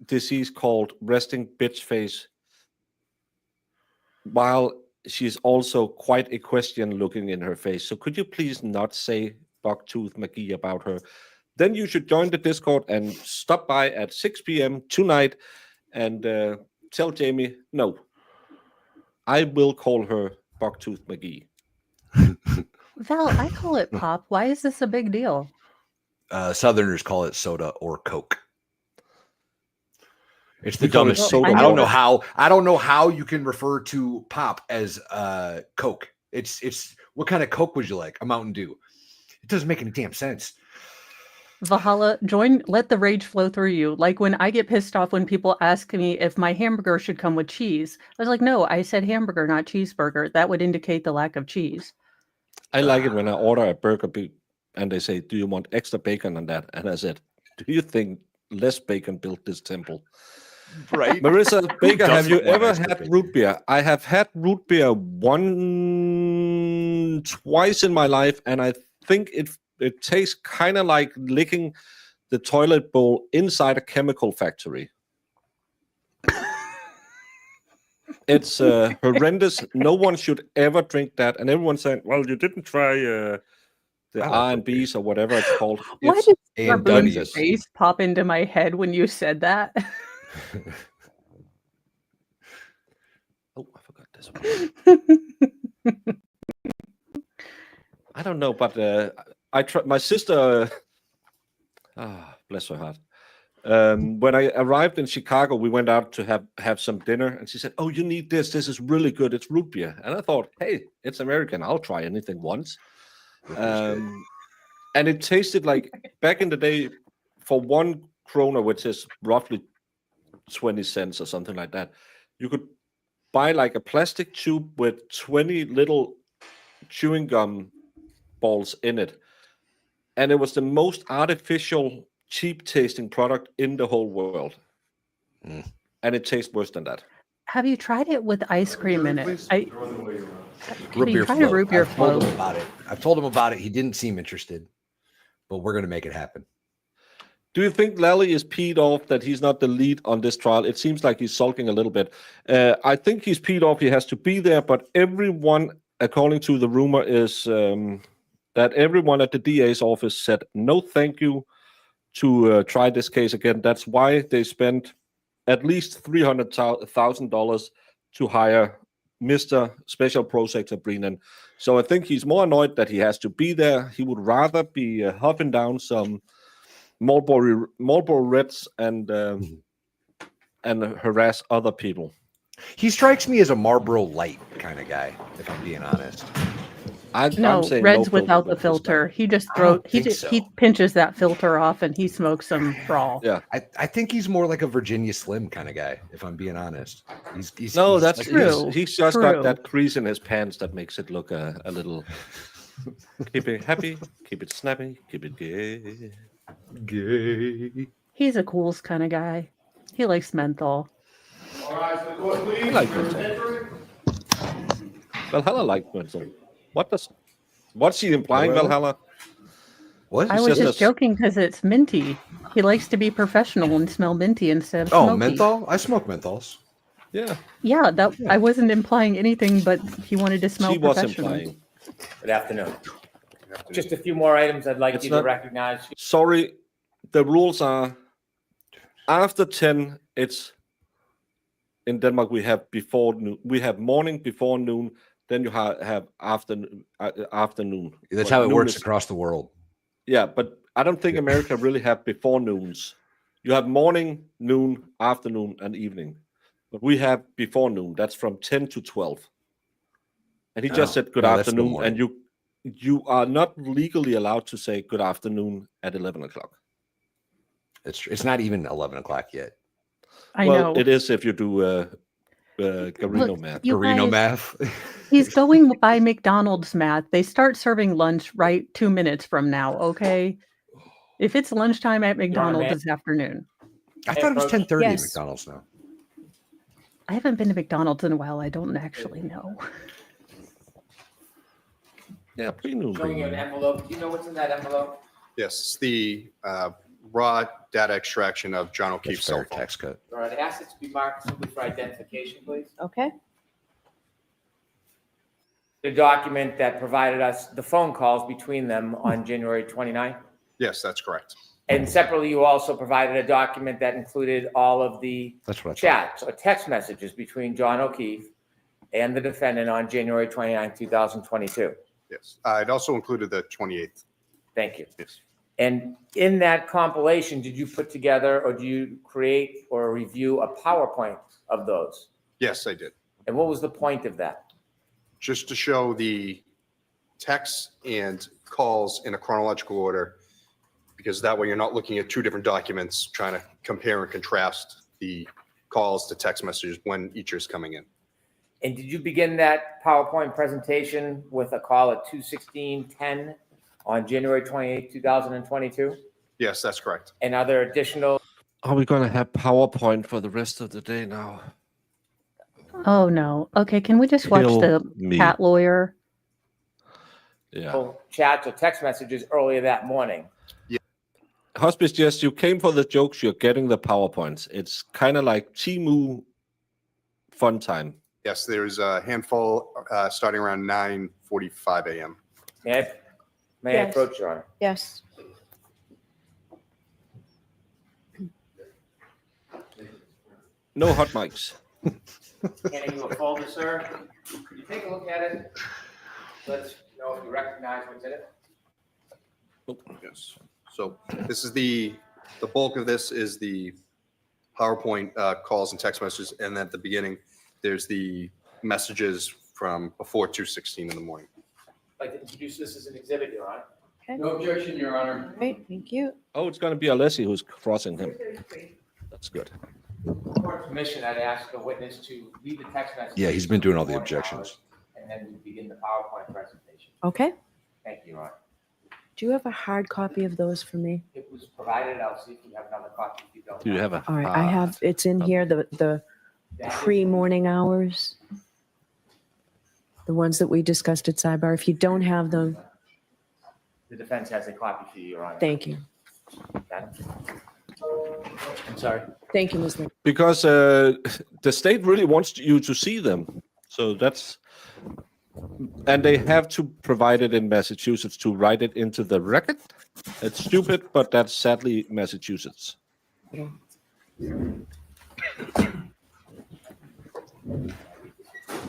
disease called resting bitch face, while she's also quite equestrian looking in her face. So could you please not say Bucktooth McGee about her? Then you should join the Discord and stop by at 6 p.m. tonight and tell Jamie, no, I will call her Bucktooth McGee. Val, I call it pop. Why is this a big deal? Southerners call it soda or Coke. It's the We call it dumbest thing. soda I don't know water. how. I don't know how you can refer to pop as Coke. It's what kind of Coke would you like? A Mountain Dew. It doesn't make any damn sense. Valhalla, let the rage flow through you. Like when I get pissed off when people ask me if my hamburger should come with cheese. I was like, no, I said hamburger, not cheeseburger. That would indicate the lack of cheese. I like it when I order a burger and they say, do you want extra bacon on that? And I said, do you think less bacon built this temple? Right. Marissa Baker, have you doesn't want ever extra had bacon? root beer? I have had root beer twice in my life, and I think it tastes kind of like licking the toilet bowl inside a chemical factory. It's horrendous. No one should ever drink that. And everyone's saying, well, you didn't try the R&Bs or whatever it's called. Why It's did Sarah Boone's horrendous. face pop into my head when you said that? Oh, I forgot this one. I don't know, but I tried. My sister, bless her heart. When I arrived in Chicago, we went out to have some dinner, and she said, "Oh, you need this. This is really good. It's root beer." And I thought, "Hey, it's American. I'll try anything once." And it tasted like back in the day, for 1 krona, which is roughly 20 cents or something like that, you could buy like a plastic tube with 20 little chewing gum balls in it, and it was the most artificial, cheap tasting product in the whole world. And it tastes worse than that. Have you tried it with ice cream in it? Root beer Try a float. root beer I've told float. him about it. I've told him about it. He didn't seem interested, but we're going to make it happen. Do you think Lally is peed off that he's not the lead on this trial? It seems like he's sulking a little bit. I think he's peed off. He has to be there, but everyone, according to the rumor, is that everyone at the DA's office said no thank you to try this case again. That's why they spent at least $300,000 to hire Mr. Special Prosecutor Brennan. So I think he's more annoyed that he has to be there. He would rather be huffing down some Marlboro Reds and harass other people. He strikes me as a Marlboro Light kind of guy, if I'm being honest. No, I'm saying Red's no without the filter filter. He just don't he think just so. he pinches that filter off and he smokes some raw. Yeah. I think he's more like a Virginia Slim kind of guy, if I'm being honest. He's No, he's that's like- true. he's just True. got that crease in his pants that makes it look a little. Keep it happy, keep it snappy, keep it gay. Gay. He's a cools kind of guy. He likes menthol. All right, so the court, please. I like Your menthol. attention. Valhalla like menthol. What's she implying, Well, Valhalla? What? I was just joking because it's minty. He likes to be professional and smell minty instead of smoky. Menthol? I smoke menthols. Yeah. Yeah, I wasn't implying anything, but he wanted to smell She was professional. implying. Good afternoon. Just a few more items I'd like you to recognize. Sorry, the rules are after 10, it's in Denmark, we have before noon. We have morning, before noon, then you have afternoon. That's But how it noon works is- across the world. Yeah, but I don't think America really have before noons. You have morning, noon, afternoon, and evening. But we have before noon. That's from 10 to 12. And he just said good no, that's the afternoon, and morning. you are not legally allowed to say good afternoon at 11 o'clock. It's not even 11 o'clock yet. I know. It is if you do Garino Look, math. you Garino guys- math. He's going by McDonald's math. They start serving lunch right 2 minutes from now, okay? If it's lunchtime at McDonald's this afternoon. I thought it was 10:30 at Yes. McDonald's now. I haven't been to McDonald's in a while. I don't actually know. Yeah, pre-noon. Showing you an envelope. Do you know what's in that envelope? Yes, it's the raw data extraction of John That's O'Keefe's fair cell phone. tax cut. All right, ask it to be marked simply for identification, please. Okay. The document that provided us the phone calls between them on January 29th. Yes, that's correct. And separately, you also provided a document that included all of the That's what I thought. chats or text messages between John O'Keefe and the defendant on January 29th, 2022. Yes. It also included the 28th. Thank you. Yes. And in that compilation, did you put together or do you create or review a PowerPoint of those? Yes, I did. And what was the point of that? Just to show the texts and calls in a chronological order, because that way you're not looking at two different documents, trying to compare and contrast the calls to text messages when each is coming in. And did you begin that PowerPoint presentation with a call at 2:16:10 on January 28th, 2022? Yes, that's correct. And are there additional? Are we going to have PowerPoint for the rest of the day now? Oh no. Okay, can we just watch Kill the me. cat lawyer? Yeah. Chats or text messages earlier that morning? Hospice, yes, you came for the jokes. You're getting the PowerPoints. It's kind of like Timu fun time. Yes, there's a handful starting around 9:45 a.m. May I Yes. approach, Your Honor? Yes. No hot mics. Handing you a folder, sir. Could you take a look at it? Let's know if you recognize what's in it. Yes. So this is the bulk of this is the PowerPoint calls and text messages, and at the beginning, there's the messages from before 2:16 in the morning. I'd like to introduce this as an exhibit, Your Honor. Okay. No objection, Your Honor. Great, thank you. Oh, it's going to be Alessi who's crossing him. That's good. Court permission, I'd ask the witness to read the text message. Yeah, he's been doing all the objections. And then we begin the PowerPoint presentation. Okay. Thank you, Your Honor. Do you have a hard copy of those for me? It was provided. I'll see if you have another copy. If you don't. Do you have a? All right, I have, it's in here, the pre-morning hours. The ones that we discussed at Sidebar. If you don't have them, The defense has a copy for you, Your Honor. thank you. Got it? I'm sorry. Thank you, Ms. Mc. Because the state really wants you to see them. So that's. And they have to provide it in Massachusetts to write it into the record. It's stupid, but that's sadly Massachusetts.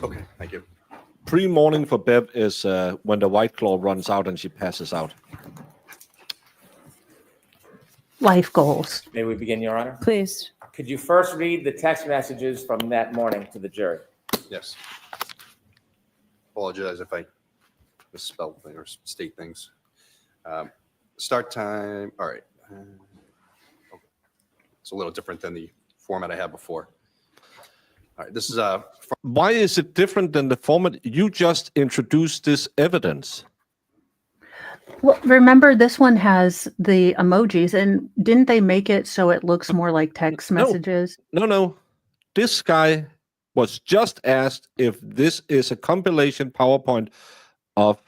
Okay, thank you. Pre-morning for Bev is when the White Claw runs out and she passes out. Life goals. May we begin, Your Honor? Please. Could you first read the text messages from that morning to the jury? Yes. Apologize if I misspell things or state things. Start time. All right. Okay. It's a little different than the format I had before. All right. This is Why is it different than the format? You just introduced this evidence. Well, remember this one has the emojis, and didn't they make it so it looks more like text messages? No. This guy was just asked if this is a compilation PowerPoint of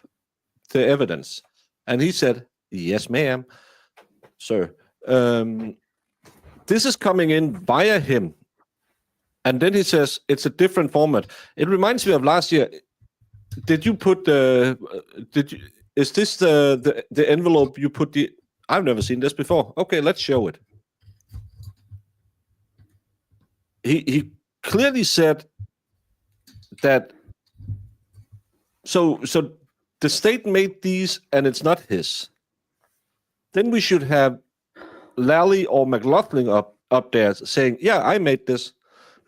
the evidence. And he said, Yes, ma'am, sir. This is coming in via him. And then he says it's a different format. It reminds me of last year. Did you put is this the envelope you put the, I've never seen this before. Okay, let's show it. He clearly said that so the state made these and it's not his. Then we should have Lally or McLaughlin up there saying, yeah, I made this.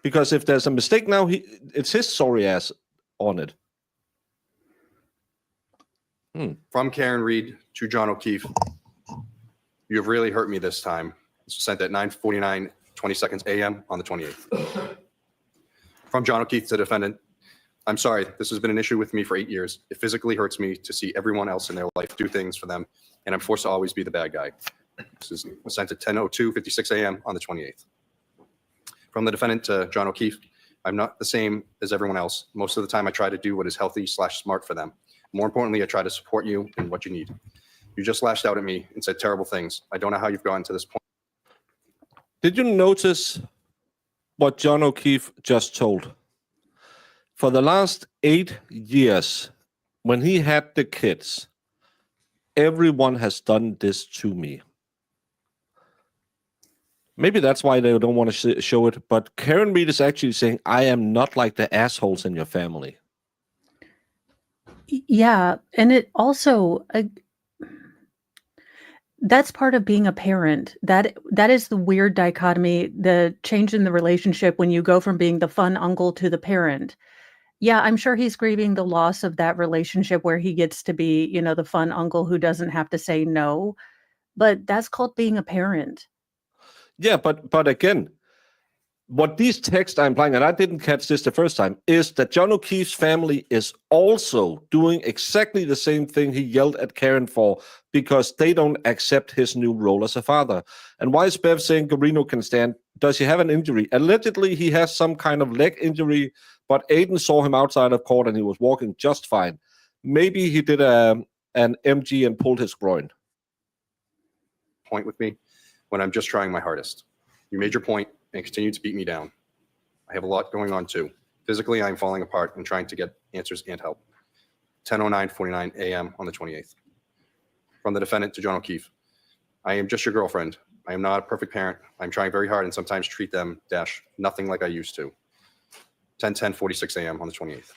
Because if there's a mistake now, it's his sorry ass on it. From Karen Reed to John O'Keefe, you have really hurt me this time. This was sent at 9:49, 20 seconds a.m. on the 28th. From John O'Keefe to the defendant, I'm sorry, this has been an issue with me for 8 years. It physically hurts me to see everyone else in their life do things for them, and I'm forced to always be the bad guy. This is sent at 10:02, 56 a.m. on the 28th. From the defendant to John O'Keefe, I'm not the same as everyone else. Most of the time I try to do what is healthy/smart for them. More importantly, I try to support you in what you need. You just lashed out at me and said terrible things. I don't know how you've gotten to this point. Did you notice what John O'Keefe just told? For the last 8 years, when he had the kids, everyone has done this to me. Maybe that's why they don't want to show it. But Karen Reed is actually saying, I am not like the assholes in your family. Yeah. And it also, that's part of being a parent. That is the weird dichotomy, the change in the relationship when you go from being the fun uncle to the parent. Yeah, I'm sure he's grieving the loss of that relationship where he gets to be, the fun uncle who doesn't have to say no. But that's called being a parent. Yeah, but again, what these texts are implying, and I didn't catch this the first time, is that John O'Keefe's family is also doing exactly the same thing he yelled at Karen for because they don't accept his new role as a father. And why is Bev saying Garino can stand? Does he have an injury? Allegedly, he has some kind of leg injury, but Aiden saw him outside of court and he was walking just fine. Maybe he did an MG and pulled his groin. Point with me when I'm just trying my hardest. You made your point and continue to beat me down. I have a lot going on too. Physically, I'm falling apart and trying to get answers and help. 10:09:49 a.m. on the 28th. From the defendant to John O'Keefe. I am just your girlfriend. I am not a perfect parent. I'm trying very hard and sometimes treat them nothing like I used to. 10:46 a.m. on the 28th.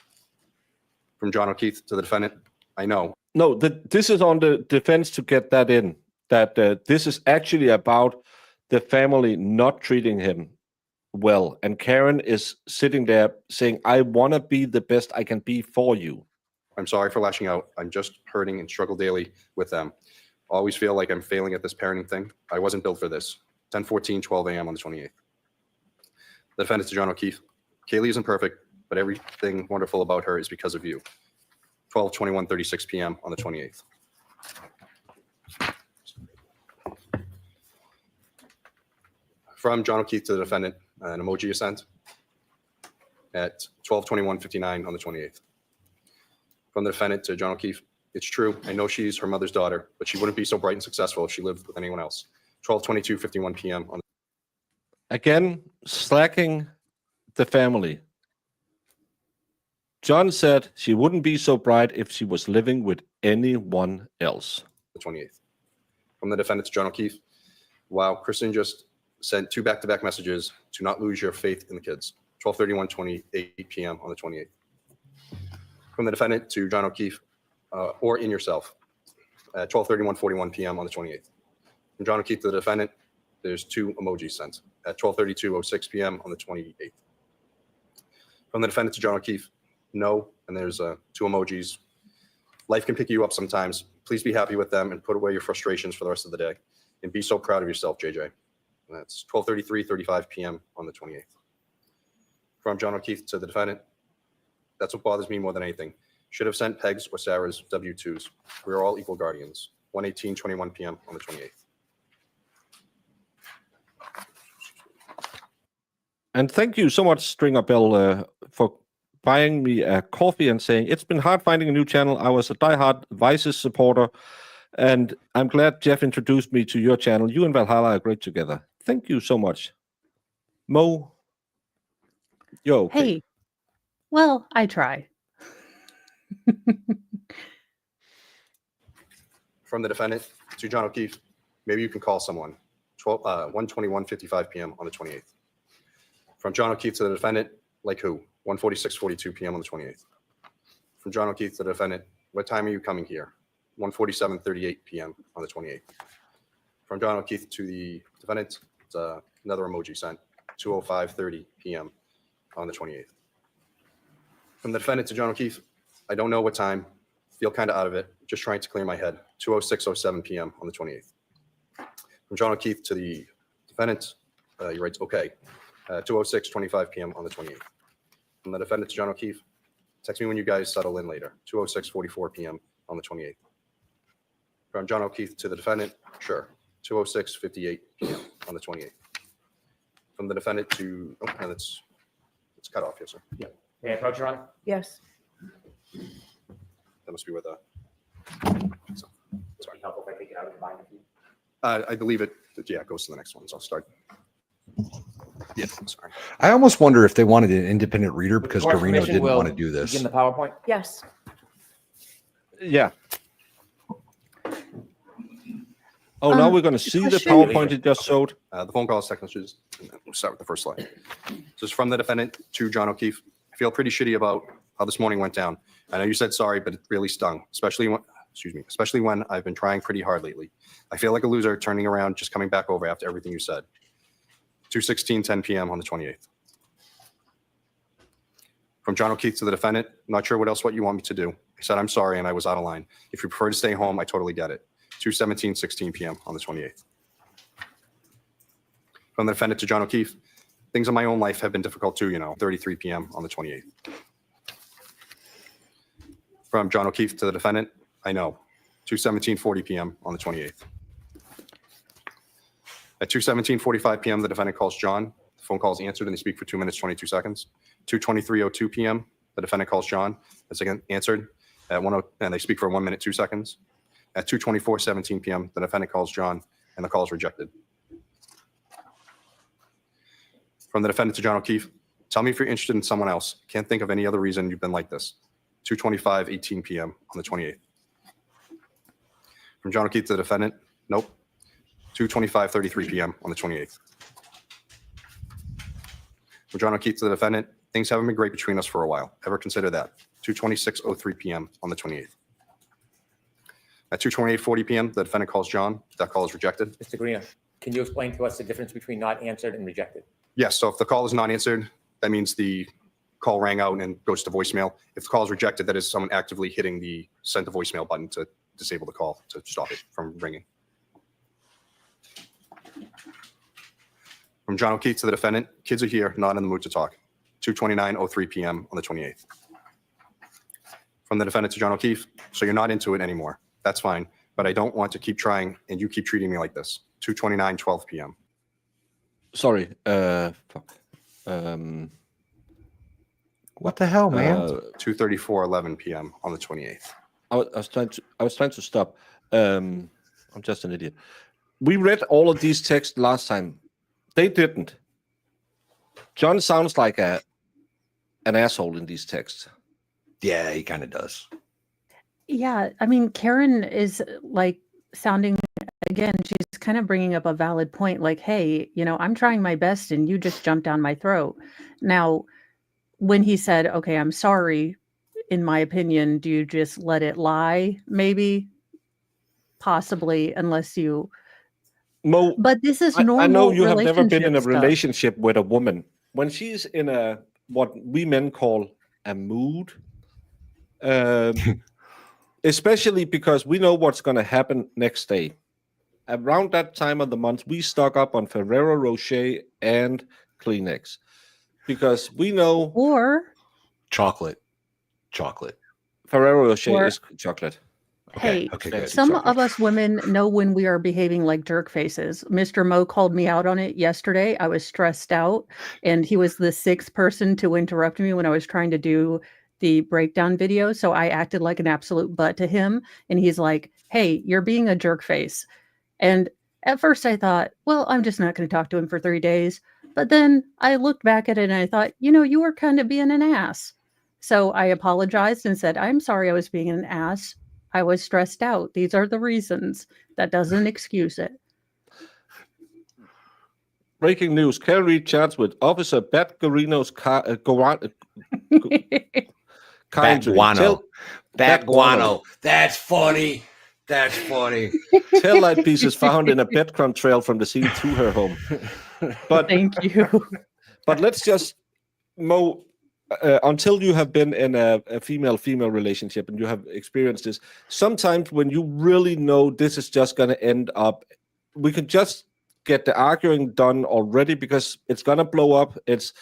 From John O'Keefe to the defendant. I know. No, this is on the defense to get that in. That this is actually about the family not treating him well. And Karen is sitting there saying, I want to be the best I can be for you. I'm sorry for lashing out. I'm just hurting and struggle daily with them. Always feel like I'm failing at this parenting thing. I wasn't built for this. 10:12 a.m. on the 28th. The defendant to John O'Keefe. Kaylee isn't perfect, but everything wonderful about her is because of you. 12:21:36 p.m. on the 28th. From John O'Keefe to the defendant, an emoji is sent at 12:21:59 on the 28th. From the defendant to John O'Keefe, it's true, I know she's her mother's daughter, but she wouldn't be so bright and successful if she lived with anyone else. 12:22:51 p.m. on Again, slacking the family. John said she wouldn't be so bright if she was living with anyone else. the 28th. From the defendant to John O'Keefe, wow, Kristen just sent 2 back-to-back messages to not lose your faith in the kids. 12:31:28 p.m. on the 28th. From the defendant to John O'Keefe, or in yourself, at 12:31:41 p.m. on the 28th. From John O'Keefe to the defendant, there's 2 emojis sent at 12:32:06 p.m. on the 28th. From the defendant to John O'Keefe, no, and there's 2 emojis. Life can pick you up sometimes. Please be happy with them and put away your frustrations for the rest of the day. And be so proud of yourself, JJ. And that's 12:33:35 p.m. on the 28th. From John O'Keefe to the defendant, that's what bothers me more than anything. Should have sent Peg's or Sarah's W-2s. We are all equal guardians. 1:18:21 p.m. on the 28th. And thank you so much, Stringer Bell, for buying me a coffee and saying, it's been hard finding a new channel. I was a diehard Vices supporter And I'm glad Jeff introduced me to your channel. You and Valhalla are great together. Thank you so much. Mo, you're okay. Hey, well, I try. From the defendant to John O'Keefe, maybe you can call someone. 1:21:55 p.m. on the 28th. From John O'Keefe to the defendant, like who? 1:46:42 p.m. on the 28th. From John O'Keefe to the defendant, what time are you coming here? 1:47:38 p.m. on the 28th. From John O'Keefe to the defendant, it's another emoji sent, 2:05:30 p.m. on the 28th. From the defendant to John O'Keefe, I don't know what time, feel kind of out of it, just trying to clear my head, 2:06:07 p.m. on the 28th. From John O'Keefe to the defendant, he writes, okay, 2:06:25 p.m. on the 28th. From the defendant to John O'Keefe, text me when you guys settle in later, 2:06:44 p.m. on the 28th. From John O'Keefe to the defendant, sure, 2:06:58 p.m. on the 28th. From the defendant to, oh, no, it's cut off here, sir. May I approach, Your Honor? Yes. That must be where the, so, Sorry. Helpful if I take it out of the binder. I believe it, yeah, it goes to the next one, so I'll start. Yeah, sorry. I almost wonder if they wanted an independent reader because Court's Garino permission, didn't we'll want to do this. begin the PowerPoint? Yes. Yeah. Oh, now we're going to see the PowerPoint it just showed. The phone call is technologies. We'll start with the first slide. This is from the defendant to John O'Keefe. I feel pretty shitty about how this morning went down. I know you said sorry, but it really stung, especially when I've been trying pretty hard lately. I feel like a loser turning around, just coming back over after everything you said. 2:16:10 p.m. on the 28th. From John O'Keefe to the defendant, not sure what you want me to do. I said I'm sorry and I was out of line. If you prefer to stay home, I totally get it. 2:17:16 p.m. on the 28th. From the defendant to John O'Keefe, things in my own life have been difficult too, 33 p.m. on the 28th. From John O'Keefe to the defendant, I know, 2:17:40 p.m. on the 28th. At 2:17:45 p.m., the defendant calls John. The phone call is answered and they speak for 2 minutes, 22 seconds. 2:23:02 p.m., the defendant calls John. It's again answered at 1:00, and they speak for 1 minute, 2 seconds. At 2:24:17 p.m., the defendant calls John, and the call is rejected. From the defendant to John O'Keefe, tell me if you're interested in someone else. Can't think of any other reason you've been like this. 2:25:18 p.m. on the 28th. From John O'Keefe to the defendant, nope. 2:25:33 p.m. on the 28th. From John O'Keefe to the defendant, things haven't been great between us for a while. Ever consider that? 2:26:03 p.m. on the 28th. At 2:28:40 p.m., the defendant calls John. That call is rejected. Mr. Greeno, can you explain to us the difference between not answered and rejected? Yes, so if the call is not answered, that means the call rang out and goes to voicemail. If the call is rejected, that is someone actively hitting the send to voicemail button to disable the call, to stop it from ringing. From John O'Keefe to the defendant, kids are here, not in the mood to talk. 2:29:03 p.m. on the 28th. From the defendant to John O'Keefe, so you're not into it anymore. That's fine, but I don't want to keep trying and you keep treating me like this. 2:29:12 p.m. Sorry. Fuck. What the hell, man? 2:34:11 p.m. on the 28th. I was trying to stop. I'm just an idiot. We read all of these texts last time. They didn't. John sounds like an asshole in these texts. Yeah, he kind of does. Yeah, I mean, Karen is like sounding, again, she's kind of bringing up a valid point, like, hey, I'm trying my best and you just jumped down my throat. Now, when he said, okay, I'm sorry, in my opinion, do you just let it lie? Maybe, possibly, unless you... Mo, but this is normal. I know you have never been in a stuff. relationship with a woman. When she's in what we men call a mood, especially because we know what's going to happen next day. Around that time of the month, we stock up on Ferrero Rocher and Kleenex because we know. Or chocolate. Ferrero Rocher is chocolate. Hey, okay, some of us women know when we are behaving like jerk faces. Mr. Mo called me out on it yesterday. I was stressed out, and he was the sixth person to interrupt me when I was trying to do the breakdown video. So I acted like an absolute butt to him. And he's like, hey, you're being a jerk face. And at first I thought, well, I'm just not going to talk to him for 3 days. But then I looked back at it and I thought, you were kind of being an ass. So I apologized and said, I'm sorry I was being an ass. I was stressed out. These are the reasons. That doesn't excuse it. Breaking news. Kerry chats with Officer Bat Garino's car Bat guano. That's funny. That's funny. Taillight pieces found in a breadcrumb trail from the scene to her home. But thank you. But let's just, Mo, until you have been in a female-female relationship and you have experienced this, sometimes when you really know this is just going to end up, we could just get the arguing done already because it's going to blow up. It's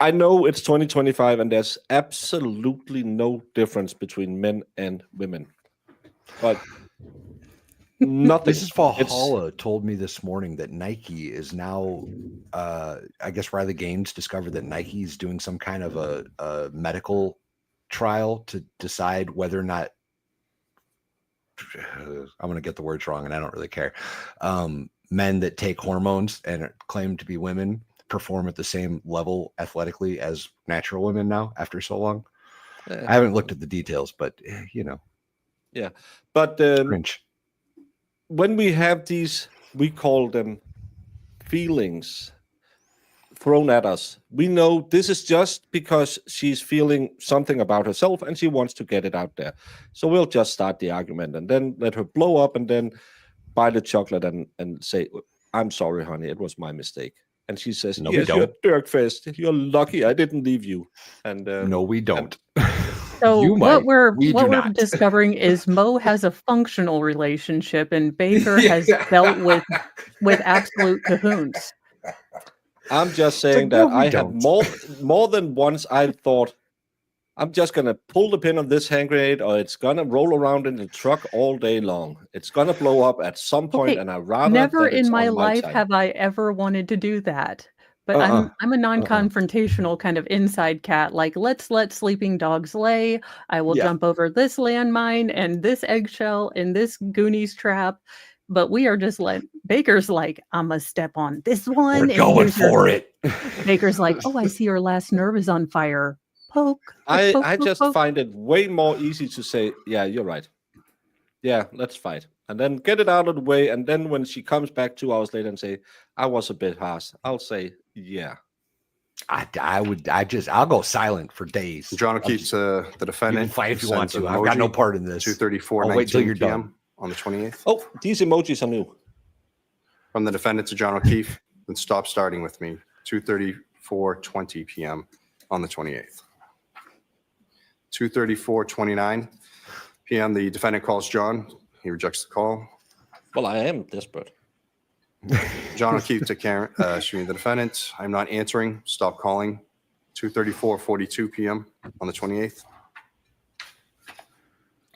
I know it's 2025 and there's absolutely no difference between men and women, but nothing. Mrs. Valhalla told me this morning that Nike is now, I guess Riley Gaines discovered that Nike is doing some kind of a medical trial to decide whether or not, I'm going to get the words wrong and I don't really care, men that take hormones and claim to be women perform at the same level athletically as natural women now after so long. I haven't looked at the details, but yeah. But cringe. When we have these, we call them feelings thrown at us. We know this is just because she's feeling something about herself and she wants to get it out there. So we'll just start the argument and then let her blow up and then buy the chocolate and say, I'm sorry, honey, it was my mistake. And she says, no, yes, you're Dirkfest. You're lucky I didn't leave you. And no, we don't. So what we're discovering is Mo has a functional relationship and Baker has dealt with absolute cahoons. I'm just saying that I have more than once I thought I'm just gonna pull the pin on this hand grenade or it's gonna roll around in the truck all day long. It's gonna blow up at some point, and I rather never in my life have I ever wanted to do that. But I'm a non-confrontational kind of inside cat. Like, let's let sleeping dogs lay. I will jump over this landmine and this eggshell and this Goonies trap. But we are just Baker's like, I'm gonna step on this one. We're going for it. Baker's like, oh, I see your last nerve is on fire. Poke. I just find it way more easy to say, yeah, you're right. Yeah, let's fight. And then get it out of the way. And then when she comes back 2 hours later and say, I was a bit harsh, I'll say, yeah. I'll go silent for days. John O'Keefe's the defendant. You can fight if you want to. I've got no part in this. 2:34, wait till you're p.m. done. On the 28th. Oh, these emojis are new. From the defendant to John O'Keefe, then stop starting with me. 2:34:20 p.m. on the 28th. 2:34:29 p.m. The defendant calls John. He rejects the call. Well, I am desperate. John O'Keefe to Karen, the defendant. I'm not answering. Stop calling. 2:34:42 p.m. on the 28th.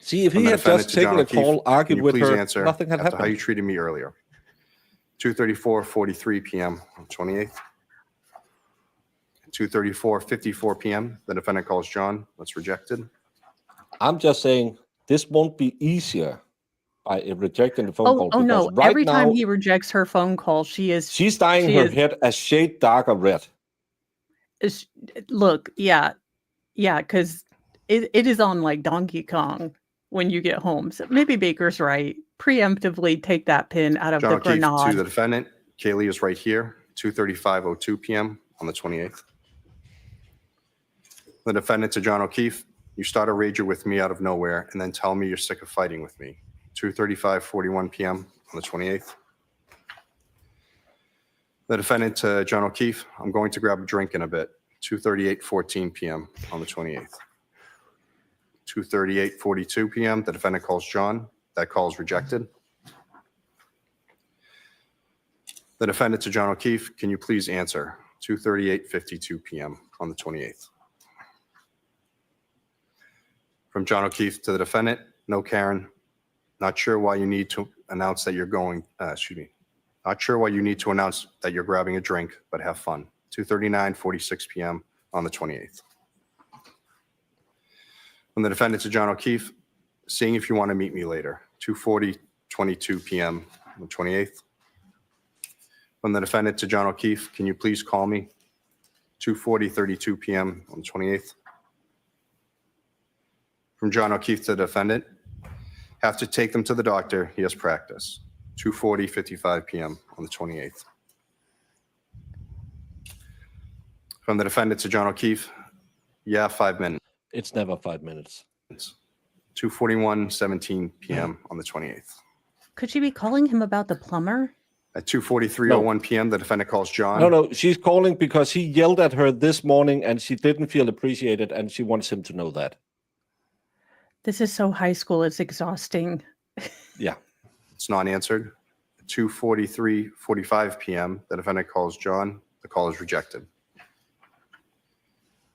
See, if he had just taken a call, argued with her, answer nothing had happened. How you treated me earlier. 2:34:43 p.m. on the 28th. 2:34:54 p.m. The defendant calls John. That's rejected. I'm just saying this won't be easier by rejecting the phone call. Oh no! Right Every time now, he rejects her phone call, she's dyeing her head a shade darker red. Look, yeah, because it is on like Donkey Kong when you get home. So maybe Baker's right. Preemptively take that pin out of John the O'Keefe grenade. to the defendant. Kaylee is right here. 2:35:02 p.m. on the 28th. The defendant to John O'Keefe. You start a rager with me out of nowhere and then tell me you're sick of fighting with me. 2:35:41 p.m. on the 28th. The defendant to John O'Keefe. I'm going to grab a drink in a bit. 2:38:14 p.m. on the 28th. 2:38:42 p.m. The defendant calls John. That call is rejected. The defendant to John O'Keefe. Can you please answer? 2:38:52 p.m. on the 28th. From John O'Keefe to the defendant. No, Karen. Not sure why you need to announce that you're going. Not sure why you need to announce that you're grabbing a drink, but have fun. 2:39:46 p.m. on the 28th. From the defendant to John O'Keefe, seeing if you want to meet me later, 2:40:22 p.m. on the 28th. From the defendant to John O'Keefe, can you please call me? 2:40:32 p.m. on the 28th. From John O'Keefe to the defendant, have to take them to the doctor. He has practice. 2:40:55 p.m. on the 28th. From the defendant to John O'Keefe, yeah, 5 minutes. It's never 5 minutes. 2:41:17 p.m. on the 28th. Could she be calling him about the plumber? At 2:43:01 p.m., the defendant calls John. No, she's calling because he yelled at her this morning and she didn't feel appreciated, and she wants him to know that. This is so high school, it's exhausting. Yeah. It's not answered. At 2:43:45 p.m., the defendant calls John. The call is rejected.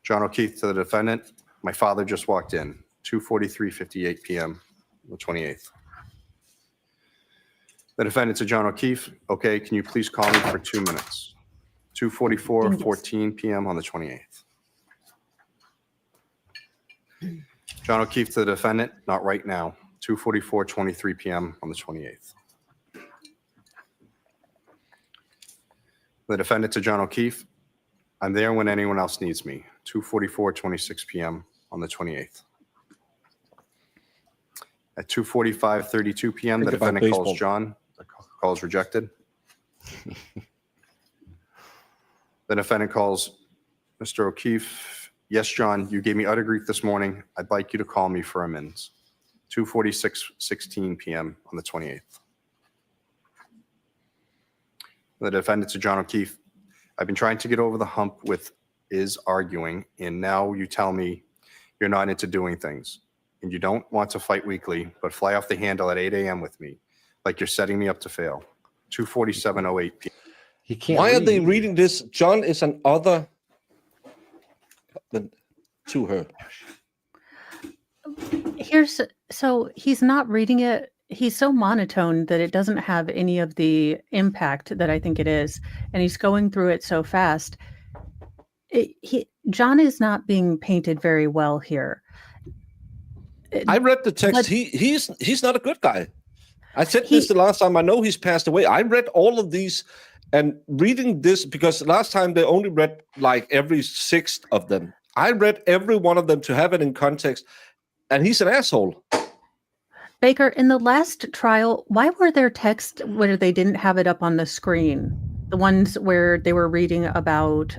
John O'Keefe to the defendant, my father just walked in. 2:43:58 p.m. on the 28th. The defendant to John O'Keefe, okay, can you please call me for 2 minutes? 2:44:14 p.m. on the 28th. John O'Keefe to the defendant, not right now. 2:44:23 p.m. on the 28th. The defendant to John O'Keefe, I'm there when anyone else needs me. 2:44:26 p.m. on the 28th. At 2:45:32 p.m., the defendant calls John. The call is rejected. The defendant calls Mr. O'Keefe. Yes, John, you gave me utter grief this morning. I'd like you to call me for a minute. 2:46:16 p.m. on the 28th. The defendant to John O'Keefe, I've been trying to get over the hump with is arguing, and now you tell me you're not into doing things, and you don't want to fight weekly, but fly off the handle at 8 a.m. with me, like you're setting me up to fail. 2:47:08 p.m. He can't. Why are they reading this? John is an other to her. So he's not reading it. He's so monotone that it doesn't have any of the impact that I think it is. And he's going through it so fast. John is not being painted very well here. I read the text. He's not a good guy. I said this the last time. I know he's passed away. I read all of these, and reading this, because last time they only read like every sixth of them. I read every one of them to have it in context, and he's an asshole. Baker, in the last trial, why were there texts where they didn't have it up on the screen? The ones where they were reading about,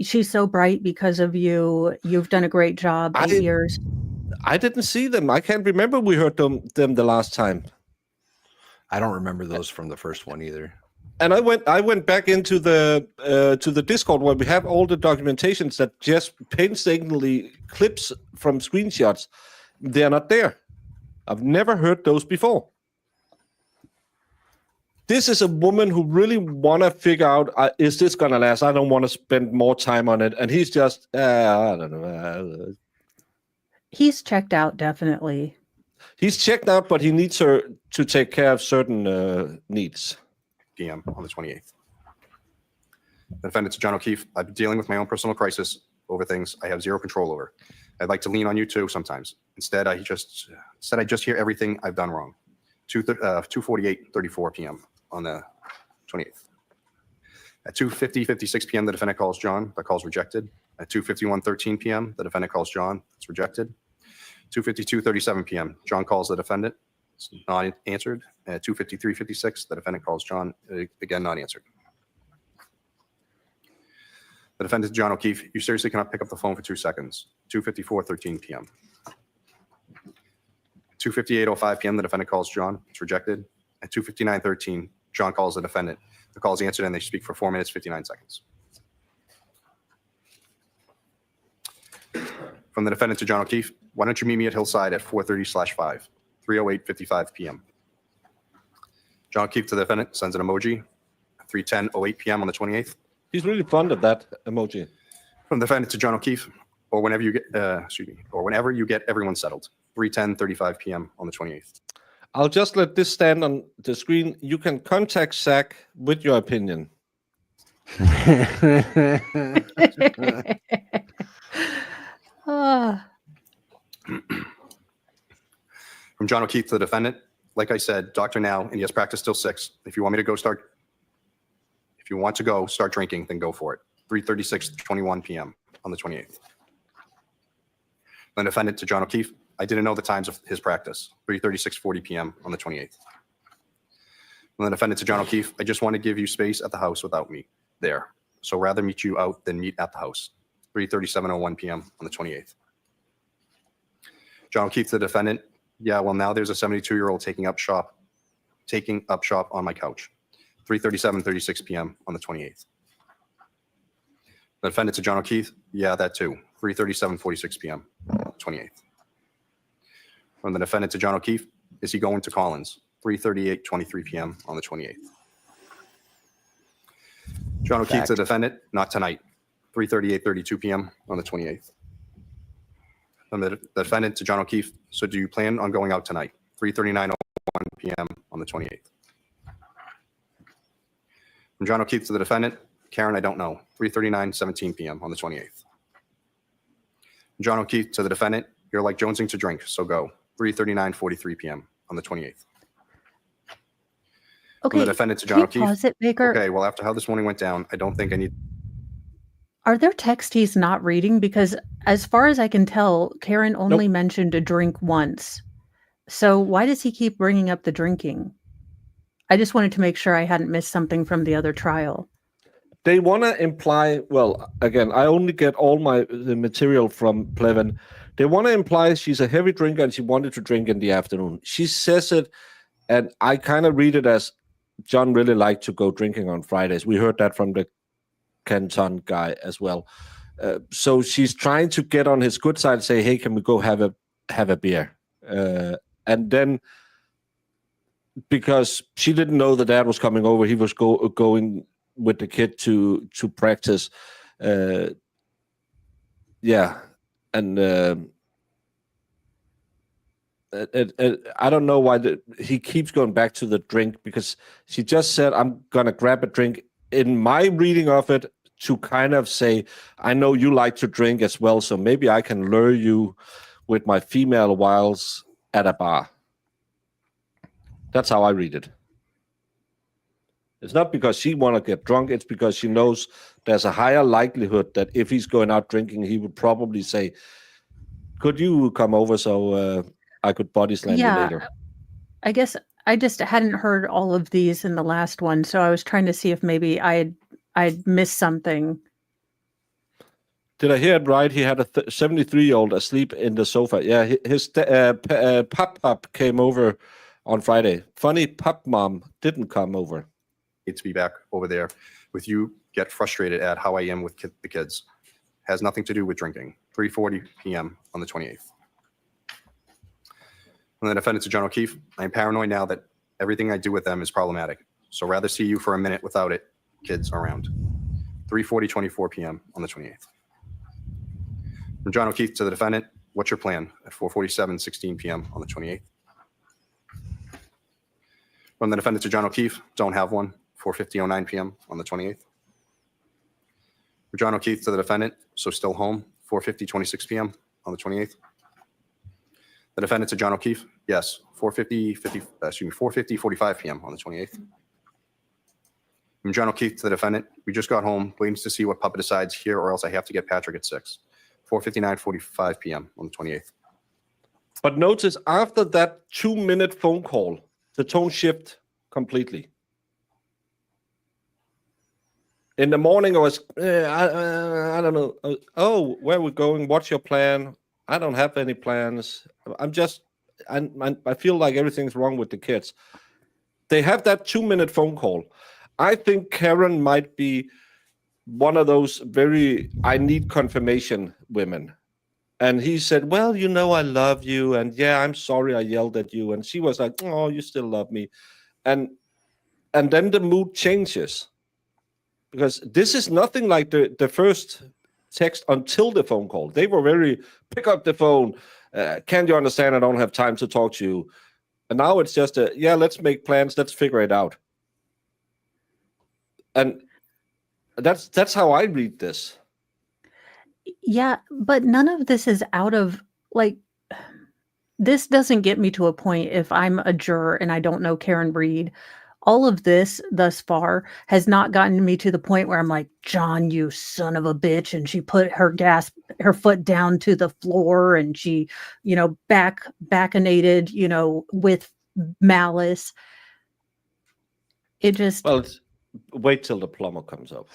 she's so bright because of you. You've done a great job. 8 years. I didn't see them. I can't remember we heard them the last time. I don't remember those from the first one either. And I went back into the Discord where we have all the documentations that just painstakingly clips from screenshots. They're not there. I've never heard those before. This is a woman who really want to figure out, is this going to last? I don't want to spend more time on it. And he's just, I don't know. He's checked out, definitely. He's checked out, but he needs her to take care of certain needs. PM on the 28th. The defendant to John O'Keefe, I've been dealing with my own personal crisis over things I have zero control over. I'd like to lean on you too sometimes. Instead, I just hear everything I've done wrong. 2:48:34 p.m. on the 28th. At 2:56 p.m., the defendant calls John. The call is rejected. At 2:51:13 p.m., the defendant calls John. It's rejected. 2:52:37 p.m., John calls the defendant. It's not answered. At 2:53:56, the defendant calls John. Again, not answered. The defendant, John O'Keefe, you seriously cannot pick up the phone for 2 seconds. 2:54:13 p.m. 2:58:05 p.m., the defendant calls John. It's rejected. At 2:59:13, John calls the defendant. The call is answered and they speak for 4 minutes, 59 seconds. From the defendant to John O'Keefe, why don't you meet me at Hillside at 4:30/5, 3:08:55 p.m. John O'Keefe to the defendant sends an emoji at 3:10:08 p.m. on the 28th. He's really fond of that emoji. From the defendant to John O'Keefe, or whenever you get everyone settled, 3:10:35 p.m. on the 28th. I'll just let this stand on the screen. You can contact Zach with your opinion. Ah. From John O'Keefe to the defendant. Like I said, doctor now, and he has practice till 6. If you want to go start drinking, then go for it. 3:36:21 p.m. on the 28th. The defendant to John O'Keefe. I didn't know the times of his practice. 3:36:40 p.m. on the 28th. And the defendant to John O'Keefe. I just want to give you space at the house without me there. So rather meet you out than meet at the house. 3:37:01 p.m. on the 28th. John O'Keefe to the defendant. Yeah, well, now there's a 72-year-old taking up shop on my couch. 3:37:36 p.m. on the 28th. The defendant to John O'Keefe. Yeah, that too. 3:37:46 p.m. 28th. From the defendant to John O'Keefe. Is he going to Collins? 3:38:23 p.m. on the 28th. John O'Keefe to the defendant. Not tonight. 3:38:32 p.m. on the 28th. From the defendant to John O'Keefe. So do you plan on going out tonight? 3:39:01 p.m. on the 28th. From John O'Keefe to the defendant. Karen, I don't know. 3:39:17 p.m. on the 28th. John O'Keefe to the defendant. You're like jonesing to drink, so go. 3:39:43 p.m. on the 28th. Okay. From the defendant to Can John you O'Keefe. pause it, Baker? Okay, well, after how this morning went down, I don't think I need. Are there texts he's not reading? Because as far as I can tell, Karen only mentioned a drink once. So why does he keep bringing up the drinking? I just wanted to make sure I hadn't missed something from the other trial. They want to imply, well, again, I only get all the material from Plevin. They want to imply she's a heavy drinker and she wanted to drink in the afternoon. She says it, and I kind of read it as John really liked to go drinking on Fridays. We heard that from the Canton guy as well. So she's trying to get on his good side and say, hey, can we go have a beer? And then, because she didn't know the dad was coming over, he was going with the kid to practice. Yeah. And I don't know why he keeps going back to the drink, because she just said, I'm going to grab a drink. In my reading of it, to kind of say, I know you like to drink as well, so maybe I can lure you with my female wiles at a bar. That's how I read it. It's not because she want to get drunk, it's because she knows there's a higher likelihood that if he's going out drinking, he would probably say, could you come over so I could body slam you later? I guess I just hadn't heard all of these in the last one, so I was trying to see if maybe I'd missed something. Did I hear it right? He had a 73-year-old asleep in the sofa. Yeah, his pop came over on Friday. Funny, pop mom didn't come over. To be back over there with you, get frustrated at how I am with the kids. Has nothing to do with drinking. 3:40 p.m. on the 28th. From the defendant to John O'Keefe. I am paranoid now that everything I do with them is problematic. So rather see you for a minute without it, kids around. 3:40:24 p.m. on the 28th. From John O'Keefe to the defendant. What's your plan? At 4:47:16 p.m. on the 28th. From the defendant to John O'Keefe. Don't have one. 4:50:09 p.m. on the 28th. For John O'Keefe to the defendant, so still home, 4:50:26 p.m. on the 28th. The defendant to John O'Keefe, yes, 4:45 p.m. on the 28th. From John O'Keefe to the defendant, we just got home, waiting to see what Papa decides here, or else I have to get Patrick at 6. 4:59:45 p.m. on the 28th. But notice, after that 2-minute phone call, the tone shift completely. In the morning, I was, I don't know. Oh, where are we going? What's your plan? I don't have any plans. I feel like everything's wrong with the kids. They have that 2-minute phone call. I think Karen might be one of those I need confirmation women. And he said, well, you know, I love you. And yeah, I'm sorry I yelled at you. And she was like, oh, you still love me. And then the mood changes. Because this is nothing like the first text until the phone call. They were very, pick up the phone. Can't you understand I don't have time to talk to you? And now it's just let's make plans. Let's figure it out. And That's how I read this. Yeah, but none of this is out of like this doesn't get me to a point if I'm a juror and I don't know Karen Reed. All of this thus far has not gotten me to the point where I'm like, John, you son of a bitch. And she put her foot down to the floor and she, bacchanted, with malice. It just. Well, wait till the plumber comes up.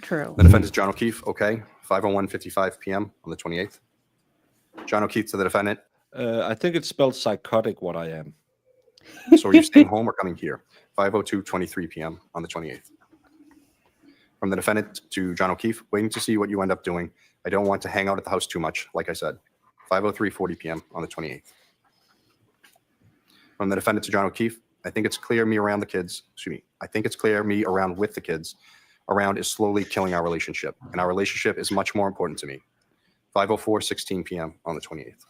True. The defendant is John O'Keefe. Okay. 5:01:55 p.m. on the 28th. John O'Keefe to the defendant. I think it's spelled psychotic what I am. So are you staying home or coming here? 5:02:23 p.m. on the 28th. From the defendant to John O'Keefe, waiting to see what you end up doing. I don't want to hang out at the house too much, like I said. 5:03:40 p.m. on the 28th. From the defendant to John O'Keefe, I think it's clear me around the kids. Excuse me. I think it's clear me around with the kids. Around is slowly killing our relationship, and our relationship is much more important to me. 5:04:16 p.m. on the 28th.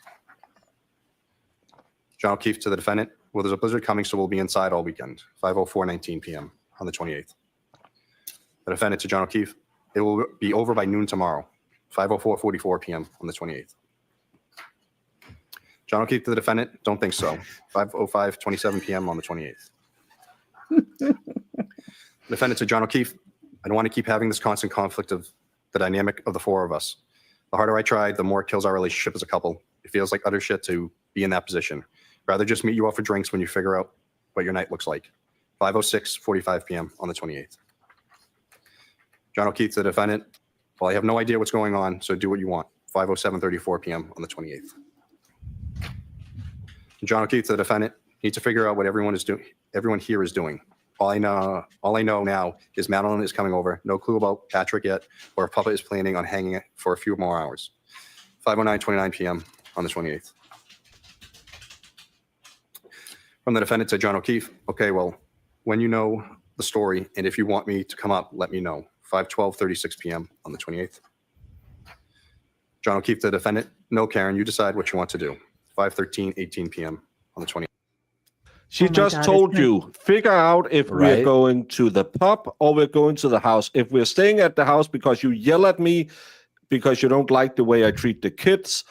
John O'Keefe to the defendant. Well, there's a blizzard coming, so we'll be inside all weekend. 5:04:19 p.m. on the 28th. The defendant to John O'Keefe. It will be over by noon tomorrow. 5:04:44 p.m. on the 28th. John O'Keefe to the defendant. Don't think so. 5:05:27 p.m. on the 28th. Defendant to John O'Keefe. I don't want to keep having this constant conflict of the dynamic of the four of us. The harder I try, the more it kills our relationship as a couple. It feels like utter shit to be in that position. Rather just meet you out for drinks when you figure out what your night looks like. 5:06:45 p.m. on the 28th. John O'Keefe to the defendant. Well, I have no idea what's going on, so do what you want. 5:07:34 p.m. on the 28th. John O'Keefe to the defendant. Need to figure out what everyone here is doing. All I know now is Madeline is coming over. No clue about Patrick yet, or if Papa is planning on hanging it for a few more hours. 5:09:29 p.m. on the 28th. From the defendant to John O'Keefe. Okay, well, when you know the story, and if you want me to come up, let me know. 5:12:36 p.m. on the 28th. John O'Keefe to the defendant. No, Karen, you decide what you want to do. 5:13:18 p.m. on the 28th. She just told you, figure out if we're going to the pub or we're going to the house. If we're staying at the house because you yell at me, because you don't like the way I treat the kids,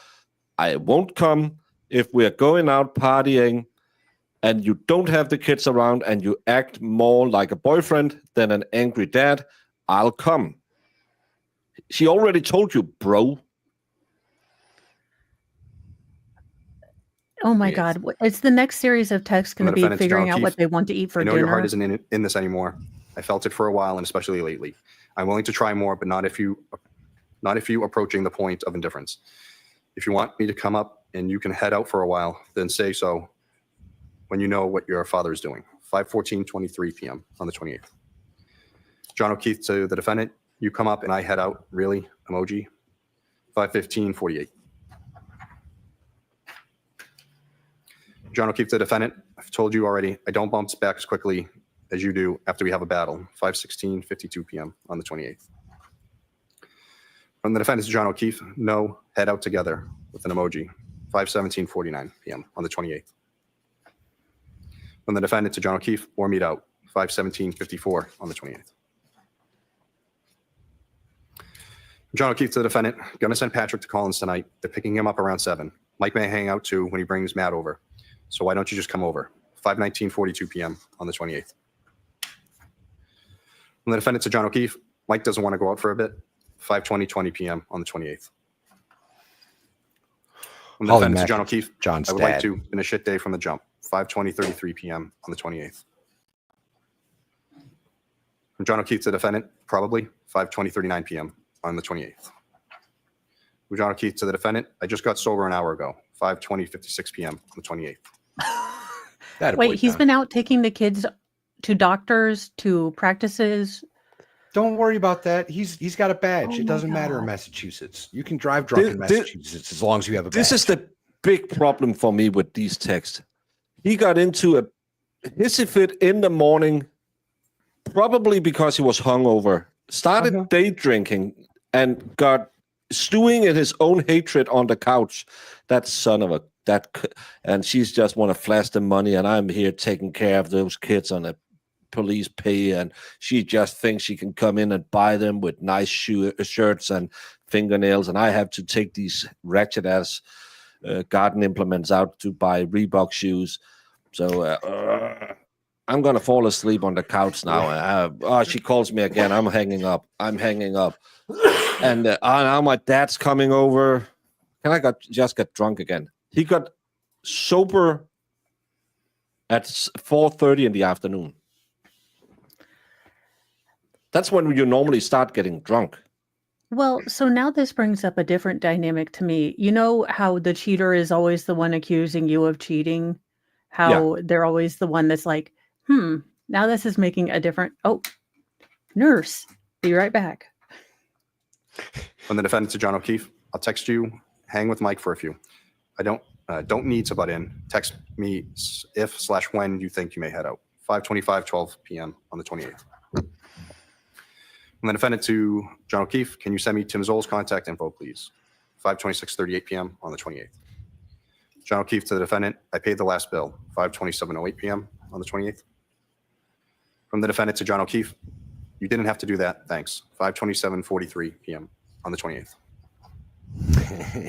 I won't come. If we're going out partying and you don't have the kids around and you act more like a boyfriend than an angry dad, I'll come. She already told you, bro. Oh my God. Is the next series of texts going to be figuring out what they want to eat for dinner? I know your heart isn't in this anymore. I felt it for a while, and especially lately. I'm willing to try more, but not if you approaching the point of indifference. If you want me to come up and you can head out for a while, then say so when you know what your father is doing. 5:14:23 p.m. on the 28th. John O'Keefe to the defendant. You come up and I head out. Really? Emoji. 5:15:48. John O'Keefe to the defendant. I've told you already, I don't bounce back as quickly as you do after we have a battle. 5:16:52 p.m. on the 28th. From the defendant to John O'Keefe, no, head out together with an emoji. 5:17:49 p.m. on the 28th. From the defendant to John O'Keefe, or meet out. 5:17:54 on the 28th. John O'Keefe to the defendant, gonna send Patrick to Collins tonight. They're picking him up around 7. Mike may hang out too when he brings Matt over. So why don't you just come over? 5:19:42 p.m. on the 28th. From the defendant to John O'Keefe, Mike doesn't want to go out for a bit. 5:20:20 p.m. on the 28th. From the defendant to John O'Keefe, John's I would dad. like to, in a shit day from the jump. 5:20:33 p.m. on the 28th. From John O'Keefe to the defendant, probably 5:20:39 p.m. on the 28th. From John O'Keefe to the defendant, I just got sober an hour ago. 5:20:56 p.m. on the 28th. Wait, he's been out taking the kids to doctors, to practices. Don't worry about that. He's got a badge. It doesn't matter in Massachusetts. You can drive drunk in Massachusetts as long as you have a badge. This is the big problem for me with these texts. He got into a hissy fit in the morning, probably because he was hungover, started day drinking, and got stewing in his own hatred on the couch. That son of a and she's just want to flash the money, and I'm here taking care of those kids on a police pay, and she just thinks she can come in and buy them with nice shirts and fingernails, and I have to take these wretched ass garden implements out to buy Reebok shoes. So I'm gonna fall asleep on the couch now. She calls me again. I'm hanging up. And now my dad's coming over. Just got drunk again. He got sober at 4:30 in the afternoon. That's when you normally start getting drunk. Well, so now this brings up a different dynamic to me. You know how the cheater is always the one accusing you of cheating? How they're always the one that's like, now this is making a different... Oh, nurse, be right back. From the defendant to John O'Keefe, I'll text you, hang with Mike for a few. I don't need to butt in. Text me if/when you think you may head out. 5:25, 12 p.m. on the 28th. From the defendant to John O'Keefe, can you send me Tim Zoll's contact info, please? 5:26, 38 p.m. on the 28th. John O'Keefe to the defendant, I paid the last bill. 5:27:08 p.m. on the 28th. From the defendant to John O'Keefe, you didn't have to do that, thanks. 5:27:43 p.m. on the 28th.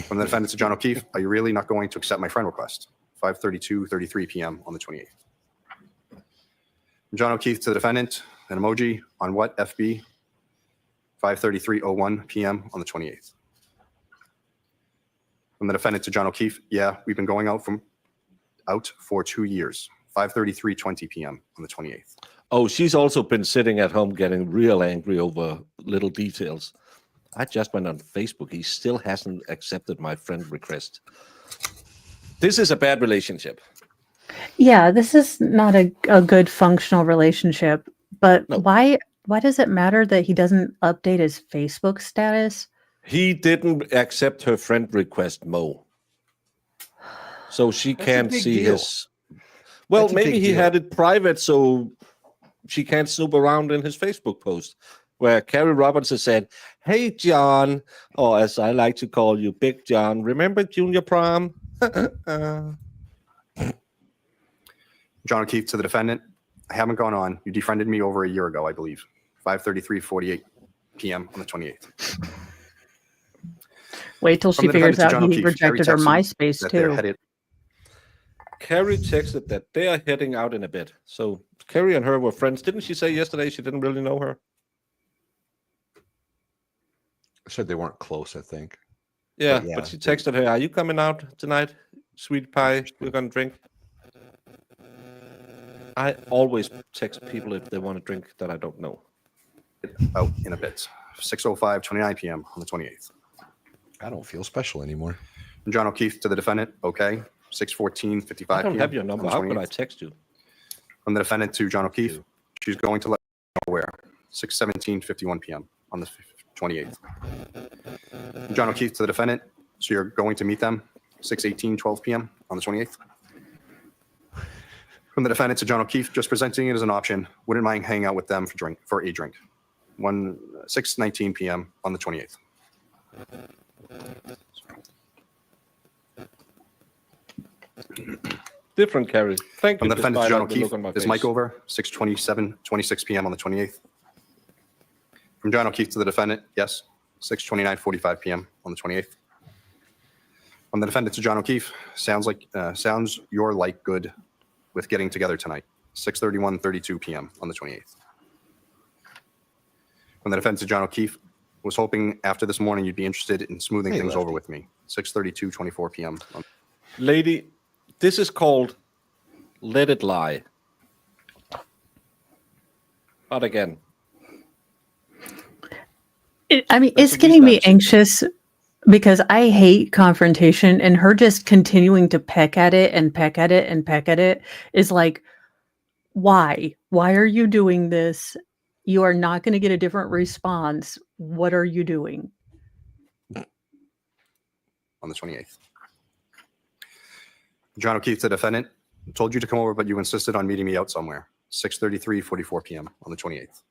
From the defendant to John O'Keefe, are you really not going to accept my friend request? 5:32:33 p.m. on the 28th. From John O'Keefe to the defendant, an emoji on what, FB? 5:33:01 p.m. on the 28th. From the defendant to John O'Keefe, yeah, we've been going out for 2 years. 5:33:20 p.m. on the 28th. Oh, she's also been sitting at home getting real angry over little details. I just went on Facebook. He still hasn't accepted my friend request. This is a bad relationship. Yeah, this is not a good functional relationship. But why does it matter that he doesn't update his Facebook status? He didn't accept her friend request, Mo. So she can't see his... Well, maybe he had it private so she can't snoop around in his Facebook post, where Carrie Roberts has said, hey, John, or as I like to call you, Big John, remember junior prom? John O'Keefe to the defendant, I haven't gone on. You defriended me over a year ago, I believe. 5:33:48 p.m. on the 28th. Wait till she figures out he rejected her MySpace too. Carrie texted that they are heading out in a bit. So Carrie and her were friends. Didn't she say yesterday she didn't really know her? I said they weren't close, I think. Yeah, but she texted her, are you coming out tonight, sweet pie? We're going to drink. I always text people if they want to drink that I don't know. Out in a bit. 6:05:29 p.m. on the 28th. I don't feel special anymore. John O'Keefe to the defendant, okay. 6:14:55 p.m. I don't have your number. How could I text you? From the defendant to John O'Keefe, she's going to let know where. 6:17:51 p.m. on the 28th. John O'Keefe to the defendant, so you're going to meet them 6:18:12 p.m. on the 28th. From the defendant to John O'Keefe, just presenting it as an option. Wouldn't mind hanging out with them for a drink. 6:19 p.m. on the 28th. Different, Carrie. Thank you. From the defendant to John O'Keefe, is face. Mike over? 6:27:26 p.m. on the 28th. From John O'Keefe to the defendant, yes. 6:29:45 p.m. on the 28th. From the defendant to John O'Keefe, sounds you're like good with getting together tonight. 6:31:32 p.m. on the 28th. From the defendant to John O'Keefe, was hoping after this morning you'd be interested in smoothing things over with me. 6:32:24 p.m. Lady, this is called Let It Lie. Not again. It's getting me anxious because I hate confrontation, and her just continuing to peck at it and peck at it and peck at it is like, why? Why are you doing this? You are not going to get a different response. What are you doing? On the 28th. John O'Keefe to the defendant, told you to come over, but you insisted on meeting me out somewhere. 6:33:44 p.m. on the 28th.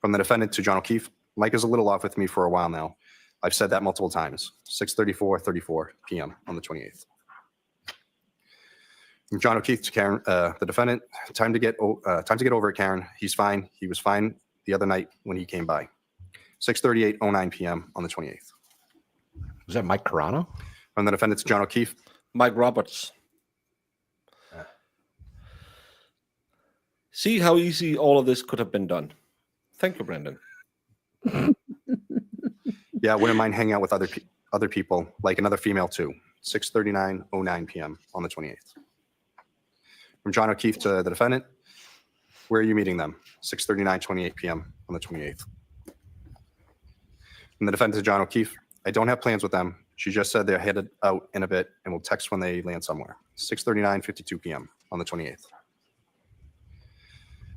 From the defendant to John O'Keefe, Mike is a little off with me for a while now. I've said that multiple times. 6:34:34 p.m. on the 28th. From John O'Keefe to Karen, the defendant, time to get over it, Karen. He's fine. He was fine the other night when he came by. 6:38:09 p.m. on the 28th. Was that Mike Carano? From the defendant to John O'Keefe. Mike Roberts. See how easy all of this could have been done. Thank you, Brendan. Yeah, I wouldn't mind hanging out with other people, like another female too. 6:39:09 p.m. on the 28th. From John O'Keefe to the defendant, where are you meeting them? 6:39:28 p.m. on the 28th. From the defendant to John O'Keefe, I don't have plans with them. She just said they're headed out in a bit and will text when they land somewhere. 6:39:52 p.m. on the 28th.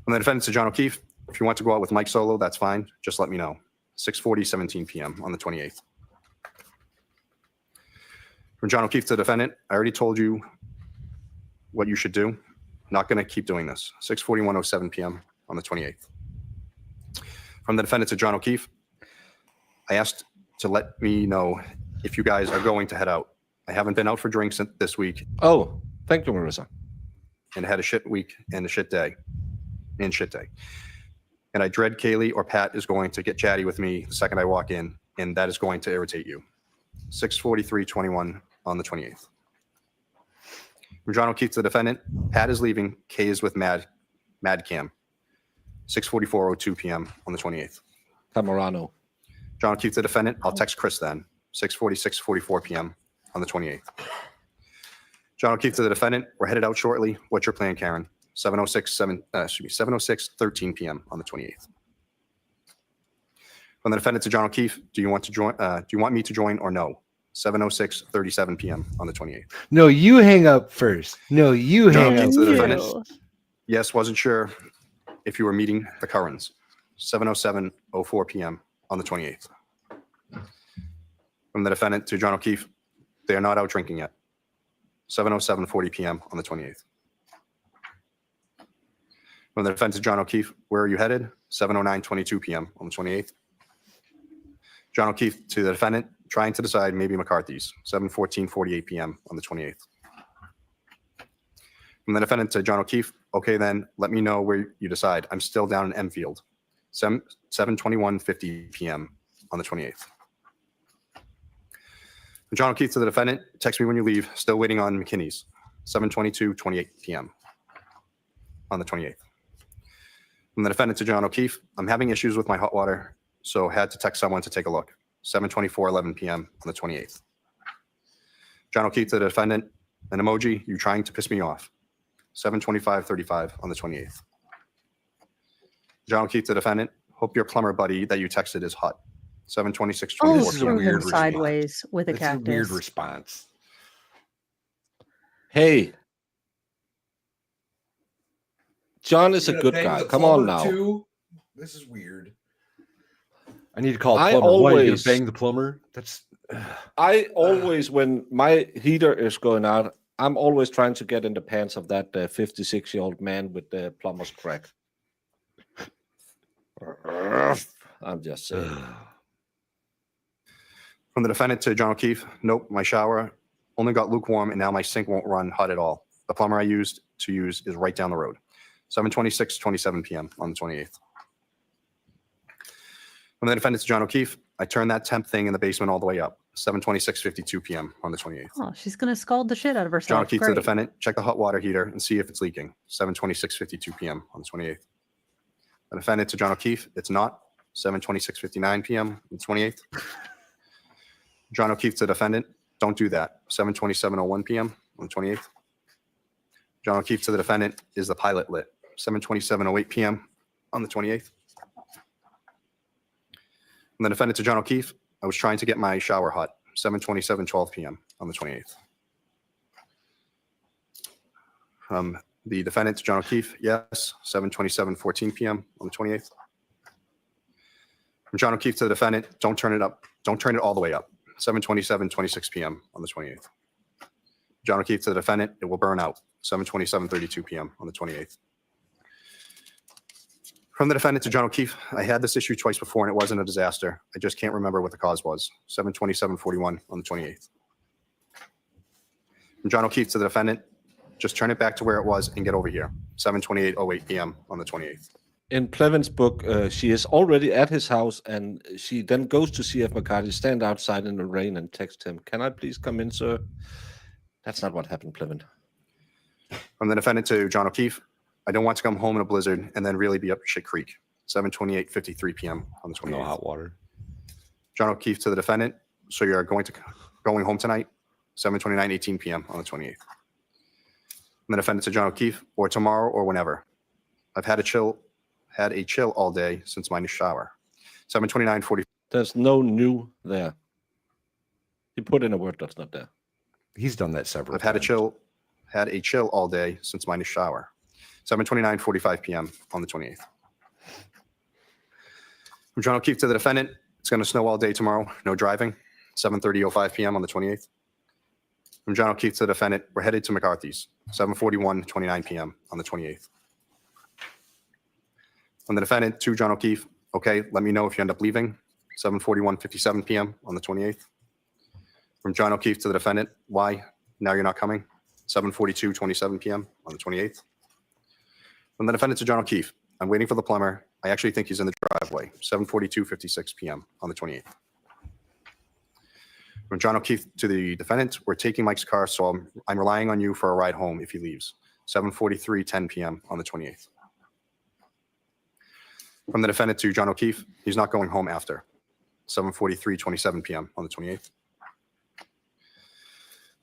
From the defendant to John O'Keefe, if you want to go out with Mike Solo, that's fine. Just let me know. 6:40:17 p.m. on the 28th. From John O'Keefe to the defendant, I already told you what you should do. Not going to keep doing this. 6:41:07 p.m. on the 28th. From the defendant to John O'Keefe, I asked to let me know if you guys are going to head out. I haven't been out for drinks this week. Oh, thank you, Marissa. And had a shit week and a shit day. And I dread Kaylee or Pat is going to get chatty with me the second I walk in, and that is going to irritate you. 6:43:21 on the 28th. From John O'Keefe to the defendant, Pat is leaving. Kay is with Mad Cam. 6:44:02 p.m. on the 28th. Camerano. John O'Keefe to the defendant, I'll text Chris then. 6:46:44 p.m. on the 28th. John O'Keefe to the defendant, we're headed out shortly. What's your plan, Karen? 7:06:13 p.m. on the 28th. From the defendant to John O'Keefe, do you want me to join or no? 7:06:37 p.m. on the 28th. No, you hang up first. No, you John hang O'Keefe up. to the defendant, yes, wasn't sure if you were meeting the Currans. 7:07:04 p.m. on the 28th. From the defendant to John O'Keefe, they are not out drinking yet. 7:07:40 p.m. on the 28th. From the defendant to John O'Keefe, where are you headed? 7:09:22 p.m. on the 28th. John O'Keefe to the defendant, trying to decide maybe McCarthy's. 7:14:48 p.m. on the 28th. From the defendant to John O'Keefe, okay then, let me know where you decide. I'm still down in Enfield. 7:21:50 p.m. on the 28th. From John O'Keefe to the defendant, text me when you leave. Still waiting on McKinney's. 7:22:28 p.m. on the 28th. From the defendant to John O'Keefe, I'm having issues with my hot water, so had to text someone to take a look. 7:24:11 p.m. on the 28th. John O'Keefe to the defendant, an emoji, you trying to piss me off. 7:25:35 on the 28th. John O'Keefe to the defendant, hope your plumber buddy that you texted is hot. 7:26:24. Oh, This is a threw weird him sideways with a It's a cactus. weird response. Hey. John is a good guy. Come on now. This is weird. I need to call a I plumber. What, are you always- gonna bang the plumber? That's I always, when my heater is going out, I'm always trying to get in the pants of that 56-year-old man with the plumber's crack. I'm just saying. From the defendant to John O'Keefe, nope, my shower only got lukewarm and now my sink won't run hot at all. The plumber I used is right down the road. 7:26:27 p.m. on the 28th. From the defendant to John O'Keefe, I turned that temp thing in the basement all the way up. 7:26:52 p.m. on the 28th. Oh, she's gonna scald the shit out of herself. John O'Keefe to the Great. defendant, check the hot water heater and see if it's leaking. 7:26:52 p.m. on the 28th. The defendant to John O'Keefe, it's not. 7:26:59 p.m. on the 28th. John O'Keefe to the defendant, don't do that. 7:27:01 p.m. on the 28th. John O'Keefe to the defendant, is the pilot lit? 7:27:08 p.m. on the 28th. From the defendant to John O'Keefe, I was trying to get my shower hot. 7:27:12 p.m. on the 28th. From the defendant to John O'Keefe, yes. 7:27:14 p.m. on the 28th. From John O'Keefe to the defendant, don't turn it up. Don't turn it all the way up. 7:27:26 p.m. on the 28th. John O'Keefe to the defendant, it will burn out. 7:27:32 p.m. on the 28th. From the defendant to John O'Keefe, I had this issue twice before and it wasn't a disaster. I just can't remember what the cause was. 7:27:41 on the 28th. From John O'Keefe to the defendant, Just turn it back to where it was and get over here. 7:28:08 p.m. on the 28th. In Plevin's book, she is already at his house, and she then goes to see if McCarthy stand outside in the rain and text him, "Can I please come in, sir?" That's not what happened, Plevin. From the defendant to John O'Keefe, I don't want to come home in a blizzard and then really be up shit creek. 7:28:53 p.m. on the 28th. No hot water. John O'Keefe to the defendant, so you're going home tonight. 7:29:18 p.m. on the 28th. From the defendant to John O'Keefe, or tomorrow or whenever. I've had a chill all day since my shower. 7:29:40. There's no new there. He put in a word that's not there. He's done that several I've times. had a chill all day since my shower. 7:29:45 p.m. on the 28th. From John O'Keefe to the defendant, it's going to snow all day tomorrow. No driving. 7:30:05 p.m. on the 28th. From John O'Keefe to the defendant, we're headed to McCarthy's. 7:41:29 p.m. on the 28th. From the defendant to John O'Keefe, okay, let me know if you end up leaving. 7:41:57 p.m. on the 28th. From John O'Keefe to the defendant, why? Now you're not coming. 7:42:27 p.m. on the 28th. From the defendant to John O'Keefe, I'm waiting for the plumber. I actually think he's in the driveway. 7:42:56 p.m. on the 28th. From John O'Keefe to the defendant, we're taking Mike's car, so I'm relying on you for a ride home if he leaves. 7:43:10 p.m. on the 28th. From the defendant to John O'Keefe, he's not going home after. 7:43:27 p.m. on the 28th.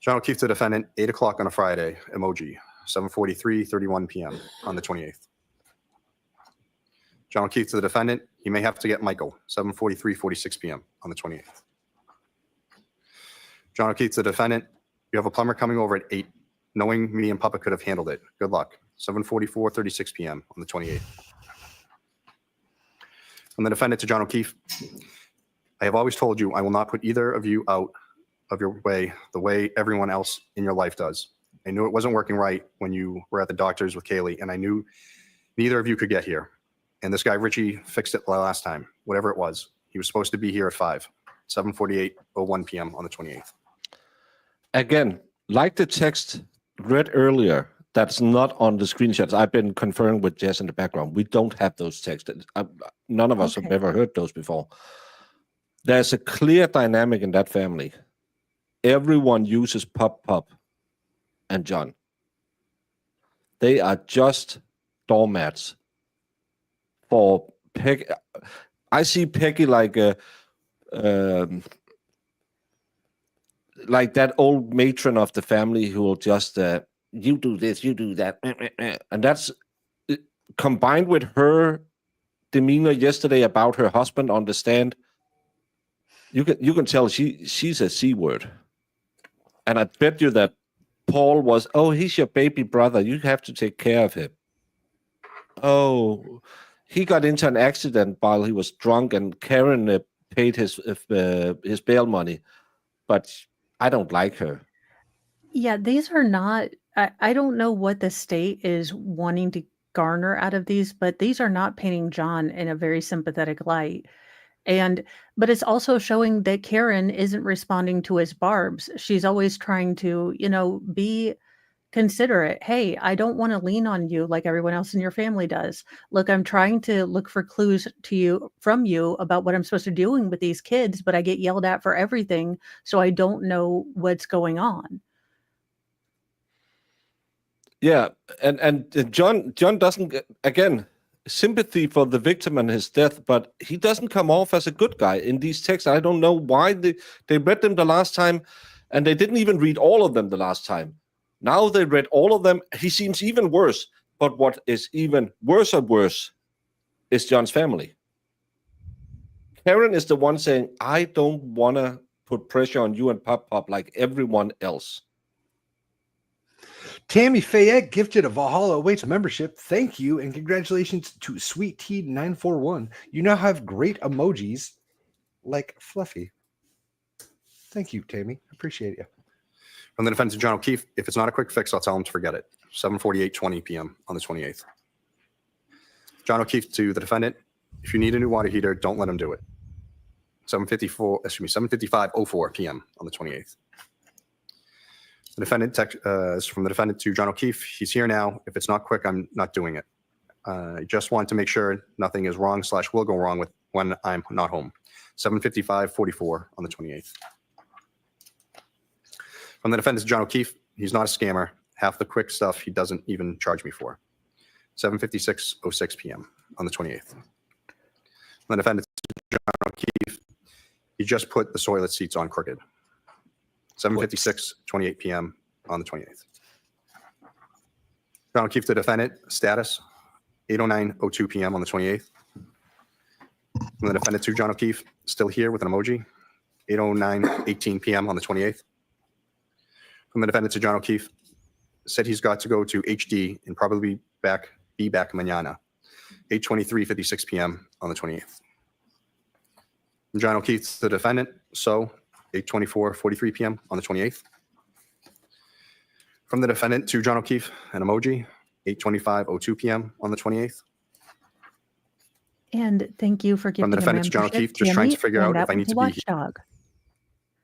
John O'Keefe to the defendant, 8 o'clock on a Friday, emoji. 7:43:31 p.m. on the 28th. John O'Keefe to the defendant, he may have to get Michael. 7:43:46 p.m. on the 28th. John O'Keefe to the defendant, you have a plumber coming over at 8. Knowing me and Papa could have handled it. Good luck. 7:44:36 p.m. on the 28th. From the defendant to John O'Keefe, I have always told you I will not put either of you out of your way the way everyone else in your life does. I knew it wasn't working right when you were at the doctor's with Kaylee, and I knew neither of you could get here. And this guy, Richie, fixed it the last time, whatever it was. He was supposed to be here at 5, 7:48:01 p.m. on the 28th. Again, Like the text read earlier, that's not on the screenshots. I've been conferring with Jess in the background. We don't have those texts. None of us have ever heard those before. There's a clear dynamic in that family. Everyone uses Pop and John. They are just doormats for Peggy. I see Peggy like that old matron of the family who will just you do this, you do that, and that's combined with her demeanor yesterday about her husband on the stand. You can tell she's a C word, and I bet you that Paul was, oh, he's your baby brother, you have to take care of him. Oh, he got into an accident while he was drunk, and Karen paid his bail money, but I don't like her. Yeah, these are not, I don't know what the state is wanting to garner out of these, but these are not painting John in a very sympathetic light. But it's also showing that Karen isn't responding to his barbs. She's always trying to, be considerate. Hey, I don't want to lean on you like everyone else in your family does. Look, I'm trying to look for clues from you about what I'm supposed to be doing with these kids, but I get yelled at for everything, so I don't know what's going on. Yeah, and John doesn't, again, sympathy for the victim and his death, but he doesn't come off as a good guy in these texts. I don't know why they read them the last time, and they didn't even read all of them the last time. Now they read all of them. He seems even worse. But what is even worse is John's family. Karen is the one saying, I don't want to put pressure on you and Pop like everyone else. Tammy Fayette gifted a Valhalla Awaits membership. Thank you and congratulations to Sweet Tea 941. You now have great emojis like Fluffy. Thank you, Tammy. Appreciate you. From the defense of John O'Keefe, if it's not a quick fix, I'll tell him to forget it. 7:48:20 p.m. on the 28th. John O'Keefe to the defendant, if you need a new water heater, don't let him do it. 7:55:04 p.m. on the 28th. The defendant is from the defendant to John O'Keefe. He's here now. If it's not quick, I'm not doing it. I just want to make sure nothing is wrong / will go wrong with when I'm not home. 7:55:44 on the 28th. From the defendant to John O'Keefe, he's not a scammer. Half the quick stuff he doesn't even charge me for. 7:56:06 p.m. on the 28th. From the defendant to John O'Keefe, he just put the toilet seats on crooked. 7:56:28 p.m. on the 28th. John O'Keefe to defendant, status 8:09:02 p.m. on the 28th. From the defendant to John O'Keefe, still here with an emoji, 8:09:18 p.m. on the 28th. From the defendant to John O'Keefe, said he's got to go to HD and probably be back mañana, 8:23:56 p.m. on the 28th. From John O'Keefe to the defendant, so 8:24:43 p.m. on the 28th. From the defendant to John O'Keefe, an emoji, 8:25:02 p.m. on the 28th. And thank you for giving From the defendant to John O'Keefe, just trying to figure out if I need to be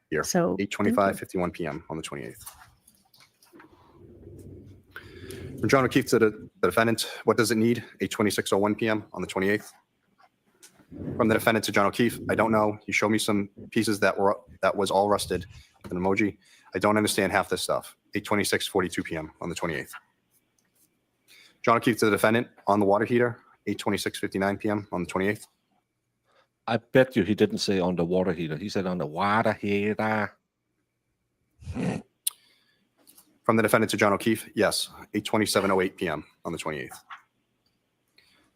here. So 8:25:51 p.m. on the 28th. From John O'Keefe to the defendant, what does it need? 8:26:01 p.m. on the 28th. From the defendant to John O'Keefe, I don't know. You showed me some pieces that was all rusted. An emoji. I don't understand half this stuff. 8:26:42 p.m. on the 28th. John O'Keefe to the defendant on the water heater. 8:26:59 p.m. on the 28th. I bet you he didn't say on the water heater. He said on the water heater. From the defendant to John O'Keefe, yes, 8:27:08 p.m. on the 28th.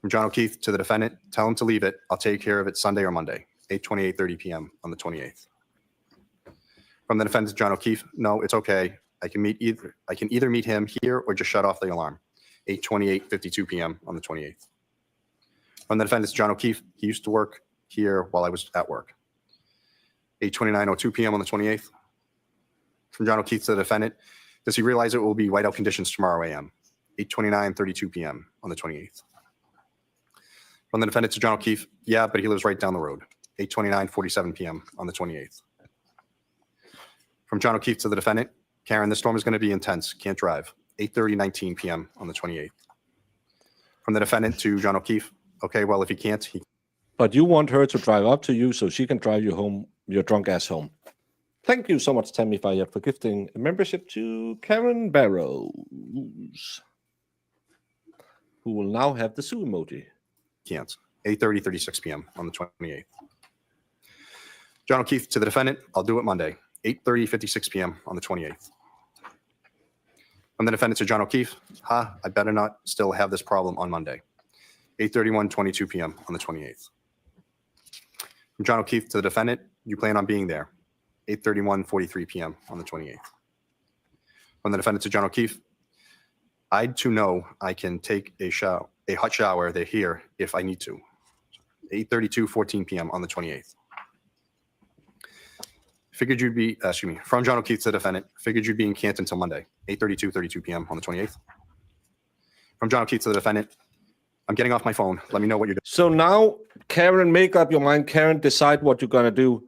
From John O'Keefe to the defendant, tell him to leave it. I'll take care of it Sunday or Monday, 8:28:30 p.m. on the 28th. From the defendant to John O'Keefe, no, it's okay. I can either meet him here or just shut off the alarm, 8:28:52 p.m. on the 28th. From the defendant to John O'Keefe, he used to work here while I was at work, 8:29:02 p.m. on the 28th. From John O'Keefe to the defendant, does he realize it will be whiteout conditions tomorrow a.m., 8:29:32 p.m. on the 28th. From the defendant to John O'Keefe, yeah, but he lives right down the road, 8:29:47 p.m. on the 28th. From John O'Keefe to the defendant, Karen, this storm is going to be intense. Can't drive, 8:30:19 p.m. on the 28th. From the defendant to John O'Keefe, okay, well, if he can't, he... But you want her to drive up to you so she can drive you home, your drunk ass home. Thank you so much, Tammy Fayette, for gifting a membership to Karen Barrows, who will now have the Sue emoji. Can't. 8:36 p.m. on the 28th. John O'Keefe to the defendant, I'll do it Monday, 8:56 p.m. on the 28th. From the defendant to John O'Keefe, I better not still have this problem on Monday, 8:31:22 p.m. on the 28th. From John O'Keefe to the defendant, you plan on being there, 8:31:43 p.m. on the 28th. From the defendant to John O'Keefe, I'd to know I can take a hot shower. They're here if I need to, 8:32:14 p.m. on the 28th. Figured you'd be, from John O'Keefe to the defendant, figured you'd be in Canton until Monday, 8:32:32 p.m. on the 28th. From John O'Keefe to the defendant, I'm getting off my phone. Let me know what you're doing. So now, Karen, make up your mind. Karen, decide what you're going to do.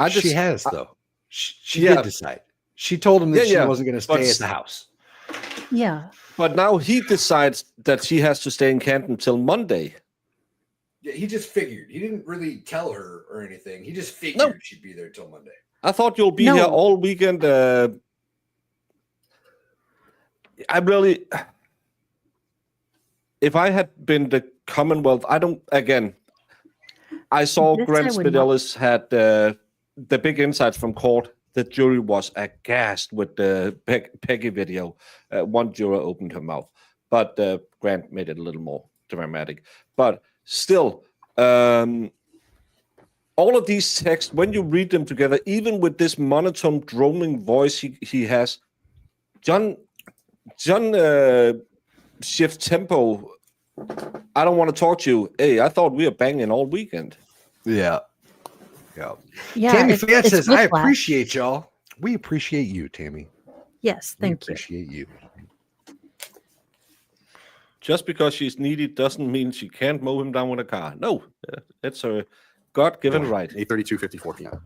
She has, though. She did decide. She told him that she wasn't going to stay at the house. Yeah. But now he decides that she has to stay in Canton till Monday. Yeah, he just figured. He didn't really tell her or anything. He just figured she'd be there till Monday. I thought you'll be here all weekend. If I had been the Commonwealth, I saw Grant Spidelis had the big insights from court. The jury was aghast with the Peggy video. One juror opened her mouth, but Grant made it a little more dramatic. But still, all of these texts, when you read them together, even with this monotone, droning voice he has, John shifts tempo. I don't want to talk to you. Hey, I thought we were banging all weekend. Yeah. Tammy Fayette says, I appreciate y'all. We appreciate you, Tammy. Yes, thank you. Appreciate you. Just because she's needy doesn't mean she can't mow him down with a car. No, it's her God-given right. 8:32:54 p.m.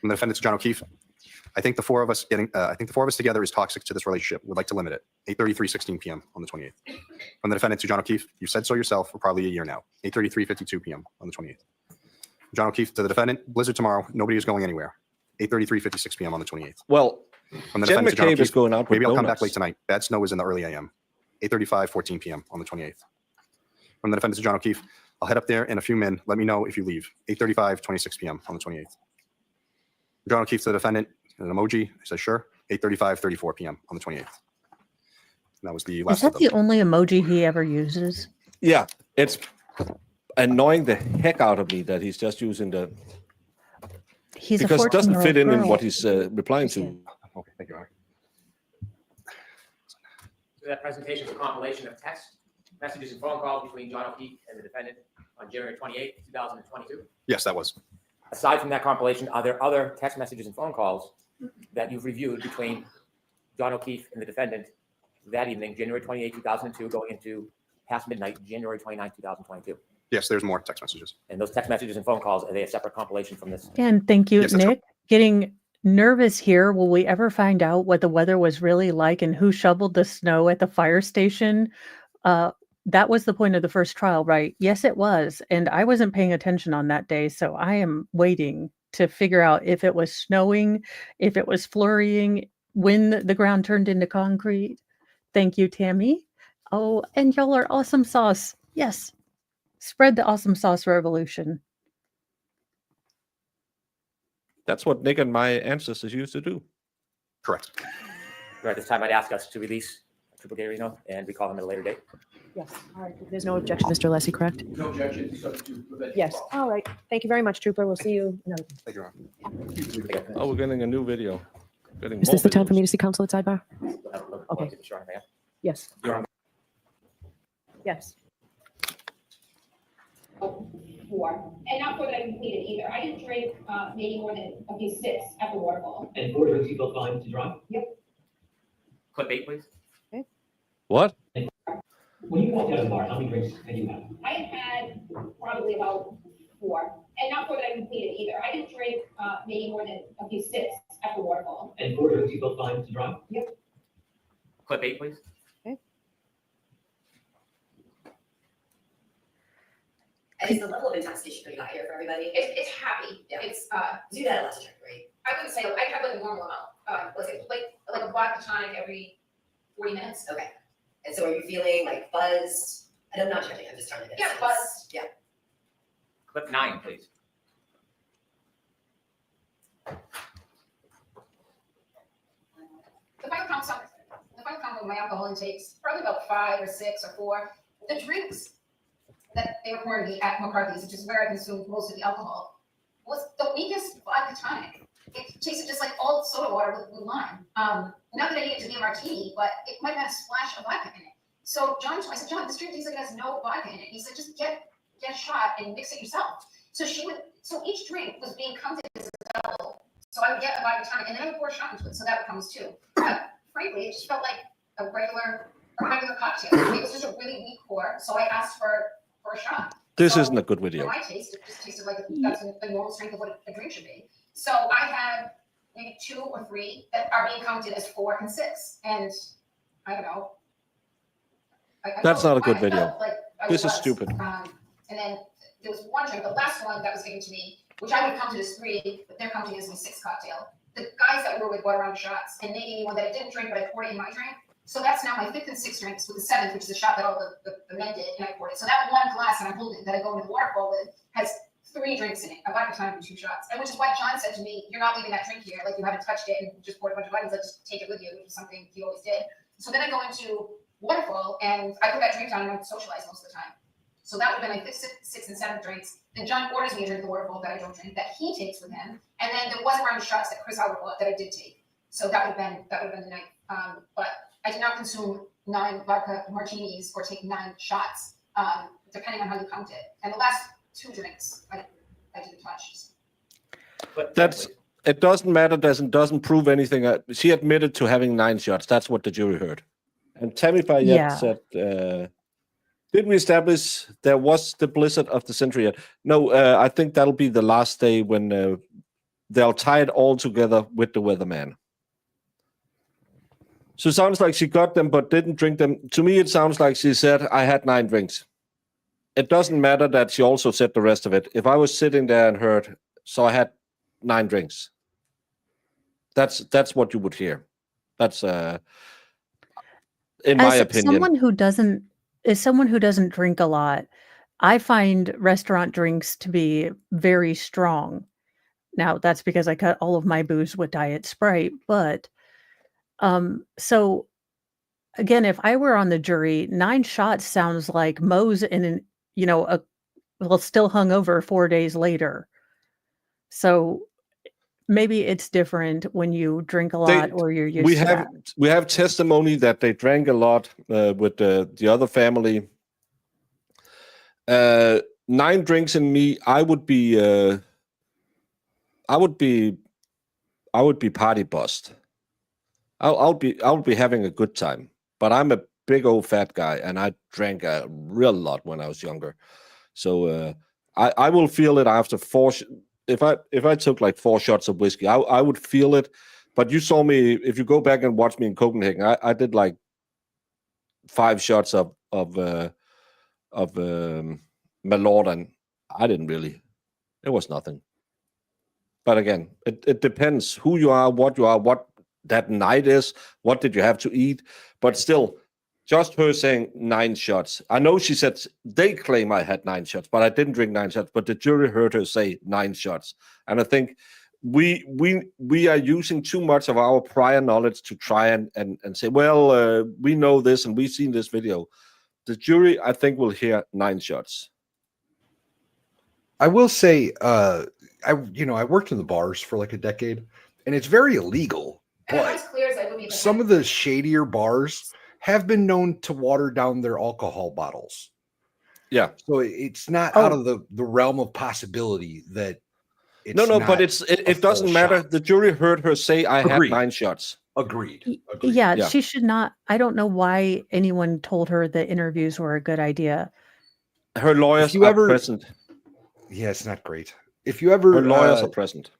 From the defendant to John O'Keefe, I think the four of us together is toxic to this relationship. Would like to limit it. 8:33, 16 p.m. on the 28th. From the defendant to John O'Keefe, you said so yourself for probably a year now. 8:33, 52 p.m. on the 28th. John O'Keefe to the defendant, blizzard tomorrow. Nobody is going anywhere. 8:33, 56 p.m. on the 28th. Well, from the Jen defendant to John McCabe is O'Keefe, going out with maybe I'll come donuts. back late tonight. Bad snow is in the early a.m. 8:35, 14 p.m. on the 28th. From the defendant to John O'Keefe, I'll head up there in a few min. Let me know if you leave. 8:35, 26 p.m. on the 28th. John O'Keefe to the defendant, an emoji. He says, sure. 8:35, 34 p.m. on the 28th. And that was the last Is that of them. the only emoji he ever uses? Yeah, it's annoying the heck out of me that he's just using the. He's because a it doesn't fit in girl. what he's replying to. Okay, thank you, Aaron. So that presentation is a compilation of text messages and phone calls between John O'Keefe and the defendant on January 28, 2022. Yes, that was. Aside from that compilation, are there other text messages and phone calls that you've reviewed between John O'Keefe and the defendant that evening, January 28, 2002, going into past midnight, January 29, 2022? Yes, there's more text messages. And those text messages and phone calls, are they a separate compilation from this? And thank you, Yes, that's Nick. Getting nervous here. Will we ever find out what the weather was really like and who shoveled the snow at the fire station? That was the point of the first trial, right? Yes, it was. And I wasn't paying attention on that day. So I am waiting to figure out if it was snowing, if it was flurrying, when the ground turned into concrete. Thank you, Tammy. Oh, and y'all are awesome sauce. Yes. Spread the awesome sauce revolution. That's what Nick and my ancestors used to do. Correct. At this time, I'd ask us to release Trooper Garino and recall him at a later date. Yes, all right. There's no objection, Mr. Leslie, correct? No objection, subject to prevent. Yes, all right. Thank you very much, Trooper. We'll see you. Thank you, Aaron. Oh, we're getting a new video. Getting Is more this the time for videos. me to see counsel at sidebar? Okay. Yes. You're on. Yes. 4, and not 4 that I completed either. I didn't drink maybe more than a few sips at the waterfall. And 4 drinks you felt fine to drive? Yep. Clip 8, please. What? When you walked out of the bar, how many drinks had you had? I had probably about 4, and not 4 that I completed either. I didn't drink maybe more than a few sips at the waterfall. And 4 drinks you felt fine to drive? Yep. Clip 8, please. And is the level of intoxication pretty high here for everybody? It's happy. Yeah. It's You had a lot to drink, right? I wouldn't say I have like a normal amount. Like a vodka tonic every 40 minutes. Okay. And so are you feeling like buzzed? And I'm not judging, I'm just trying to get a Yeah, sense. buzzed. Yeah. Clip 9, please. The final count of my alcohol intakes, probably about 5 or 6 or 4. The drinks that they reported me at McCarthy's, which is where I consumed most of the alcohol, was the weakest vodka tonic. It tasted just like old soda water with lime. Not that I needed it to be a martini, but it might have had a splash of vodka in it. So I said, John, this drink tastes like it has no vodka in it. He said, just get a shot and mix it yourself. So each drink was being counted as a double. So I would get a vodka tonic and then I would pour a shot into it. So that becomes 2. But frankly, it just felt like a regular cocktail. It was just a really weak pour. So I asked for a shot. This isn't a good video. For my taste, it just tasted like that's a normal strength of what a drink should be. So I have maybe 2 or 3 that are being counted as 4 and 6. And I don't know. That's not a good I video. felt like I This is was. stupid. And then there was one drink, the last one that was given to me, which I would count it as 3, but they're counting it as my 6th cocktail. The guys that were with brought around shots, and they gave me one that I didn't drink, but I poured it in my drink. So that's now my 5th and 6th drinks with the 7th, which is the shot that all the men did, and I poured it. So that one glass that I'm holding, that I go into the waterfall with, has 3 drinks in it, a vodka tonic and 2 shots. And which is why John said to me, you're not leaving that drink here, like you haven't touched it and just poured a bunch of vodka, like just take it with you, which is something he always did. So then I go into waterfall, and I put that drink down and I would socialize most of the time. So that would have been my 5th, 6th, and 7th drinks. Then John orders me a drink at the waterfall that I don't drink, that he takes with him. And then there was a round of shots that Chris Howard bought that I did take. So that would have been the night. But I did not consume 9 vodka martinis or take 9 shots, depending on how you count it. And the last 2 drinks, I didn't touch. It doesn't matter. Doesn't prove anything. She admitted to having 9 shots. That's what the jury heard. And Tammy Fayette said, did we establish there was the blizzard of the century yet? No, I think that'll be the last day when they'll tie it all together with the weatherman. So it sounds like she got them but didn't drink them. To me, it sounds like she said, I had 9 drinks. It doesn't matter that she also said the rest of it. If I was sitting there and heard, so I had 9 drinks, that's what you would hear. That's in my opinion. Someone who doesn't drink a lot, I find restaurant drinks to be very strong. Now, that's because I cut all of my booze with Diet Sprite, but so again, if I were on the jury, 9 shots sounds like Mo's in still hung over 4 days later. So maybe it's different when you drink a lot or you're used to that. We have testimony that they drank a lot with the other family. 9 drinks in me, I would be party bust. I'll be having a good time, but I'm a big old fat guy, and I drank a real lot when I was younger. So I will feel it after 4. If I took like 4 shots of whiskey, I would feel it. But you saw me. If you go back and watch me in Copenhagen, I did like 5 shots of Malort, and I didn't really. It was nothing. But again, it depends who you are, what that night is, what did you have to eat. But still, just her saying 9 shots. I know she said they claim I had 9 shots, but I didn't drink 9 shots. But the jury heard her say 9 shots. And I think we are using too much of our prior knowledge to try and say, well, we know this and we've seen this video. The jury, I think, will hear 9 shots. I will say, I worked in the bars for like a decade, and it's very illegal. But some of the shadier bars have been known to water down their alcohol bottles. Yeah. So it's not out of the realm of possibility that it's but it doesn't matter. The jury heard her say I had 9 shots. Agreed. Yeah, she should not. I don't know why anyone told her that interviews were a good idea. Her lawyers are present. Yeah, it's not great. If you ever her lawyers are present.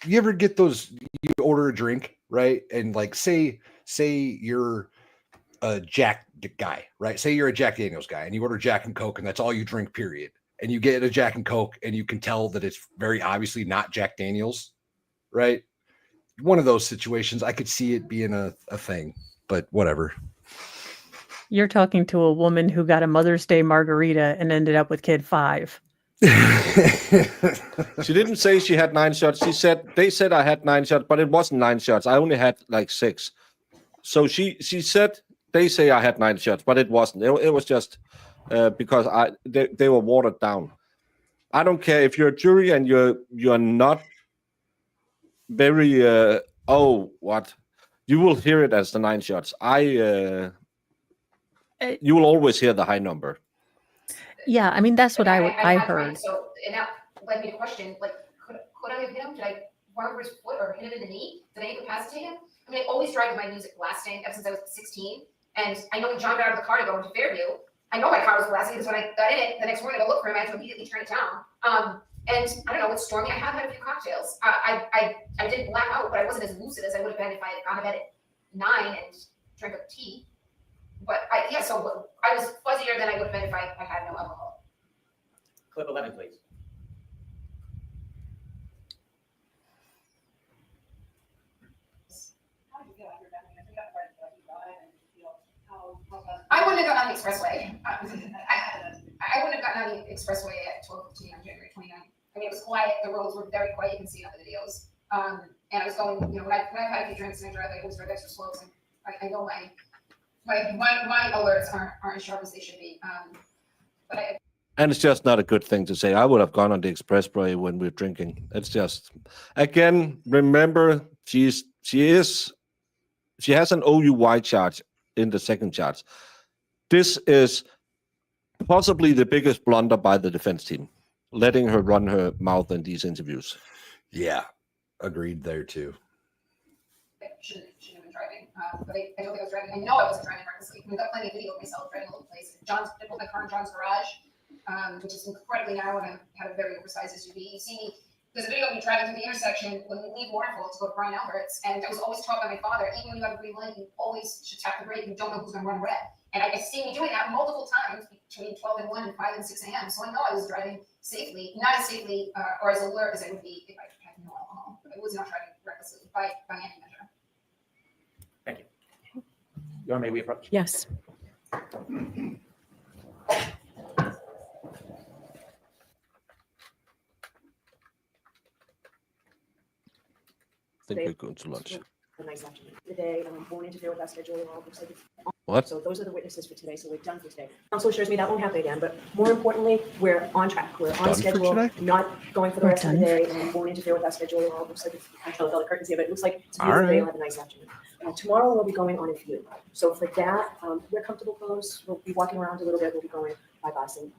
You ever get those, you order a drink, right? And like say you're a Jack guy, right? Say you're a Jack Daniels guy and you order Jack and Coke and that's all you drink, period. And you get a Jack and Coke and you can tell that it's very obviously not Jack Daniels, right? One of those situations, I could see it being a thing, but whatever. You're talking to a woman who got a Mother's Day margarita and ended up with kid 5. She didn't say she had 9 shots. They said I had 9 shots, but it wasn't 9 shots. I only had like 6. So she said they say I had 9 shots, but it wasn't. It was just because they were watered down. I don't care if you're a jury and you're not very you will hear it as the 9 shots. You will always hear the high number. Yeah, I mean that's what I heard. So and that led me to question, like, could I have hit him? Did I run over his foot or hit him in the knee? Did I incapacitate him? I mean, I always drive with my music blasting ever since I was 16. And I know when John got out of the car to go into Fairview, I know my car was blasting because when I got in it the next morning to look for him, I had to immediately turn it down. And I don't know, it's stormy. I have had a few cocktails. I didn't black out, but I wasn't as lucid as I would have been if I had gone to bed at 9 and drank a tea. But so I was fuzzier than I would have been if I had no alcohol. Clip 11, please. I wouldn't have gotten on the expressway. I wouldn't have gotten on the expressway at 12:15 on January 29th. I mean, it was quiet. The roads were very quiet. You can see it on the videos. And I was going, when I've had a few drinks and I drive, I always drive extra slow. So I know my alerts aren't as sharp as they should be. And it's just not a good thing to say. I would have gone on the expressway when we're drinking. It's just, again, remember, she has an OUI charge in the second charge. This is possibly the biggest blunder by the defense team, letting her run her mouth in these interviews. Yeah, agreed there too. I shouldn't have been driving, but I don't think I was driving. I know I wasn't driving recklessly. We've got plenty of video of myself driving all over the place. I put my car in John's garage, which is incredibly narrow, and I have a very oversized SUV. You see me there's a video of me driving through the intersection when we leave Warrenville to go to Brian Albert's, and I was always taught by my father, even when you have a green light, you always should tap the brake. You don't know who's going to run red. And I see me doing that multiple times between 12 and 1 and 5 and 6 a.m. So I know I was driving safely, not as safely or as alert as I would be if I had no alcohol. I was not driving recklessly by any measure. Thank you. Your Honor, may we approach? Yes. I think we're going to lunch. A nice afternoon. Today, won't interfere with our schedule at all. Looks like it's What? So those are the witnesses for today. So we're done for today. Council assures me that won't happen again. But more importantly, we're on track. We're on Done for schedule. today? Not going for the We're rest of the done. day, and won't interfere with our schedule at all. Looks like it's actually all the curtains here, but it looks like it's a All beautiful day. right. We'll have a nice afternoon. Tomorrow we'll be going on a view. So for that, we're comfortable clothes. We'll be walking around a little bit. We'll be going by bus and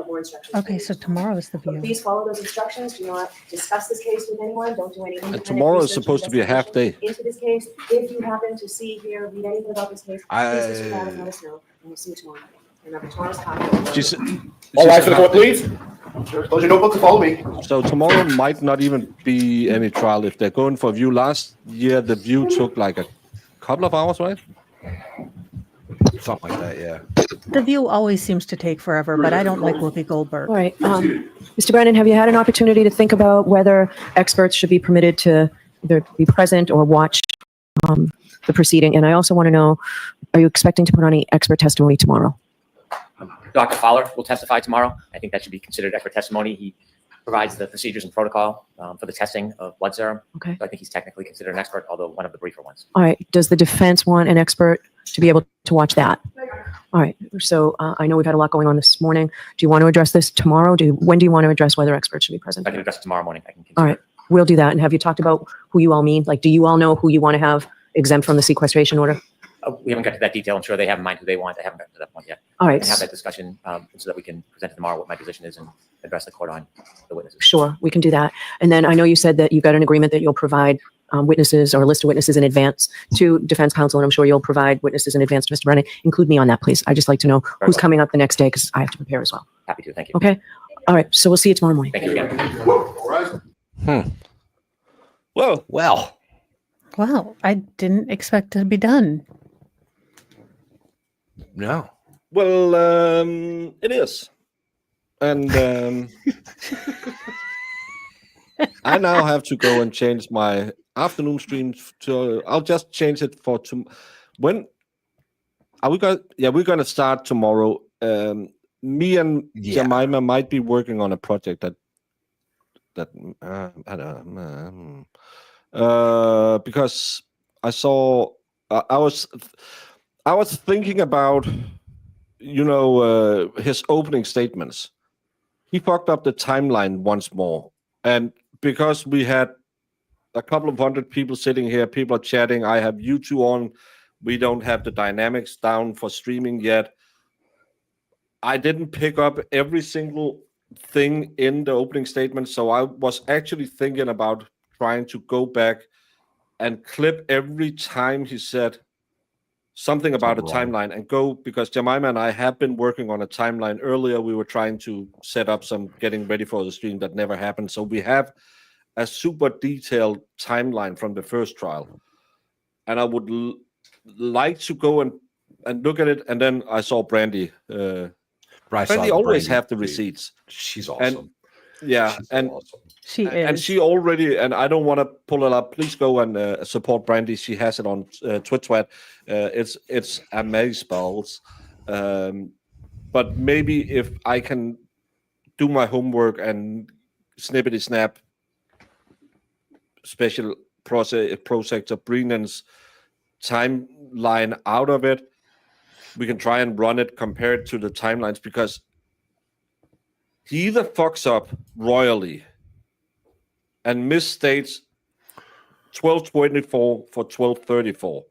more instructions. Okay, so tomorrow is the But view. please follow those instructions. Do not discuss this case with anyone. Don't do any independent tomorrow is research or supposed to be a half day. investigation into this case. If you happen to see, hear, read anything about this case, please disregard it, let us know, and we'll see you tomorrow night. Remember, tomorrow's hot. She's, All rise for the court, please. Close your notebook and follow me. So tomorrow might not even be any trial if they're going for view. Last year, the view took like a couple of hours, right? Something like that, yeah. The view always seems to take forever, but I don't like Whoopi Goldberg. All right. Mr. Brennan, have you had an opportunity to think about whether experts should be permitted to either be present or watch the proceeding? And I also want to know, are you expecting to put on any expert testimony tomorrow? Dr. Fowler will testify tomorrow. I think that should be considered expert testimony. He provides the procedures and protocol for the testing of blood serum. Okay. So I think he's technically considered an expert, although one of the briefer ones. All right. Does the defense want an expert to be able to watch that? All right. So I know we've had a lot going on this morning. Do you want to address this tomorrow? When do you want to address whether experts should be present? I can address it tomorrow morning. I can All right. We'll do that. And have you talked about who you all mean? Like, do you all know who you want to have exempt from the sequestration order? We haven't got to that detail. I'm sure they have in mind who they want. I haven't gotten to that point yet. All right. We can have that discussion so that we can present tomorrow what my position is and address the court on the witnesses. Sure, we can do that. And then I know you said that you got an agreement that you'll provide witnesses or a list of witnesses in advance to defense counsel, and I'm sure you'll provide witnesses in advance to Mr. Brennan. Include me on that, please. I'd just like to know who's coming up the next day because I have to prepare as well. Happy to. Thank you. Okay? All right, so we'll see you tomorrow morning. Thank you again. All rise. Well, Wow, I didn't expect to be done. No. Well, it is. And I now have to go and change my afternoon streams to, I'll just change it for when are we going? Yeah, we're going to start tomorrow. Me and Jemima might be working on a project that I don't know, because I saw I was thinking about his opening statements. He fucked up the timeline once more, and because we had a couple of hundred people sitting here, people are chatting. I have you two on. We don't have the dynamics down for streaming yet. I didn't pick up every single thing in the opening statement, so I was actually thinking about trying to go back and clip every time he said something about a timeline and go, because Jemima and I have been working on a timeline earlier. We were trying to set up some getting ready for the stream that never happened. So we have a super detailed timeline from the first trial. And I would like to go and look at it. And then I saw Brandy. Brandy always have the receipts. She's awesome. She is. And she already, and I don't want to pull it up. Please go and support Brandy. She has it on Twitch. It's amazeballs. But maybe if I can do my homework and snippety snap special projects of Brennan's timeline out of it, we can try and run it compared to the timelines, because he either fucks up royally and misstates 1224 for 1234,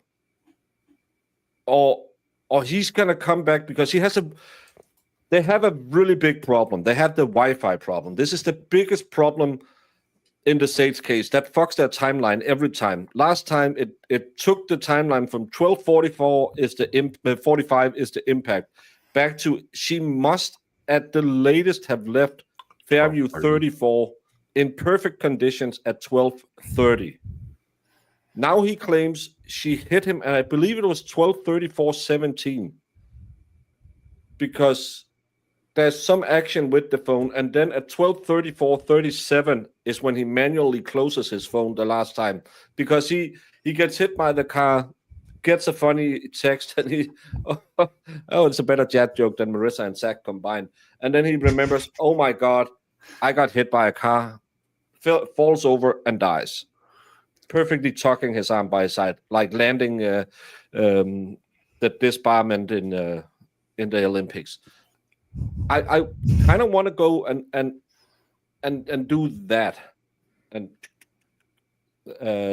or he's gonna come back, because they have a really big problem. They have the Wi-Fi problem. This is the biggest problem in the States case that fucks their timeline every time. Last time it took the timeline from 1244 is the 45 is the impact back to, she must at the latest have left Fairview 34 in perfect conditions at 12:30. Now he claims she hit him, and I believe it was 12:34:17, because there's some action with the phone, and then at 12:34:37 is when he manually closes his phone the last time, because he gets hit by the car, gets a funny text, and he it's a better Jad joke than Marissa and Zach combined, and then he remembers, oh my god, I got hit by a car, falls over and dies, perfectly tucking his arm by his side, like landing the disbarment in the Olympics. I kind of want to go and do that and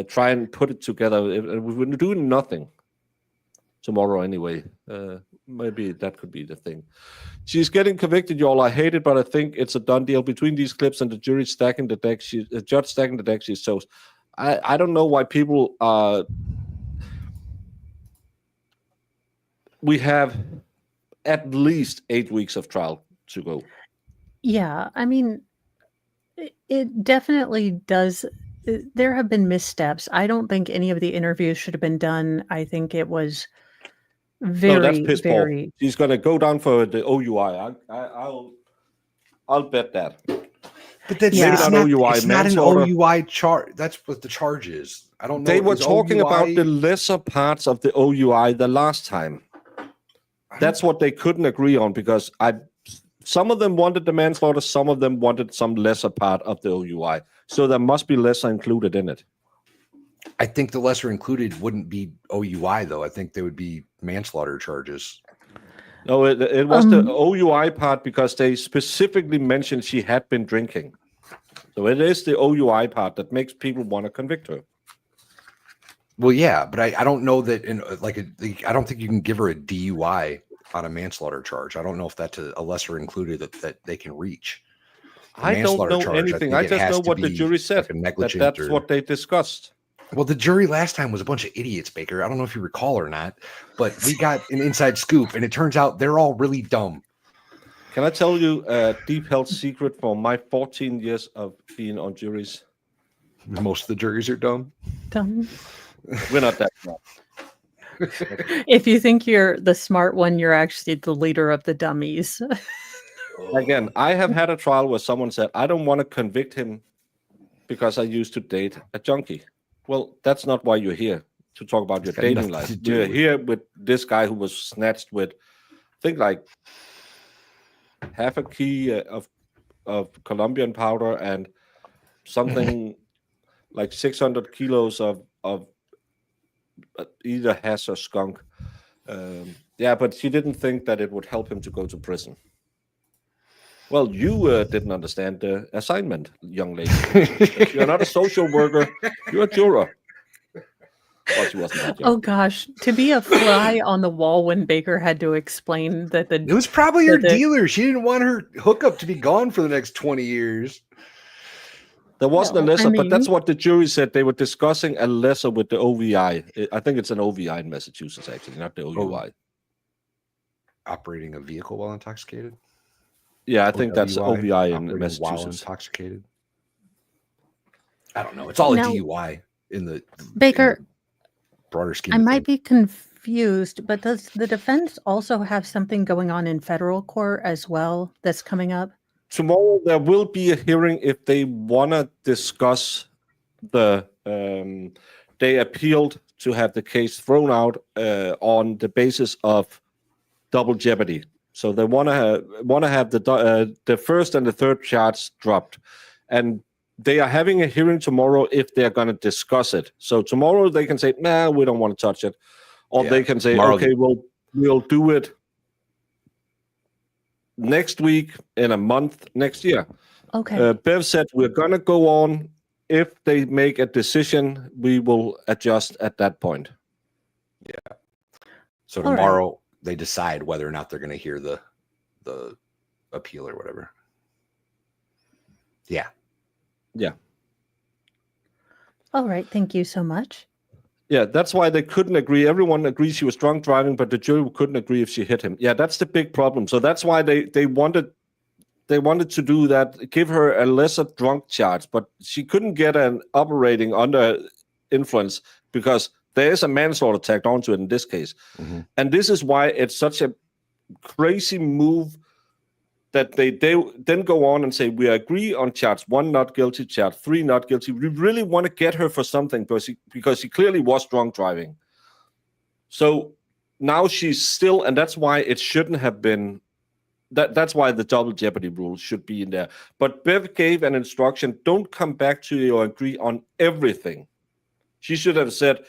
try and put it together. We're doing nothing tomorrow anyway. Maybe that could be the thing. She's getting convicted, y'all. I hate it, but I think it's a done deal. Between these clips and the jury stacking the deck, the judge stacking the deck, she's toast. I don't know why people we have at least 8 weeks of trial to go. Yeah, I mean, it definitely does. There have been missteps. I don't think any of the interviews should have been done. I think it was very, no, that's piss very. ball. She's going to go down for the OUI. I'll bet that. But that's not OUI. It's not an OUI charge. That's what the charge is. I don't know. They were Is talking OUI about the lesser parts of the OUI the last time. That's what they couldn't agree on, because some of them wanted the manslaughter, some of them wanted some lesser part of the OUI. So there must be lesser included in it. I think the lesser included wouldn't be OUI, though. I think they would be manslaughter charges. No, it was the OUI part, because they specifically mentioned she had been drinking. So it is the OUI part that makes people want to convict her. Well, yeah, but I don't know that I don't think you can give her a DUI on a manslaughter charge. I don't know if that's a lesser included that they can reach. I don't know anything. I just know what the jury said. That's what they discussed. Well, the jury last time was a bunch of idiots, Baker. I don't know if you recall or not, but we got an inside scoop, and it turns out they're all really dumb. Can I tell you a deep held secret from my 14 years of being on juries? Most of the juries are dumb. Dumb. We're not that smart. If you think you're the smart one, you're actually the leader of the dummies. Again, I have had a trial where someone said, I don't want to convict him because I used to date a junkie. Well, that's not why you're here, to talk about your dating life. You're here with this guy who was snatched with, I think, like half a key of Colombian powder and something like 600 kilos of either hash or skunk. But she didn't think that it would help him to go to prison. Well, you didn't understand the assignment, young lady. You're not a social worker. You're a juror. Well, she wasn't that young. Oh gosh, to be a fly on the wall when Baker had to explain that it was probably her dealer. She didn't want her hookup to be gone for the next 20 years. There wasn't a lesser, but that's what the jury said. They were discussing a lesser with the OVI. I think it's an OVI in Massachusetts, actually, not the OUI. Operating a vehicle while intoxicated? Yeah, I think that's OVI in Massachusetts. While intoxicated? I don't know. It's all a DUI in the Baker. Broader scheme. I might be confused, but does the defense also have something going on in federal court as well that's coming up? Tomorrow there will be a hearing if they want to discuss the. They appealed to have the case thrown out on the basis of double jeopardy. So they want to have the first and the third charge dropped, and they are having a hearing tomorrow if they're going to discuss it. So tomorrow they can say, "Nah, we don't want to touch it," or they can say, tomorrow, "Okay, we'll do it next week, in a month, next year." Okay. Bev said we're going to go on. If they make a decision, we will adjust at that point. Yeah. So tomorrow they decide whether or not they're going to hear the appeal or whatever. Yeah. Yeah. All right. Thank you so much. Yeah, that's why they couldn't agree. Everyone agrees she was drunk driving, but the jury couldn't agree if she hit him. Yeah, that's the big problem. So that's why they wanted they wanted to do that, give her a lesser drunk charge, but she couldn't get an operating under influence because there is a manslaughter tagged onto it in this case. And this is why it's such a crazy move that they then go on and say, we agree on charge 1 not guilty, charge 3 not guilty. We really want to get her for something because she clearly was drunk driving. So now she's still, and that's why it shouldn't have been, that's why the double jeopardy rule should be in there. But Bev gave an instruction, don't come back to you or agree on everything. She should have said,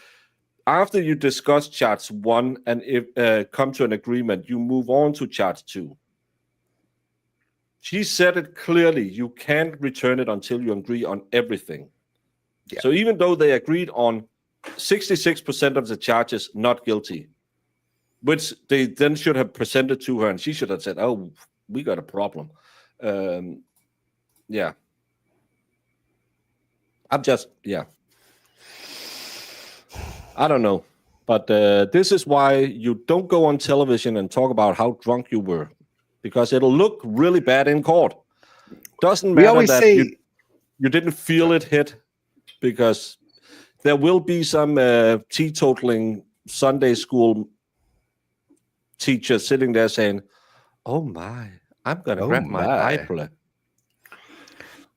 after you discuss charge 1 and if come to an agreement, you move on to charge 2. She said it clearly, you can't return it until you agree on everything. Yeah. So even though they agreed on 66% of the charges not guilty, which they then should have presented to her, and she should have said, oh, we got a problem. Yeah. I don't know. But this is why you don't go on television and talk about how drunk you were, because it'll look really bad in court. Doesn't matter that you didn't feel it hit, because there will be some teetotaling Sunday school teacher sitting there saying, oh my, I'm going to grab my Bible.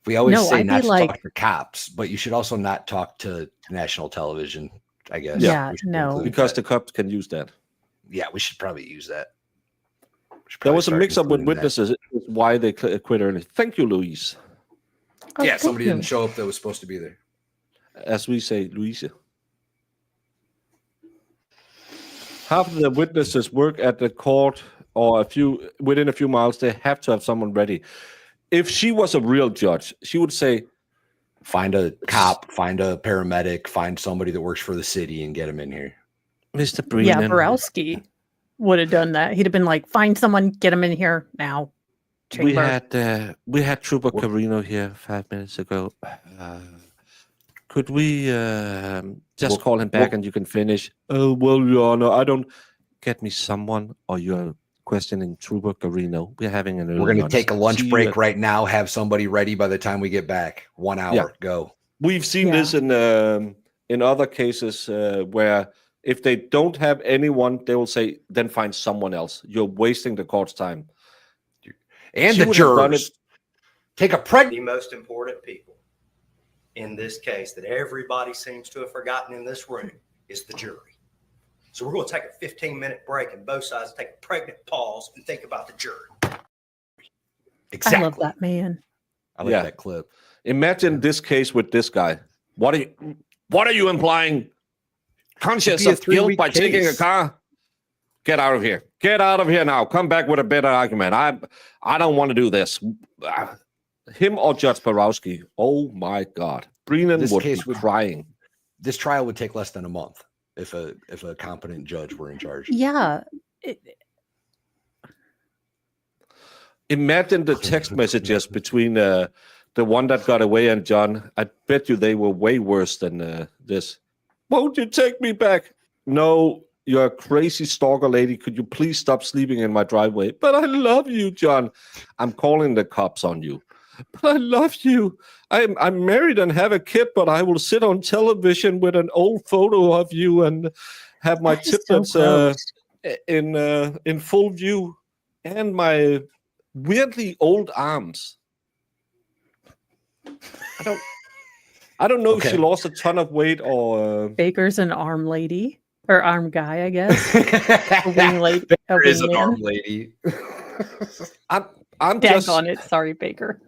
We always say not to talk to cops, but you should also not talk to national television, I guess. Yeah, no. Because the cops can use that. Yeah, we should probably use that. There was a mix-up with witnesses. It's why they quit early. Thank you, Louise. Oh, yeah, somebody didn't show up that was supposed to be there. As we say, Louise. Half of the witnesses work at the court or within a few miles. They have to have someone ready. If she was a real judge, she would say, find a cop, find a paramedic, find somebody that works for the city and get them in here. Mr. Brennan. Yeah, Borowski would have done that. He'd have been like, find someone, get him in here now. We had Trooper Carino here 5 minutes ago. Could we just call him back and you can finish? Oh, well, Your Honor, I don't get me someone, or you're questioning Trooper Carino. We're having an early We're going to take a lunch break right now, have somebody ready by the time we get back. 1 hour, go. We've seen this in other cases where if they don't have anyone, they will say, then find someone else. You're wasting the court's time. And the jurors. Take a The most important people in this case that everybody seems to have forgotten in this room is the jury. So we're going to take a 15-minute break and both sides take a pregnant pause and think about the jury. Exactly. I love that man. I like that clip. Imagine this case with this guy. What are you implying? Conscious of guilt by taking a car? Get out of here. Get out of here now. Come back with a better argument. I don't want to do this. Him or Judge Borowski. Oh my God. Brennan would be crying. This trial would take less than a month if a competent judge were in charge. Yeah. Imagine the text messages between the one that got away and John. I bet you they were way worse than this. Won't you take me back? No, you're a crazy stalker lady. Could you please stop sleeping in my driveway? But I love you, John. I'm calling the cops on you. But I love you. I'm married and have a kid, but I will sit on television with an old photo of you and have my tiplets in full view and my weirdly old arms. I don't know if she lost a ton of weight or Baker's an arm lady or arm guy, I guess. A wing lady. Baker is an arm lady. I'm Dang just on it. Sorry, Baker.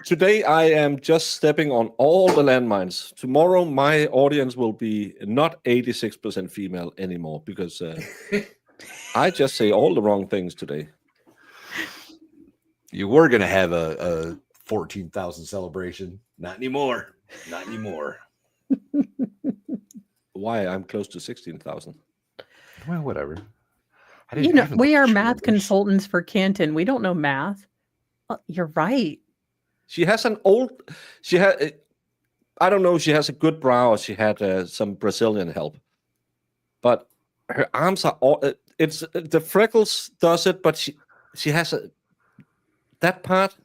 Today I am just stepping on all the landmines. Tomorrow my audience will be not 86% female anymore because I just say all the wrong things today. You were going to have a 14,000 celebration. Not anymore. Not anymore. Why? I'm close to 16,000. Well, whatever. We are math consultants for Canton. We don't know math. You're right. She has I don't know if she has a good brow or she had some Brazilian help. But her arms are all, it's the freckles does it, but she has that part,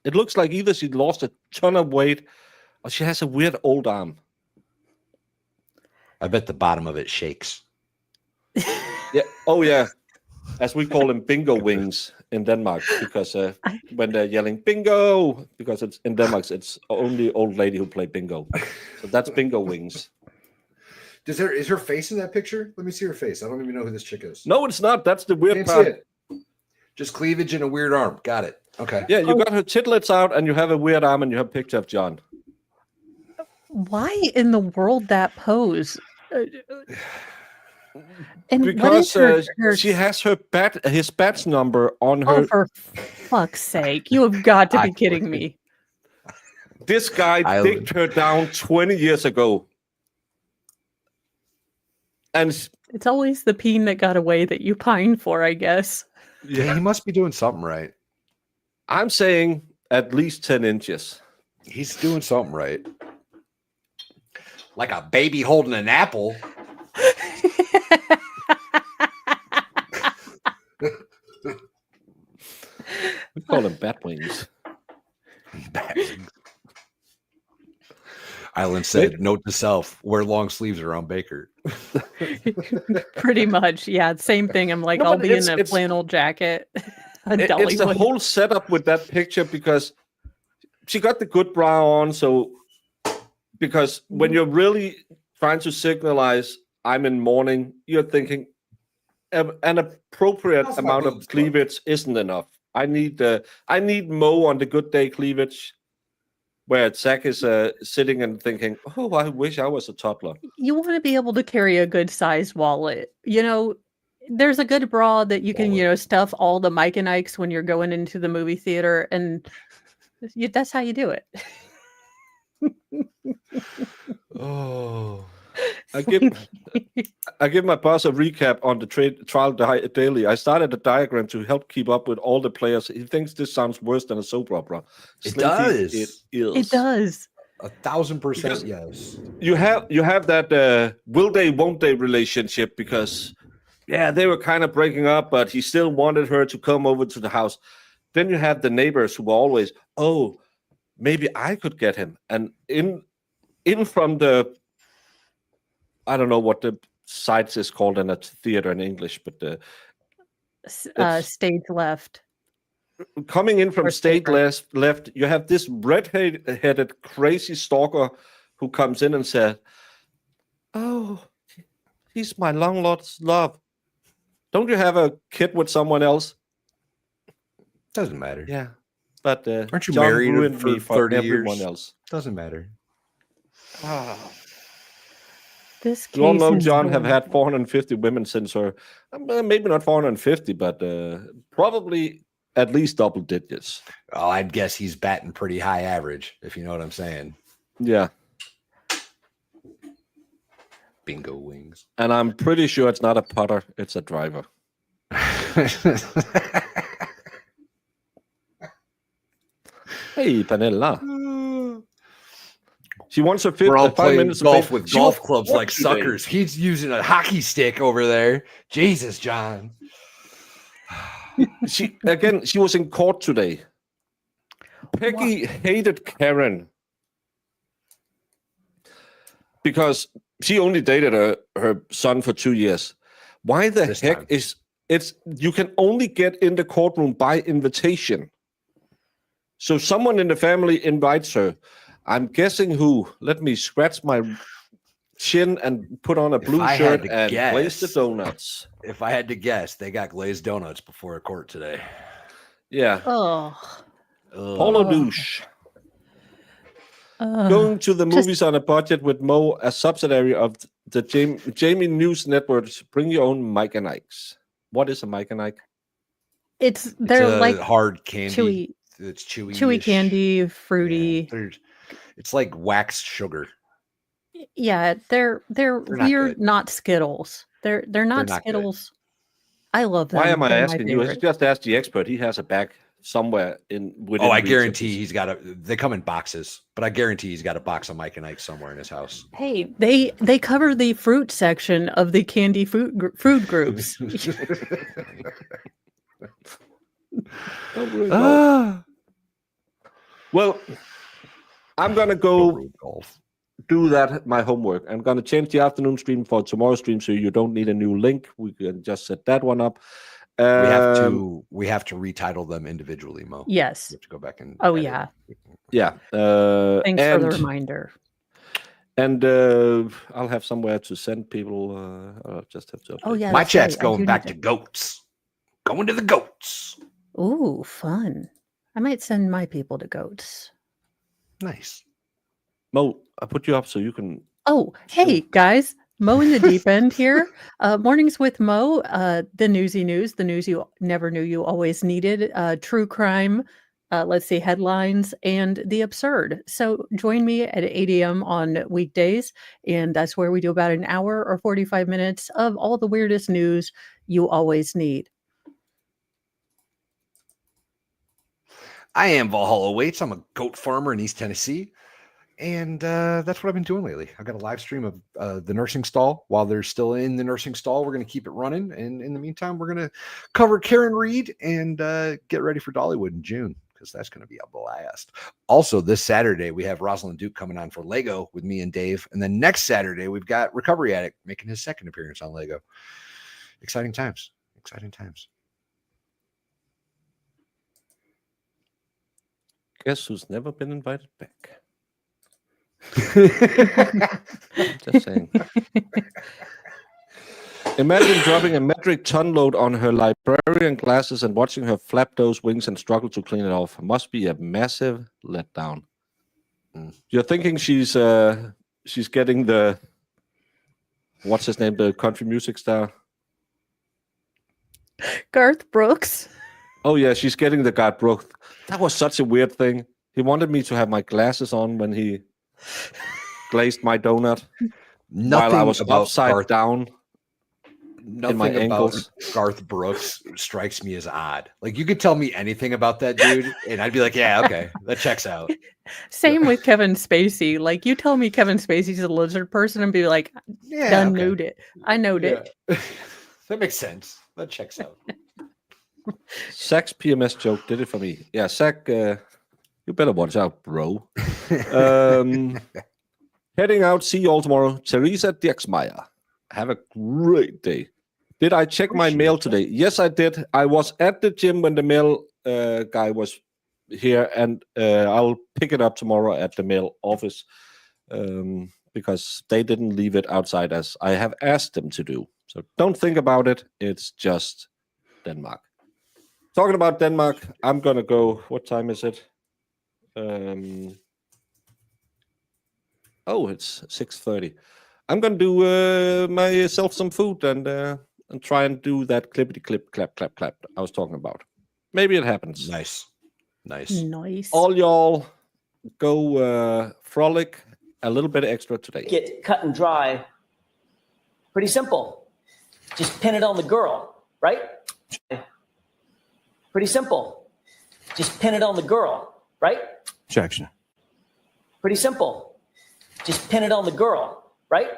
it looks like either she lost a ton of weight or she has a weird old arm. I bet the bottom of it shakes. Yeah. Oh, yeah. As we call them, bingo wings in Denmark, because when they're yelling bingo, because it's in Denmark, it's only old lady who play bingo. So that's bingo wings. Is her face in that picture? Let me see her face. I don't even know who this chick is. No, it's not. That's the weird Can't part. see it. Just cleavage and a weird arm. Got it. Okay. Yeah, you got her chitlets out, and you have a weird arm, and you have a picture of John. Why in the world that pose? And Because what is her she has his badge number on her. Oh, for fuck's sake! You have got to be kidding me. This guy dicked her down 20 years ago. And it's always the peen that got away that you pine for, I guess. Yeah, he must be doing something right. I'm saying at least 10 inches. He's doing something right. Like a baby holding an apple. We call them bat wings. Island said, note to self, wear long sleeves around Baker. Pretty much, yeah. Same thing. I'm like, No, I'll but be in a flannel jacket. It's the whole setup with that picture, because she got the good bra on. So, because when you're really trying to signalize I'm in mourning, you're thinking an appropriate amount of cleavage isn't enough. I need Mo on the good day cleavage, where Zach is sitting and thinking, "Oh, I wish I was a toddler." You want to be able to carry a good sized wallet. You know, there's a good bra that you can, stuff all the Mike and Ikes when you're going into the movie theater, and that's how you do it. Oh, I give my boss a recap on the trial daily. I started a diagram to help keep up with all the players. He thinks this sounds worse than a soap opera. It Slinky, does. It is. It does. 1,000% yes. You have that will they, won't they relationship, because they were kind of breaking up, but he still wanted her to come over to the house. Then you have the neighbors who were always, oh, maybe I could get him. And in from the, I don't know what the sites is called in a theater in English, but stage left. Coming in from stage left, you have this red-headed crazy stalker who comes in and says, "Oh, he's my long lost love. Don't you have a kid with someone else?" Doesn't matter. Yeah, but aren't you John married ruined for me 30 everyone years? else. Doesn't matter. This You all case know is John have going- had 450 women since her, maybe not 450, but probably at least double digits. Oh, I'd guess he's batting pretty high average, if you know what I'm saying. Yeah. Bingo wings. And I'm pretty sure it's not a putter, it's a driver. Hey, Panella. She wants her We're all 5 playing minutes golf with golf was clubs like today. suckers. He's using a hockey stick over there. Jesus, John. She was in court today. Peggy hated Karen because she only dated her son for 2 years. Why the heck is it's you can only get in the courtroom by invitation. So someone in the family invites her. I'm guessing who. Let me scratch my chin and put on a blue shirt and glaze the donuts. If I had to guess, they got glazed donuts before a court today. Yeah. Oh. Polo douche. Going to the movies on a budget with Mo, a subsidiary of the Jamie News Network's Bring Your Own Mike and Ikes. What is a Mike and Ike? They're like hard candy. Chewy. It's chewy. Chewy candy, fruity. Yeah, it's like waxed sugar. Yeah, they're not weird, good. not Skittles. They're not not good. Skittles. I love them. Why am I They're my asking you? favorite. Just ask the expert. He has a bag somewhere in. Oh, I guarantee he's got they come in boxes, but I guarantee he's got a box of Mike and Ike somewhere in his house. Hey, they cover the fruit section of the candy food groups. Well, I'm gonna go do that. My homework. I'm gonna change the afternoon stream for tomorrow's stream, so you don't need a new link. We can just set that one up. We have to retitle them individually, Mo. Yes. We have to go back and. Oh yeah. Yeah. Thanks for the reminder. And I'll have somewhere to send people. I'll just have to update. Oh yeah. My that's chat's right. going back to goats. Going to the goats. Ooh, fun. I might send my people to goats. Nice. Mo, I put you up so you can. Oh, hey guys. Mo in the deep end here. Mornings with Mo, the newsy news, the news you never knew you always needed, true crime, let's see, headlines, and the absurd. So join me at 8 a.m. on weekdays, and that's where we do about an hour or 45 minutes of all the weirdest news you always need. I am Valhalla Waits. I'm a goat farmer in East Tennessee. And that's what I've been doing lately. I've got a live stream of the nursing stall. While they're still in the nursing stall, we're going to keep it running. And in the meantime, we're going to cover Karen Reed and get ready for Dollywood in June, because that's going to be a blast. Also, this Saturday, we have Rosalind Duke coming on for Lego with me and Dave. And then next Saturday, we've got Recovery Addict making his second appearance on Lego. Exciting times. Exciting times. Guess who's never been invited back? Just saying. Imagine dropping a metric ton load on her librarian glasses and watching her flap those wings and struggle to clean it off. Must be a massive letdown. You're thinking she's getting the, what's his name, the country music star? Garth Brooks. Oh yeah, she's getting the Garth Brooks. That was such a weird thing. He wanted me to have my glasses on when he glazed my donut while I was upside down in my ankles. Garth Brooks strikes me as odd. Like, you could tell me anything about that dude, and I'd be like, yeah, okay, that checks out. Same with Kevin Spacey. Like, you tell me Kevin Spacey's a lizard person and be like, Yeah, done okay. knowed it. I knowed it. That makes sense. That checks out. Zach's PMS joke did it for me. Yeah, Zach, you better watch out, bro. Heading out. See you all tomorrow. Teresa Dexmeyer. Have a great day. Did I check my mail today? Yes, I did. I was at the gym when the mail guy was here, and I'll pick it up tomorrow at the mail office because they didn't leave it outside as I have asked them to do. So don't think about it. It's just Denmark. Talking about Denmark, I'm gonna go. What time is it? Oh, it's 6:30. I'm gonna do myself some food and try and do that clippity clip clap clap clap I was talking about. Maybe it happens. Nice. Nice. All y'all go frolic a little bit extra today. Get cut and dry. Pretty simple. Just pin it on the girl, right? Pretty simple. Just pin it on the girl, right? Objection. Pretty simple. Just pin it on the girl, right?